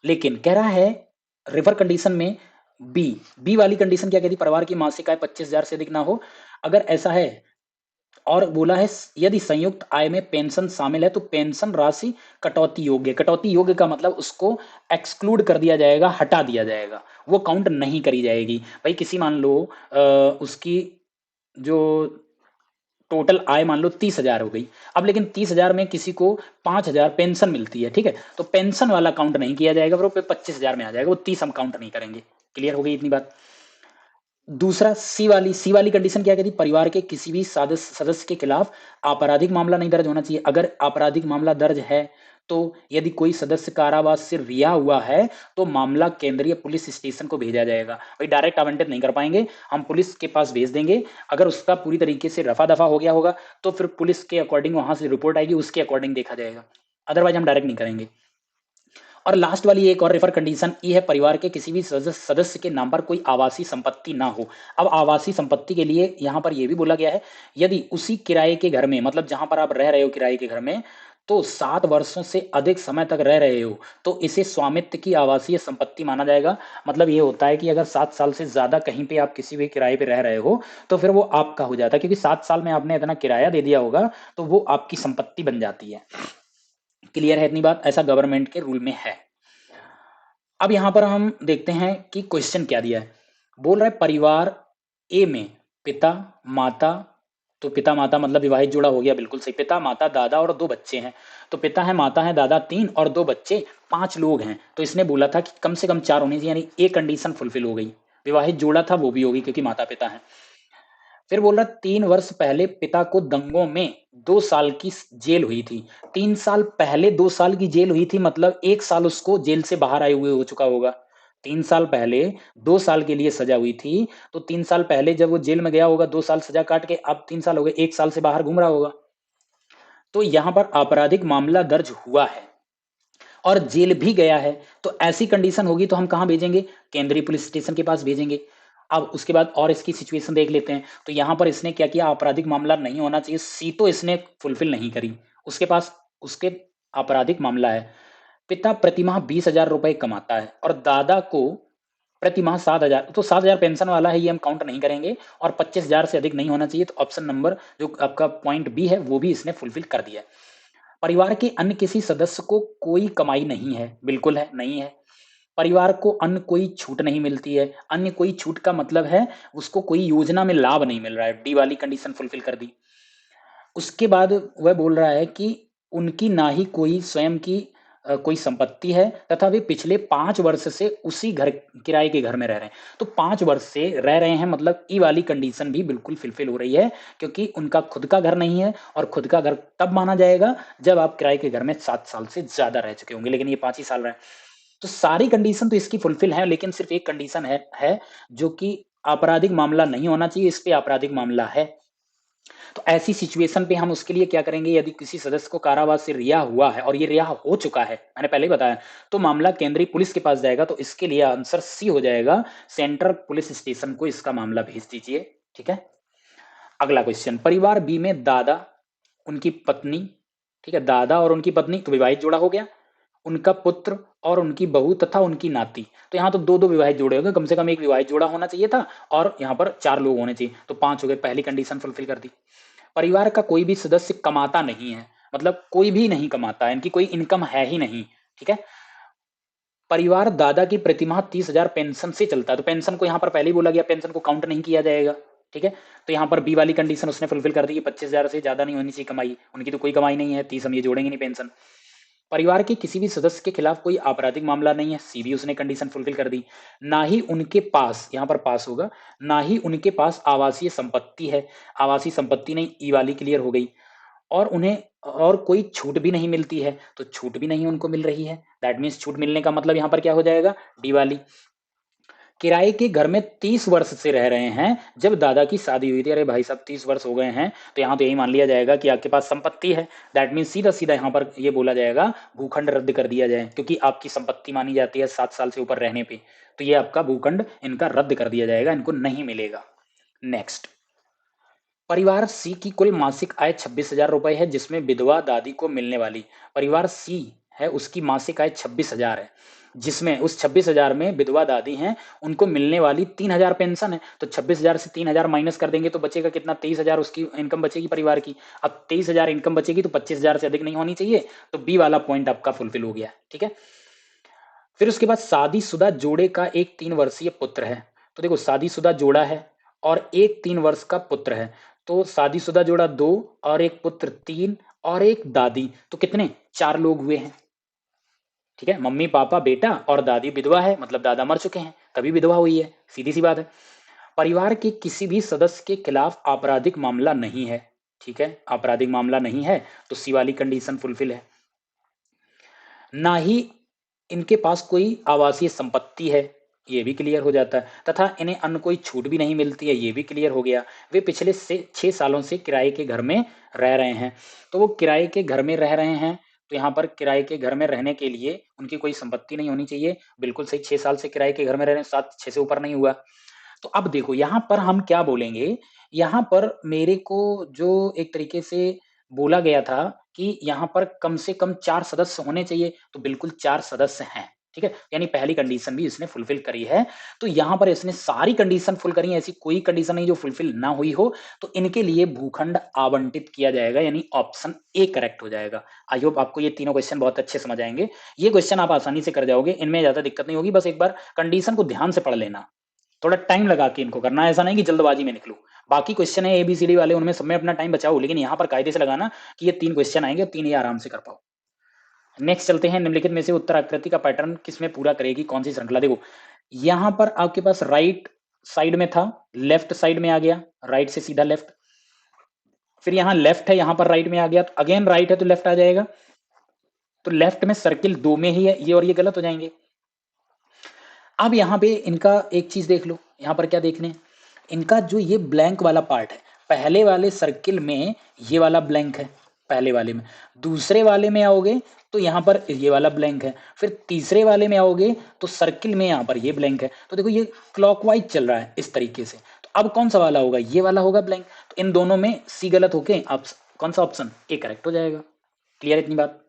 लेकिन कह रहा है रिवर कंडीशन में बी, बी वाली कंडीशन क्या कहती है, परिवार की मासिक आय 25,000 से अधिक ना हो। अगर ऐसा है और बोला है यदि संयुक्त आय में पेंशन शामिल है तो पेंशन राशि कटौती योग्य, कटौती योग्य का मतलब उसको एक्सक्लूड कर दिया जाएगा, हटा दिया जाएगा, वो काउंट नहीं करी जाएगी। भाई किसी मान लो उसकी जो टोटल आय मान लो 30,000 हो गई, अब लेकिन 30,000 में किसी को 5,000 पेंशन मिलती है, ठीक है, तो पेंशन वाला काउंट नहीं किया जाएगा, वो 25,000 में आ जाएगा, वो 30 हम काउंट नहीं करेंगे। क्लियर हो गई इतनी बात। दूसरा सी वाली कंडीशन क्या कहती है, परिवार के किसी भी सदस्य के खिलाफ आपराधिक मामला नहीं दर्ज होना चाहिए। अगर आपराधिक मामला दर्ज है तो यदि कोई सदस्य कारावास से रिहा हुआ है तो मामला केंद्रीय पुलिस स्टेशन को भेजा जाएगा। भाई डायरेक्ट आवंटित नहीं कर पाएंगे, हम पुलिस के पास भेज देंगे। अगर उसका पूरी तरीके से रफा दफा हो गया होगा तो फिर पुलिस के अकॉर्डिंग वहां से रिपोर्ट आएगी, उसके अकॉर्डिंग देखा जाएगा, अदरवाइज हम डायरेक्ट नहीं करेंगे। और लास्ट वाली एक और रेफर कंडीशन ये है परिवार के किसी भी सदस्य के नाम पर कोई आवासीय संपत्ति ना हो। अब आवासीय संपत्ति के लिए यहां पर यह भी बोला गया है यदि उसी किराए के घर में, मतलब जहां पर आप रह रहे हो किराए के घर में, तो 7 वर्षों से अधिक समय तक रह रहे हो तो इसे स्वामित्व की आवासीय संपत्ति माना जाएगा। मतलब ये होता है कि अगर 7 साल से ज्यादा कहीं पे आप किसी भी किराए पे रह रहे हो तो फिर वो आपका हो जाता है, क्योंकि 7 साल में आपने इतना किराया दे दिया होगा तो वो आपकी संपत्ति बन जाती है। क्लियर है इतनी बात, ऐसा गवर्नमेंट के रूल में है। अब यहां पर हम देखते हैं कि क्वेश्चन क्या दिया है। बोल रहा है परिवार ए में पिता माता, तो पिता माता मतलब विवाहित जोड़ा हो गया, बिल्कुल सही, पिता माता दादा और 2 बच्चे हैं। तो पिता है माता है दादा 3 और 2 बच्चे 5 लोग हैं, तो इसने बोला था कि कम से कम 4 होनी चाहिए, यानी एक कंडीशन फुलफिल हो गई, विवाहित जोड़ा था वो भी होगी क्योंकि माता पिता है। फिर बोल रहा 3 वर्ष पहले पिता को दंगों में 2 साल की जेल हुई थी। 3 साल पहले 2 साल की जेल हुई थी, मतलब 1 साल उसको जेल से बाहर आए हुए हो चुका होगा। 3 साल पहले 2 साल के लिए सजा हुई थी, तो 3 साल पहले जब वो जेल में गया होगा 2 साल सजा काट के, अब 3 साल हो गए, 1 साल से बाहर घूम रहा होगा। तो यहां पर आपराधिक मामला दर्ज हुआ है और जेल भी गया है, तो ऐसी कंडीशन होगी तो हम कहां भेजेंगे, केंद्रीय पुलिस स्टेशन के पास भेजेंगे। अब उसके बाद और इसकी सिचुएशन देख लेते हैं। तो यहां पर इसने क्या किया, आपराधिक मामला नहीं होना चाहिए, सी तो इसने फुलफिल नहीं करी, उसके पास उसके आपराधिक मामला है। पिता प्रतिमाह 20,000 रुपए कमाता है और दादा को प्रतिमाह 7,000, तो 7,000 पेंशन वाला है, ये हम काउंट नहीं करेंगे, और 25,000 से अधिक नहीं होना चाहिए, तो ऑप्शन नंबर जो आपका पॉइंट बी है वो भी इसने फुलफिल कर दिया है। परिवार के अन्य किसी सदस्य को कोई कमाई नहीं है, बिल्कुल है, नहीं है। परिवार को अन्य कोई छूट नहीं मिलती है, अन्य कोई छूट का मतलब है उसको कोई योजना में लाभ नहीं मिल रहा है, डी वाली कंडीशन फुलफिल कर दी। उसके बाद वह बोल रहा है कि उनकी ना ही कोई स्वयं की कोई संपत्ति है तथा वे पिछले 5 वर्ष से उसी घर किराए के घर में रह रहे हैं। तो 5 वर्ष से रह रहे हैं, मतलब ई वाली कंडीशन भी बिल्कुल फिलफिल हो रही है, क्योंकि उनका खुद का घर नहीं है, और खुद का घर तब माना जाएगा जब आप किराए के घर में 7 साल से ज्यादा रह चुके होंगे, लेकिन ये 5 ही साल रहे। तो सारी कंडीशन तो इसकी फुलफिल है, लेकिन सिर्फ एक कंडीशन है जो कि आपराधिक मामला नहीं होना चाहिए, इस पे आपराधिक मामला है। तो ऐसी सिचुएशन पे हम उसके लिए क्या करेंगे, यदि किसी सदस्य को कारावास से रिहा हुआ है और ये रिहा हो चुका है, मैंने पहले ही बताया, तो मामला केंद्रीय पुलिस के पास जाएगा, तो इसके लिए आंसर सी हो जाएगा, सेंट्रल पुलिस स्टेशन को इसका मामला भेज दीजिए। ठीक है। अगला क्वेश्चन, परिवार बी में दादा, उनकी पत्नी, ठीक है, दादा और उनकी पत्नी तो विवाहित जोड़ा हो गया, उनका पुत्र और उनकी बहू तथा उनकी नाती, तो यहाँ तो दो दो विवाहित जोड़े हो गए, कम से कम एक विवाहित जोड़ा होना चाहिए था, और यहाँ पर 4 लोग होने चाहिए, तो 5 हो गए, पहली कंडीशन फुलफिल कर दी। परिवार का कोई भी सदस्य कमाता नहीं है, मतलब कोई भी नहीं कमाता है, इनकी कोई इनकम है ही नहीं। ठीक है। परिवार दादा की प्रतिमाह 30,000 पेंशन से चलता है, तो पेंशन को यहाँ पर पहले ही बोला गया, पेंशन को काउंट नहीं किया जाएगा। ठीक है। तो यहाँ पर बी वाली कंडीशन उसने फुलफिल कर दी कि 25,000 से ज्यादा नहीं होनी चाहिए कमाई, उनकी तो कोई कमाई नहीं है, 30 हम ये जोड़ेंगे नहीं पेंशन। परिवार के किसी भी सदस्य के खिलाफ कोई आपराधिक मामला नहीं है, सी भी उसने कंडीशन फुलफिल कर दी। ना ही उनके पास, यहाँ पर पास होगा, ना ही उनके पास आवासीय संपत्ति है, आवासीय संपत्ति नहीं, ई वाली क्लियर हो गई। और उन्हें और कोई छूट भी नहीं मिलती है, तो छूट भी नहीं उनको मिल रही है। दैट मीन्स छूट मिलने का मतलब यहाँ पर क्या हो जाएगा, डी वाली। किराए के घर में 30 वर्ष से रह रहे हैं, जब दादा की शादी हुई थी। अरे भाई साहब 30 वर्ष हो गए हैं, तो यहाँ तो यही मान लिया जाएगा कि आपके पास संपत्ति है। दैट मीन्स सीधा सीधा यहाँ पर ये बोला जाएगा भूखंड रद्द कर दिया जाए, क्योंकि आपकी संपत्ति मानी जाती है 7 साल से ऊपर रहने पे, तो ये आपका भूखंड इनका रद्द कर दिया जाएगा, इनको नहीं मिलेगा। नेक्स्ट, परिवार सी की कुल मासिक आय 26,000 रुपए है, जिसमें विधवा दादी को मिलने वाली, परिवार सी है उसकी मासिक आय 26,000 है, जिसमें उस 26,000 में विधवा दादी हैं, उनको मिलने वाली 3,000 पेंशन है। तो 26,000 से 3,000 माइनस कर देंगे तो बचेगा कितना, 23,000 उसकी इनकम बचेगी परिवार की। अब 23,000 इनकम बचेगी तो 25,000 से अधिक नहीं होनी चाहिए, तो बी वाला पॉइंट आपका फुलफिल हो गया। ठीक है, फिर उसके बाद शादीशुदा जोड़े का एक 3 वर्षीय पुत्र है। तो देखो शादीशुदा जोड़ा है और एक 3 वर्ष का पुत्र है, तो शादीशुदा जोड़ा 2 और एक पुत्र 3 और एक दादी, तो कितने, 4 लोग हुए हैं। ठीक है, मम्मी पापा बेटा और दादी विधवा है, मतलब दादा मर चुके हैं, तभी विधवा हुई है, सीधी सी बात है। परिवार के किसी भी सदस्य के खिलाफ आपराधिक मामला नहीं है। ठीक है, आपराधिक मामला नहीं है, तो सी वाली कंडीशन फुलफिल है। ना ही इनके पास कोई आवासीय संपत्ति है, ये भी क्लियर हो जाता है, तथा इन्हें अन्य कोई छूट भी नहीं मिलती है, ये भी क्लियर हो गया। वे पिछले से 6 सालों से किराए के घर में रह रहे हैं, तो वो किराए के घर में रह रहे हैं, तो यहाँ पर किराए के घर में रहने के लिए उनकी कोई संपत्ति नहीं होनी चाहिए, बिल्कुल सही, 6 साल से किराए के घर में रह रहे हैं, 7-6 से ऊपर नहीं हुआ। तो अब देखो यहाँ पर हम क्या बोलेंगे, यहाँ पर मेरे को जो एक तरीके से बोला गया था कि यहाँ पर कम से कम 4 सदस्य होने चाहिए, तो बिल्कुल 4 सदस्य हैं। ठीक है, यानी पहली कंडीशन भी इसने फुलफिल करी है। तो यहाँ पर इसने सारी कंडीशन फुल करी है, ऐसी कोई कंडीशन नहीं जो फुलफिल ना हुई हो, तो इनके लिए भूखंड आवंटित किया जाएगा, यानी ऑप्शन ए करेक्ट हो जाएगा। आई होप आपको ये तीनों क्वेश्चन बहुत अच्छे समझ आएंगे, ये क्वेश्चन आप आसानी से कर जाओगे, इनमें ज्यादा दिक्कत नहीं होगी, बस एक बार कंडीशन को ध्यान से पढ़ लेना, थोड़ा टाइम लगा के इनको करना, ऐसा नहीं कि जल्दबाजी में निकलो। बाकी क्वेश्चन है एबीसीडी वाले, उनमें सब में अपना टाइम बचाओ, लेकिन यहाँ पर कायदे से लगाना कि ये 3 क्वेश्चन आएंगे, 3 ही आराम से कर पाओ। नेक्स्ट चलते हैं, निम्नलिखित में से उत्तर आकृति का पैटर्न किसमें पूरा करेगी, कौन सी श्रृंखला। देखो यहाँ पर आपके पास राइट साइड में था, लेफ्ट साइड में आ गया, राइट से सीधा लेफ्ट, फिर यहाँ लेफ्ट है, यहाँ पर राइट में आ गया, तो अगेन राइट है तो लेफ्ट आ जाएगा, तो लेफ्ट में सर्किल 2 में ही है, ये और ये गलत हो जाएंगे। अब यहाँ पे इनका एक चीज देख लो, यहाँ पर क्या देखने, इनका जो ये ब्लैंक वाला पार्ट है, पहले वाले सर्किल में ये वाला ब्लैंक है, पहले वाले में, दूसरे वाले में आओगे तो यहाँ पर ये वाला ब्लैंक है, फिर तीसरे वाले में आओगे तो सर्किल में यहाँ पर ये ब्लैंक है। तो देखो ये क्लॉकवाइज चल रहा है इस तरीके से, तो अब कौन सा वाला होगा, ये वाला होगा ब्लैंक, तो इन दोनों में सी गलत होके आप कौन सा ऑप्शन, ए करेक्ट हो जाएगा। क्लियर इतनी बात।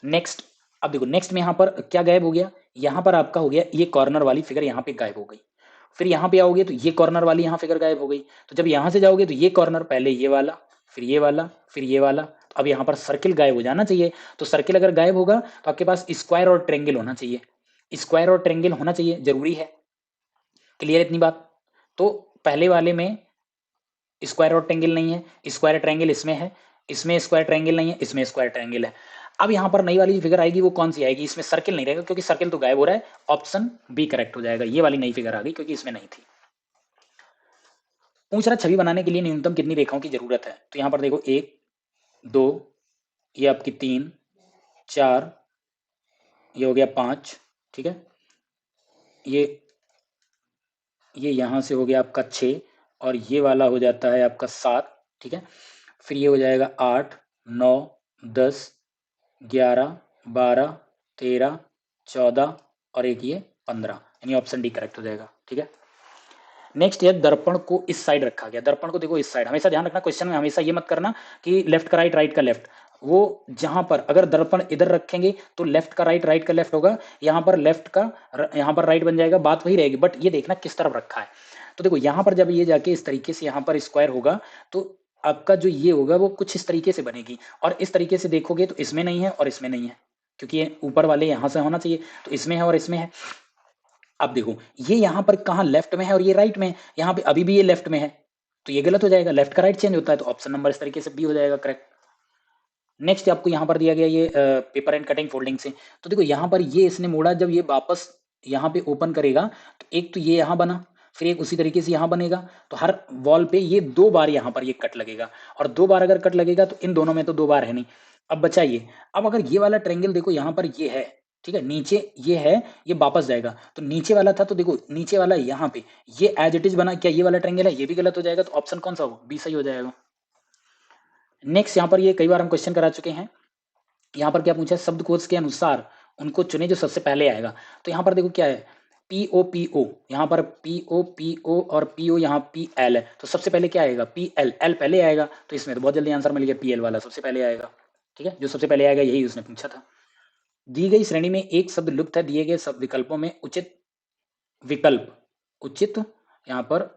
नेक्स्ट, अब देखो नेक्स्ट में यहाँ पर क्या गायब हो गया, यहाँ पर आपका हो गया ये कॉर्नर वाली फिगर यहाँ पे गायब हो गई, फिर यहाँ पे आओगे तो ये कॉर्नर वाली यहाँ फिगर गायब हो गई, तो जब यहाँ से जाओगे तो ये कॉर्नर, पहले ये वाला, फिर ये वाला, फिर ये वाला, तो अब यहाँ पर सर्किल गायब हो जाना चाहिए। तो सर्किल अगर गायब होगा तो आपके पास स्क्वायर और ट्रेंगल होना चाहिए, स्क्वायर और ट्रेंगल होना चाहिए, जरूरी है। क्लियर इतनी बात। तो पहले वाले में स्क्वायर और ट्रेंगल नहीं है, स्क्वायर ट्रायंगल इसमें है, इसमें स्क्वायर ट्रायंगल नहीं है, इसमें स्क्वायर ट्रायंगल है। अब यहाँ पर नई वाली फिगर आएगी, वो कौन सी आएगी, इसमें सर्किल नहीं रहेगा क्योंकि सर्किल तो गायब हो रहा है, ऑप्शन बी करेक्ट हो जाएगा, ये वाली नई फिगर आ गई क्योंकि इसमें नहीं थी। पूछ रहा छवि बनाने के लिए न्यूनतम कितनी रेखाओं की जरूरत है, तो यहाँ पर देखो 1 2, ये आपकी 3 4, ये हो गया 5, ठीक है, ये यहाँ से हो गया आपका 6 और ये वाला हो जाता है आपका 7, ठीक है, फिर ये हो जाएगा 8 9 10 11 12 13 14 और एक ये 15, यानी ऑप्शन डी करेक्ट हो जाएगा। ठीक है, नेक्स्ट है दर्पण को इस साइड रखा गया, दर्पण को देखो इस साइड, हमेशा ध्यान रखना क्वेश्चन में, हमेशा ये मत करना कि लेफ्ट का राइट, राइट का लेफ्ट, वो जहां पर अगर दर्पण इधर रखेंगे तो लेफ्ट का राइट, राइट का लेफ्ट होगा, यहाँ पर लेफ्ट का यहाँ पर राइट बन जाएगा, बात वही रहेगी, बट ये देखना किस तरफ रखा है। तो देखो यहाँ पर जब ये जाके इस तरीके से यहाँ पर स्क्वायर होगा तो आपका जो ये होगा वो कुछ इस तरीके से बनेगी, और इस तरीके से देखोगे तो इसमें नहीं है और इसमें नहीं है, क्योंकि ये ऊपर वाले यहाँ से होना चाहिए, तो इसमें है और इसमें है। अब देखो ये यहाँ पर कहाँ लेफ्ट में है और ये राइट में है, यहाँ पे अभी भी ये लेफ्ट में है, तो ये गलत हो जाएगा, लेफ्ट का राइट चेंज होता है, तो ऑप्शन नंबर इस तरीके से बी हो जाएगा करेक्ट। नेक्स्ट आपको यहाँ पर दिया गया ये पेपर एंड कटिंग फोल्डिंग से, तो देखो यहाँ पर ये इसने मोड़ा, जब ये वापस यहाँ पे ओपन करेगा तो एक तो ये यहाँ बना, फिर एक उसी तरीके से यहाँ बनेगा, तो हर वॉल पे ये 2 बार यहाँ पर ये कट लगेगा, और 2 बार अगर कट लगेगा तो इन दोनों में तो 2 बार है नहीं। अब बचा ये, अब अगर ये वाला ट्रायंगल देखो यहाँ पर ये है, ठीक है, नीचे ये है, ये वापस जाएगा, तो नीचे वाला था, तो देखो नीचे वाला यहाँ पे ये एज इट इज बना, क्या ये वाला ट्रायंगल है, ये भी गलत हो जाएगा, तो ऑप्शन कौन सा हो, बी सही हो जाएगा। नेक्स्ट यहाँ पर ये कई बार हम क्वेश्चन करा चुके हैं, यहाँ पर क्या पूछा है, शब्दकोश के अनुसार उनको चुने जो सबसे पहले आएगा, तो यहाँ पर देखो क्या है, PO, यहाँ पर PO और PO यहाँ PL है, तो सबसे पहले क्या आएगा, PL, L पहले आएगा, तो इसमें तो बहुत जल्दी आंसर मिल गया, PL वाला सबसे पहले आएगा, ठीक है, जो सबसे पहले आएगा यही उसने पूछा था। दी गई श्रेणी में एक शब्द लुप्त है, दिए गए सब विकल्पों में उचित यहाँ पर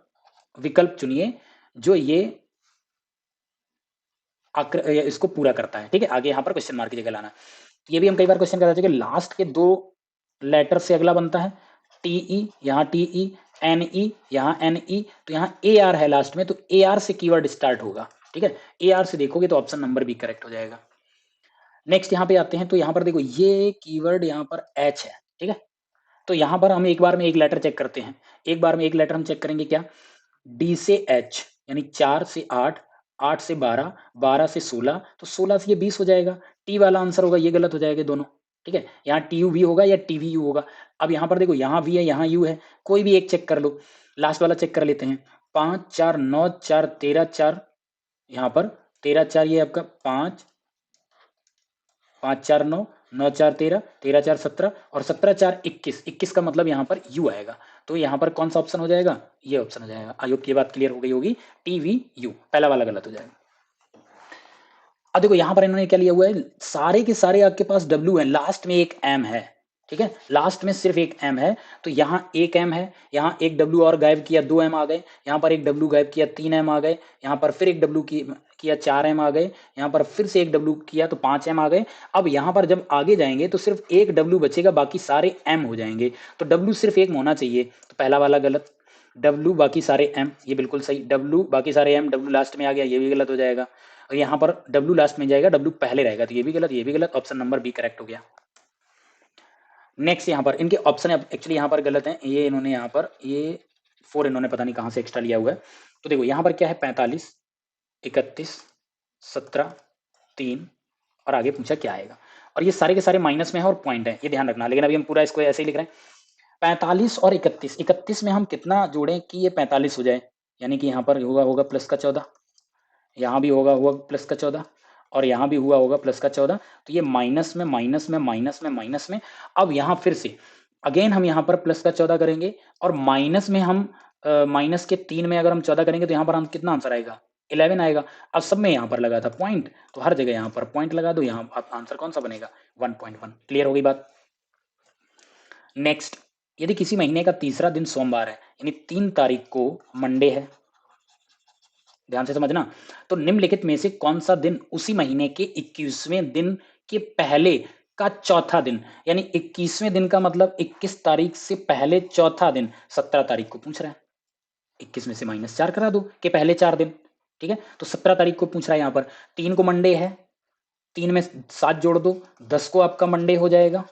विकल्प चुनिए जो ये इसको पूरा करता है, ठीक है, आगे यहाँ पर क्वेश्चन मार्क की जगह लाना। ये भी हम कई बार क्वेश्चन कर रहे थे कि लास्ट के 2 लेटर से अगला बनता है, TE यहाँ TE, NE यहाँ NE, तो यहाँ AR है लास्ट में, तो AR से कीवर्ड स्टार्ट होगा, ठीक है, AR से देखोगे तो ऑप्शन नंबर भी करेक्ट हो जाएगा। नेक्स्ट यहाँ पे आते हैं, तो यहाँ पर देखो ये कीवर्ड यहाँ पर H है, ठीक है, तो यहाँ पर हम एक बार में एक लेटर चेक करते हैं, एक बार में एक लेटर हम चेक करेंगे, क्या, D से H, यानी 4 से 8, 8 से 12, 12 से 16, तो 16 से ये 20 हो जाएगा, टी वाला आंसर होगा, ये गलत हो जाएगा दोनों, ठीक है, यहाँ TU भी होगा या TVU होगा। अब यहाँ पर देखो यहाँ V है यहाँ U है, कोई भी एक चेक कर लो, लास्ट वाला चेक कर लेते हैं, 5 4 9 4 13 4, यहाँ पर 13 4 ये आपका 5 5 4 9 9 4 13 13 4 17 और 17 4 21, 21 का मतलब यहाँ पर U आएगा, तो यहाँ पर कौन सा ऑप्शन हो जाएगा, ये ऑप्शन हो जाएगा। आई होप की बात क्लियर हो गई होगी, TVU पहला वाला गलत हो जाएगा। अब देखो यहाँ पर इन्होंने क्या लिया हुआ है, सारे के सारे आपके पास W है, लास्ट में एक M है, ठीक है, लास्ट में सिर्फ एक M है, तो यहाँ एक M है, यहाँ एक W और गायब किया 2 M आ गए, यहाँ पर एक W गायब किया 3 M आ गए, यहाँ पर फिर एक W किया 4 M आ गए, यहाँ पर फिर से एक W किया तो 5 M आ गए। अब यहाँ पर जब आगे जाएंगे तो सिर्फ एक W बचेगा, बाकी सारे M हो जाएंगे, तो W सिर्फ एक में होना चाहिए, तो पहला वाला गलत, W बाकी सारे M, ये बिल्कुल सही, W बाकी सारे M, W लास्ट में आ गया, ये भी गलत हो जाएगा, और यहाँ पर W लास्ट में जाएगा, W पहले रहेगा, तो ये भी गलत, ये भी गलत, ऑप्शन नंबर बी करेक्ट हो गया। नेक्स्ट यहाँ पर इनके ऑप्शन एक्चुअली यहाँ पर गलत हैं, ये इन्होंने यहाँ पर ये 4 इन्होंने पता नहीं कहाँ से एक्स्ट्रा लिया हुआ है, तो देखो यहाँ पर क्या है, 45 31 17 3, और आगे पूछा क्या आएगा, और ये सारे के सारे माइनस में है और पॉइंट है, ये ध्यान रखना, लेकिन अभी हम पूरा इसको ऐसे ही लिख रहे हैं। 45 और 31, 31 में हम कितना जोड़ें कि ये 45 हो जाए, यानी कि यहाँ पर होगा प्लस का 14, यहाँ भी होगा प्लस का 14, और यहाँ भी होगा प्लस का 14, तो ये माइनस में माइनस में माइनस में माइनस में, अब यहाँ फिर से अगेन हम यहाँ पर प्लस का 14 करेंगे, और माइनस में हम माइनस के 3 में अगर हम 14 करेंगे तो यहाँ पर हम कितना आंसर आएगा, 11 आएगा। अब सब में यहाँ पर लगा था पॉइंट, तो हर जगह यहाँ पर पॉइंट लगा दो, यहाँ आप आंसर कौन सा बनेगा, 1.1। क्लियर हो गई बात। नेक्स्ट, यदि किसी महीने का तीसरा दिन सोमवार है, यानी 3 तारीख को मंडे है, ध्यान से समझना, तो निम्नलिखित में से कौन सा दिन उसी महीने के 21वें दिन के पहले का चौथा दिन, यानी 21वें दिन का मतलब 21 तारीख से पहले चौथा दिन 17 तारीख को पूछ रहा है, 21 में से -4 करा दो के पहले 4 दिन, ठीक है, तो 17 तारीख को पूछ रहा है, यहाँ पर 3 को मंडे है, 3 में 7 जोड़ दो, 10 को आपका मंडे हो जाएगा,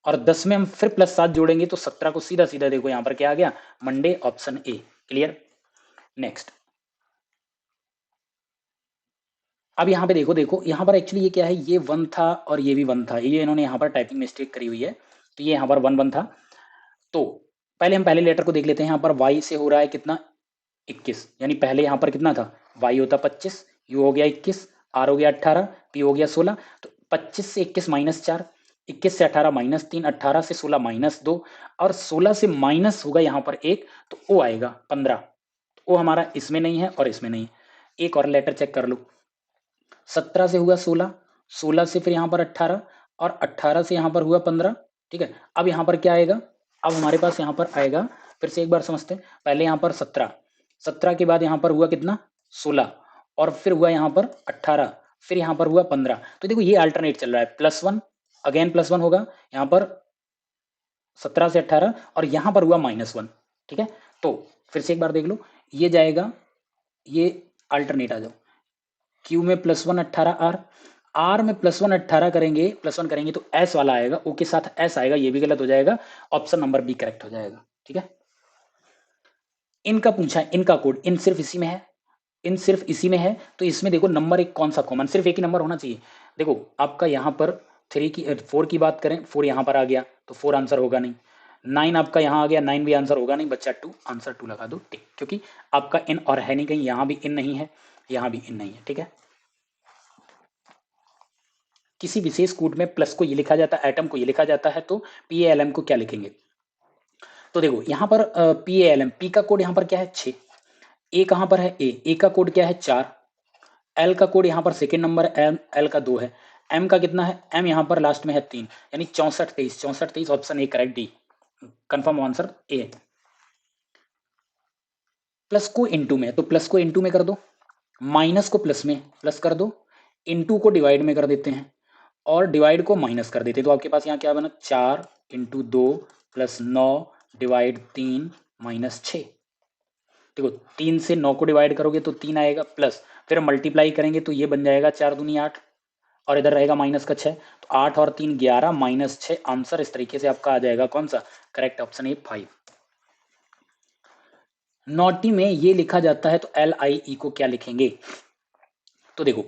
और 10 में हम फिर +7 जोड़ेंगे तो 17 को सीधा सीधा देखो यहाँ पर क्या आ गया, Monday, option A. Clear. Next, अब यहाँ पे देखो यहाँ पर एक्चुअली ये क्या है, ये 1 था और ये भी 1 था, ये इन्होंने यहाँ पर टाइपिंग मिस्टेक करी हुई है, तो ये यहाँ पर 1 1 था। तो पहले हम पहले लेटर को देख लेते हैं, यहाँ पर y से हो रहा है कितना, 21, यानी पहले यहाँ पर कितना था, y होता 25, u हो गया 21, r हो गया 18, p हो गया 16, तो 25 से 21 -4, 21 से 18 -3, 18 से 16 -2, और 16 से माइनस होगा यहाँ पर 1, तो o आएगा 15, तो o हमारा इसमें नहीं है और इसमें नहीं है। एक और लेटर चेक कर लो, 17 से हुआ 16, 16 से फिर यहाँ पर 18, और 18 से यहाँ पर हुआ 15, ठीक है। अब यहाँ पर क्या आएगा, अब हमारे पास यहाँ पर आएगा, फिर से एक बार समझते हैं, पहले यहाँ पर 17, 17 के बाद यहाँ पर हुआ कितना 16, और फिर हुआ यहाँ पर 18, फिर यहाँ पर हुआ 15, तो देखो ये अल्टरनेट चल रहा है, +1 अगेन +1 होगा यहाँ पर 17 से 18, और यहाँ पर हुआ -1, ठीक है। तो फिर से एक बार देख लो, ये जाएगा, ये अल्टरनेट आ जाओ, Q में +1 18 R, आर में +1 18 करेंगे, +1 करेंगे तो एस वाला आएगा, ओ के साथ एस आएगा, ये भी गलत हो जाएगा, ऑप्शन नंबर बी करेक्ट हो जाएगा। ठीक है, इनका पूछा है, इनका कोड इन सिर्फ इसी में है, इन सिर्फ इसी में है, तो इसमें देखो नंबर एक कौन सा कॉमन, सिर्फ एक ही नंबर होना चाहिए। देखो आपका यहाँ पर 4 की बात करें, 4 यहाँ पर आ गया तो 4 आंसर होगा नहीं, 9 आपका यहाँ आ गया, 9 भी आंसर होगा नहीं, बच्चा 2 आंसर 2 लगा दो टिक, क्योंकि आपका इन और है नहीं, कहीं यहाँ भी इन नहीं है, यहाँ भी इन नहीं है। ठीक है, किसी विशेष कोड में प्लस को ये लिखा जाता है, एटम को ये लिखा जाता है, तो PALM को क्या लिखेंगे? तो देखो यहाँ पर PALM, पी का कोड यहाँ पर क्या है 6, ए कहाँ पर है ए का कोड क्या है 4, एल का कोड यहाँ पर सेकेंड नंबर एल का 2 है, एम का कितना है, एम यहाँ पर लास्ट में है 3, यानी 64 23, 64 23, option A correct, D confirm answer A. Plus को इनटू में, तो प्लस को इनटू में कर दो, माइनस को प्लस में प्लस कर दो, इनटू को डिवाइड में कर देते हैं, और डिवाइड को माइनस कर देते हैं, तो आपके पास यहाँ क्या बना 4 इंटू 2 प्लस 9 डिवाइड 3 माइनस 6। देखो 3 से 9 को डिवाइड करोगे तो 3 आएगा, प्लस फिर मल्टीप्लाई करेंगे तो ये बन जाएगा 4 दूनी 8, और इधर रहेगा माइनस का 6, तो 8 और 3 11 माइनस 6, आंसर इस तरीके से आपका आ जाएगा कौन सा, करेक्ट ऑप्शन ए 5। नॉटी में ये लिखा जाता है तो LIE को क्या लिखेंगे? तो देखो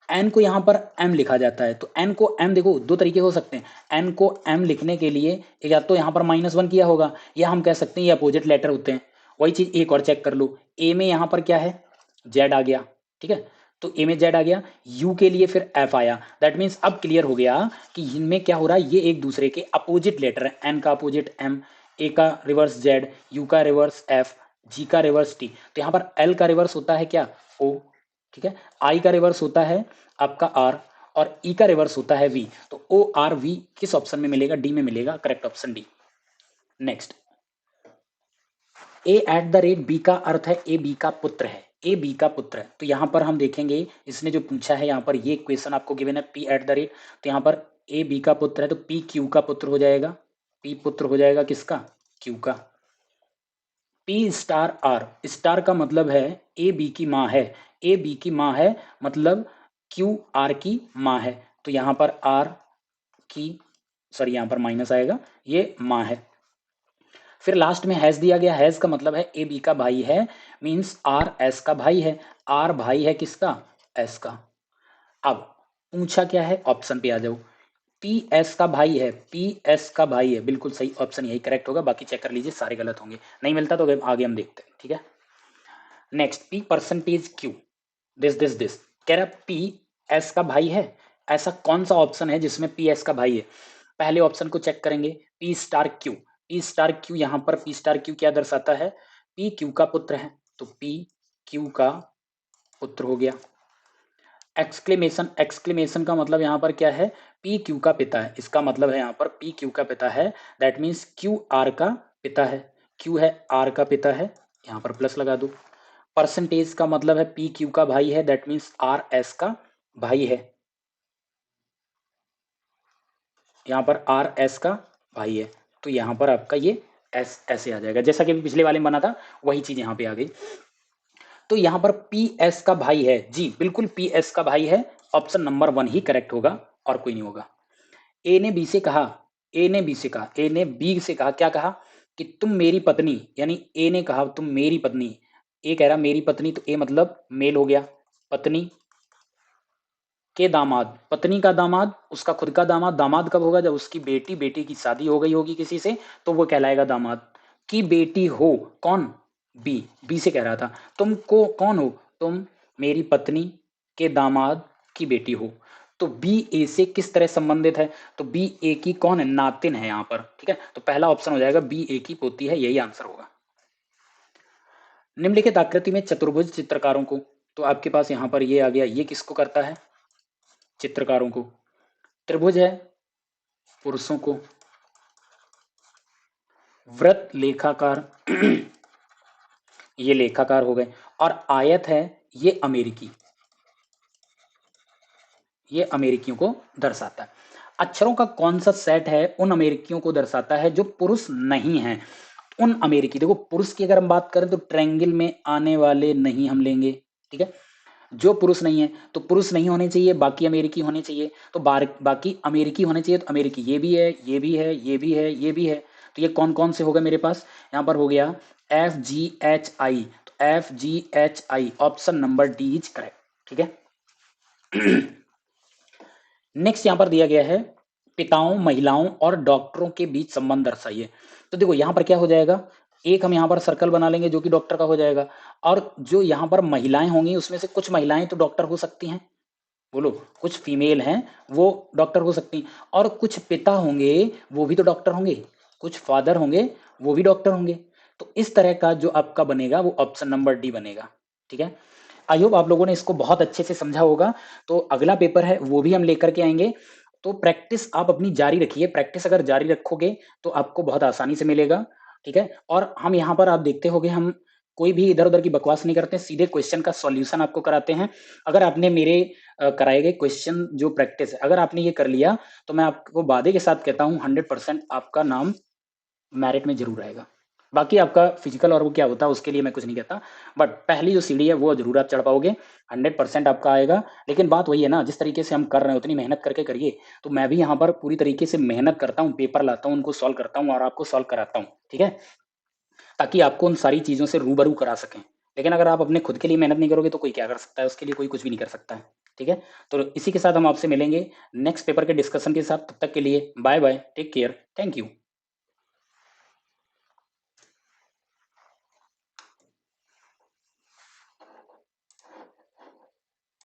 एन को यहाँ पर एम लिखा जाता है, तो एन को एम देखो दो तरीके हो सकते हैं, एन को एम लिखने के लिए या तो यहाँ पर -1 किया होगा, या हम कह सकते हैं ये अपोजिट लेटर होते हैं। वही चीज एक और चेक कर लो, ए में यहाँ पर क्या है जेड आ गया, ठीक है, तो ए में जेड आ गया, यू के लिए फिर एफ आया, दैट मीन्स अब क्लियर हो गया कि इनमें क्या हो रहा है, ये एक दूसरे के अपोजिट लेटर है, एन का अपोजिट एम, ए का रिवर्स जेड, यू का रिवर्स एफ, जी का रिवर्स टी, तो यहाँ पर एल का रिवर्स होता है क्या ओ, ठीक है, आई का रिवर्स होता है आपका आर, और ई का रिवर्स होता है वी, तो ओ आर वी किस ऑप्शन में मिलेगा, डी में मिलेगा, correct option D. Next, A@, B का अर्थ है ए बी का पुत्र है, ए बी का पुत्र है, तो यहां पर हम देखेंगे इसने जो पूछा है यहाँ पर ये क्वेश्चन आपको गिवन है P@, तो यहाँ पर ए बी का पुत्र है तो P Q का पुत्र हो जाएगा, P पुत्र हो जाएगा किसका, Q का। P स्टार R, स्टार का मतलब है ए बी की माँ है, ए बी की माँ है मतलब Q R की माँ है, तो यहाँ पर R की, सॉरी यहाँ पर माइनस आएगा, ये माँ है। फिर लास्ट में हैज दिया गया, हैज का मतलब है ए बी का भाई है, मीन्स आर एस का भाई है, आर भाई है किसका, एस का। अब पूछा क्या है, ऑप्शन पे आ जाओ, पी एस का भाई है, पी एस का भाई है, बिल्कुल सही, ऑप्शन यही करेक्ट होगा, बाकी चेक कर लीजिए सारे गलत होंगे, नहीं मिलता तो आगे हम देखते हैं। ठीक है, next, P percentage Q, this कह रहा पी एस का भाई है, ऐसा कौन सा ऑप्शन है जिसमें पी एस का भाई है? पहले ऑप्शन को चेक करेंगे, P star Q, P star Q, यहाँ पर पी स्टार क्यू क्या दर्शाता है, पी क्यू का पुत्र है, तो पी क्यू का पुत्र हो गया। एक्सक्लेमेशन, एक्सक्लेमेशन का मतलब यहाँ पर क्या है, पी क्यू का पिता है, इसका मतलब है यहाँ पर पी क्यू का पिता है, दैट मीन्स क्यू आर का पिता है, क्यू है आर का पिता है, यहाँ पर प्लस लगा दो। परसेंटेज का मतलब है पी क्यू का भाई है, दैट मीन्स आर एस का भाई है, यहाँ पर आर एस का भाई है, तो यहाँ पर आपका ये एस ऐसे आ जाएगा, जैसा कि पिछले वाले में बना था वही चीज यहाँ पे आ गई। तो यहाँ पर पी एस का भाई है, जी बिल्कुल पी एस का भाई है, ऑप्शन नंबर 1 ही करेक्ट होगा और कोई नहीं होगा। ए ने बी से कहा, ए ने बी से कहा, ए ने बी से कहा, क्या कहा कि तुम मेरी पत्नी, यानी ए ने कहा तुम मेरी पत्नी, ए कह रहा मेरी पत्नी, तो ए मतलब मेल हो गया, पत्नी के दामाद, पत्नी का दामाद, उसका खुद का दामाद, दामाद कब होगा जब उसकी बेटी, बेटी की शादी हो गई होगी किसी से, तो वो कहलाएगा दामाद, की बेटी हो, कौन, बी, बी से कह रहा था तुमको कौन हो, तुम मेरी पत्नी के दामाद की बेटी हो, तो बी ए से किस तरह संबंधित है, तो बी ए की कौन है, नातिन है यहाँ पर, ठीक है, तो पहला ऑप्शन हो जाएगा बी ए की पोती है, यही आंसर होगा। निम्नलिखित आकृति में चतुर्भुज चित्रकारों को, तो आपके पास यहाँ पर ये आ गया, ये किसको करता है, चित्रकारों को, त्रिभुज है पुरुषों को, वृत्त लेखाकार ये लेखाकार हो गए, और आयत है ये अमेरिकी, ये अमेरिकियों को दर्शाता है। अक्षरों का कौन सा सेट है उन अमेरिकियों को दर्शाता है जो पुरुष नहीं हैं, उन अमेरिकी, देखो पुरुष की अगर हम बात करें तो ट्रायंगल में आने वाले नहीं हम लेंगे, ठीक है, जो पुरुष नहीं है तो पुरुष नहीं होने चाहिए, बाकी अमेरिकी होने चाहिए, तो बाकी अमेरिकी होने चाहिए, तो अमेरिकी ये भी है, ये भी है, ये भी है, ये भी है। तो ये कौन कौन से हो गए मेरे पास, यहाँ पर हो गया FGHI, तो FGHI option number D is correct. ठीक है। नेक्स्ट यहाँ पर दिया गया है पिताओं, महिलाओं और डॉक्टरों के बीच संबंध दर्शाइए। तो देखो यहाँ पर क्या हो जाएगा, एक हम यहाँ पर सर्कल बना लेंगे जो कि डॉक्टर का हो जाएगा, और जो यहाँ पर महिलाएं होंगी उसमें से कुछ महिलाएं तो डॉक्टर हो सकती हैं, बोलो, कुछ फीमेल हैं वो डॉक्टर हो सकती हैं, और कुछ पिता होंगे वो भी तो डॉक्टर होंगे, कुछ फादर होंगे वो भी डॉक्टर होंगे। तो इस तरह का जो आपका बनेगा वो ऑप्शन नंबर डी बनेगा। ठीक है, आई होप आप लोगों ने इसको बहुत अच्छे से समझा होगा। तो अगला पेपर है वो भी हम लेकर के आएंगे। तो प्रैक्टिस आप अपनी जारी रखिए, प्रैक्टिस अगर जारी रखोगे तो आपको बहुत आसानी से मिलेगा। ठीक है, और हम यहाँ पर आप देखते होगे हम कोई भी इधर उधर की बकवास नहीं करते, सीधे क्वेश्चन का सॉल्यूशन आपको कराते हैं। अगर आपने मेरे कराए गए क्वेश्चन जो प्रैक्टिस है अगर आपने ये कर लिया तो मैं आपको वादे के साथ कहता हूँ 100% आपका नाम मेरिट में जरूर आएगा। बाकी आपका फिजिकल और वो क्या होता है उसके लिए मैं कुछ नहीं कहता, बट पहली जो सीढ़ी है वो जरूर आप चढ़ पाओगे, 100% आपका आएगा। लेकिन बात वही है ना, जिस तरीके से हम कर रहे हैं उतनी मेहनत करके करिए। तो मैं भी यहाँ पर पूरी तरीके से मेहनत करता हूँ, पेपर लाता हूँ, उनको सॉल्व करता हूँ और आपको सॉल्व कराता हूँ। ठीक है, ताकि आपको उन सारी चीज़ों से रूबरू करा सकें। लेकिन अगर आप अपने खुद के लिए मेहनत नहीं करोगे तो कोई क्या कर सकता है, उसके लिए कोई कुछ भी नहीं कर सकता है। ठीक है, तो इसी के साथ हम आपसे मिलेंगे नेक्स्ट पेपर के डिस्कशन के साथ। तब तक के लिए bye bye, take care, thank you.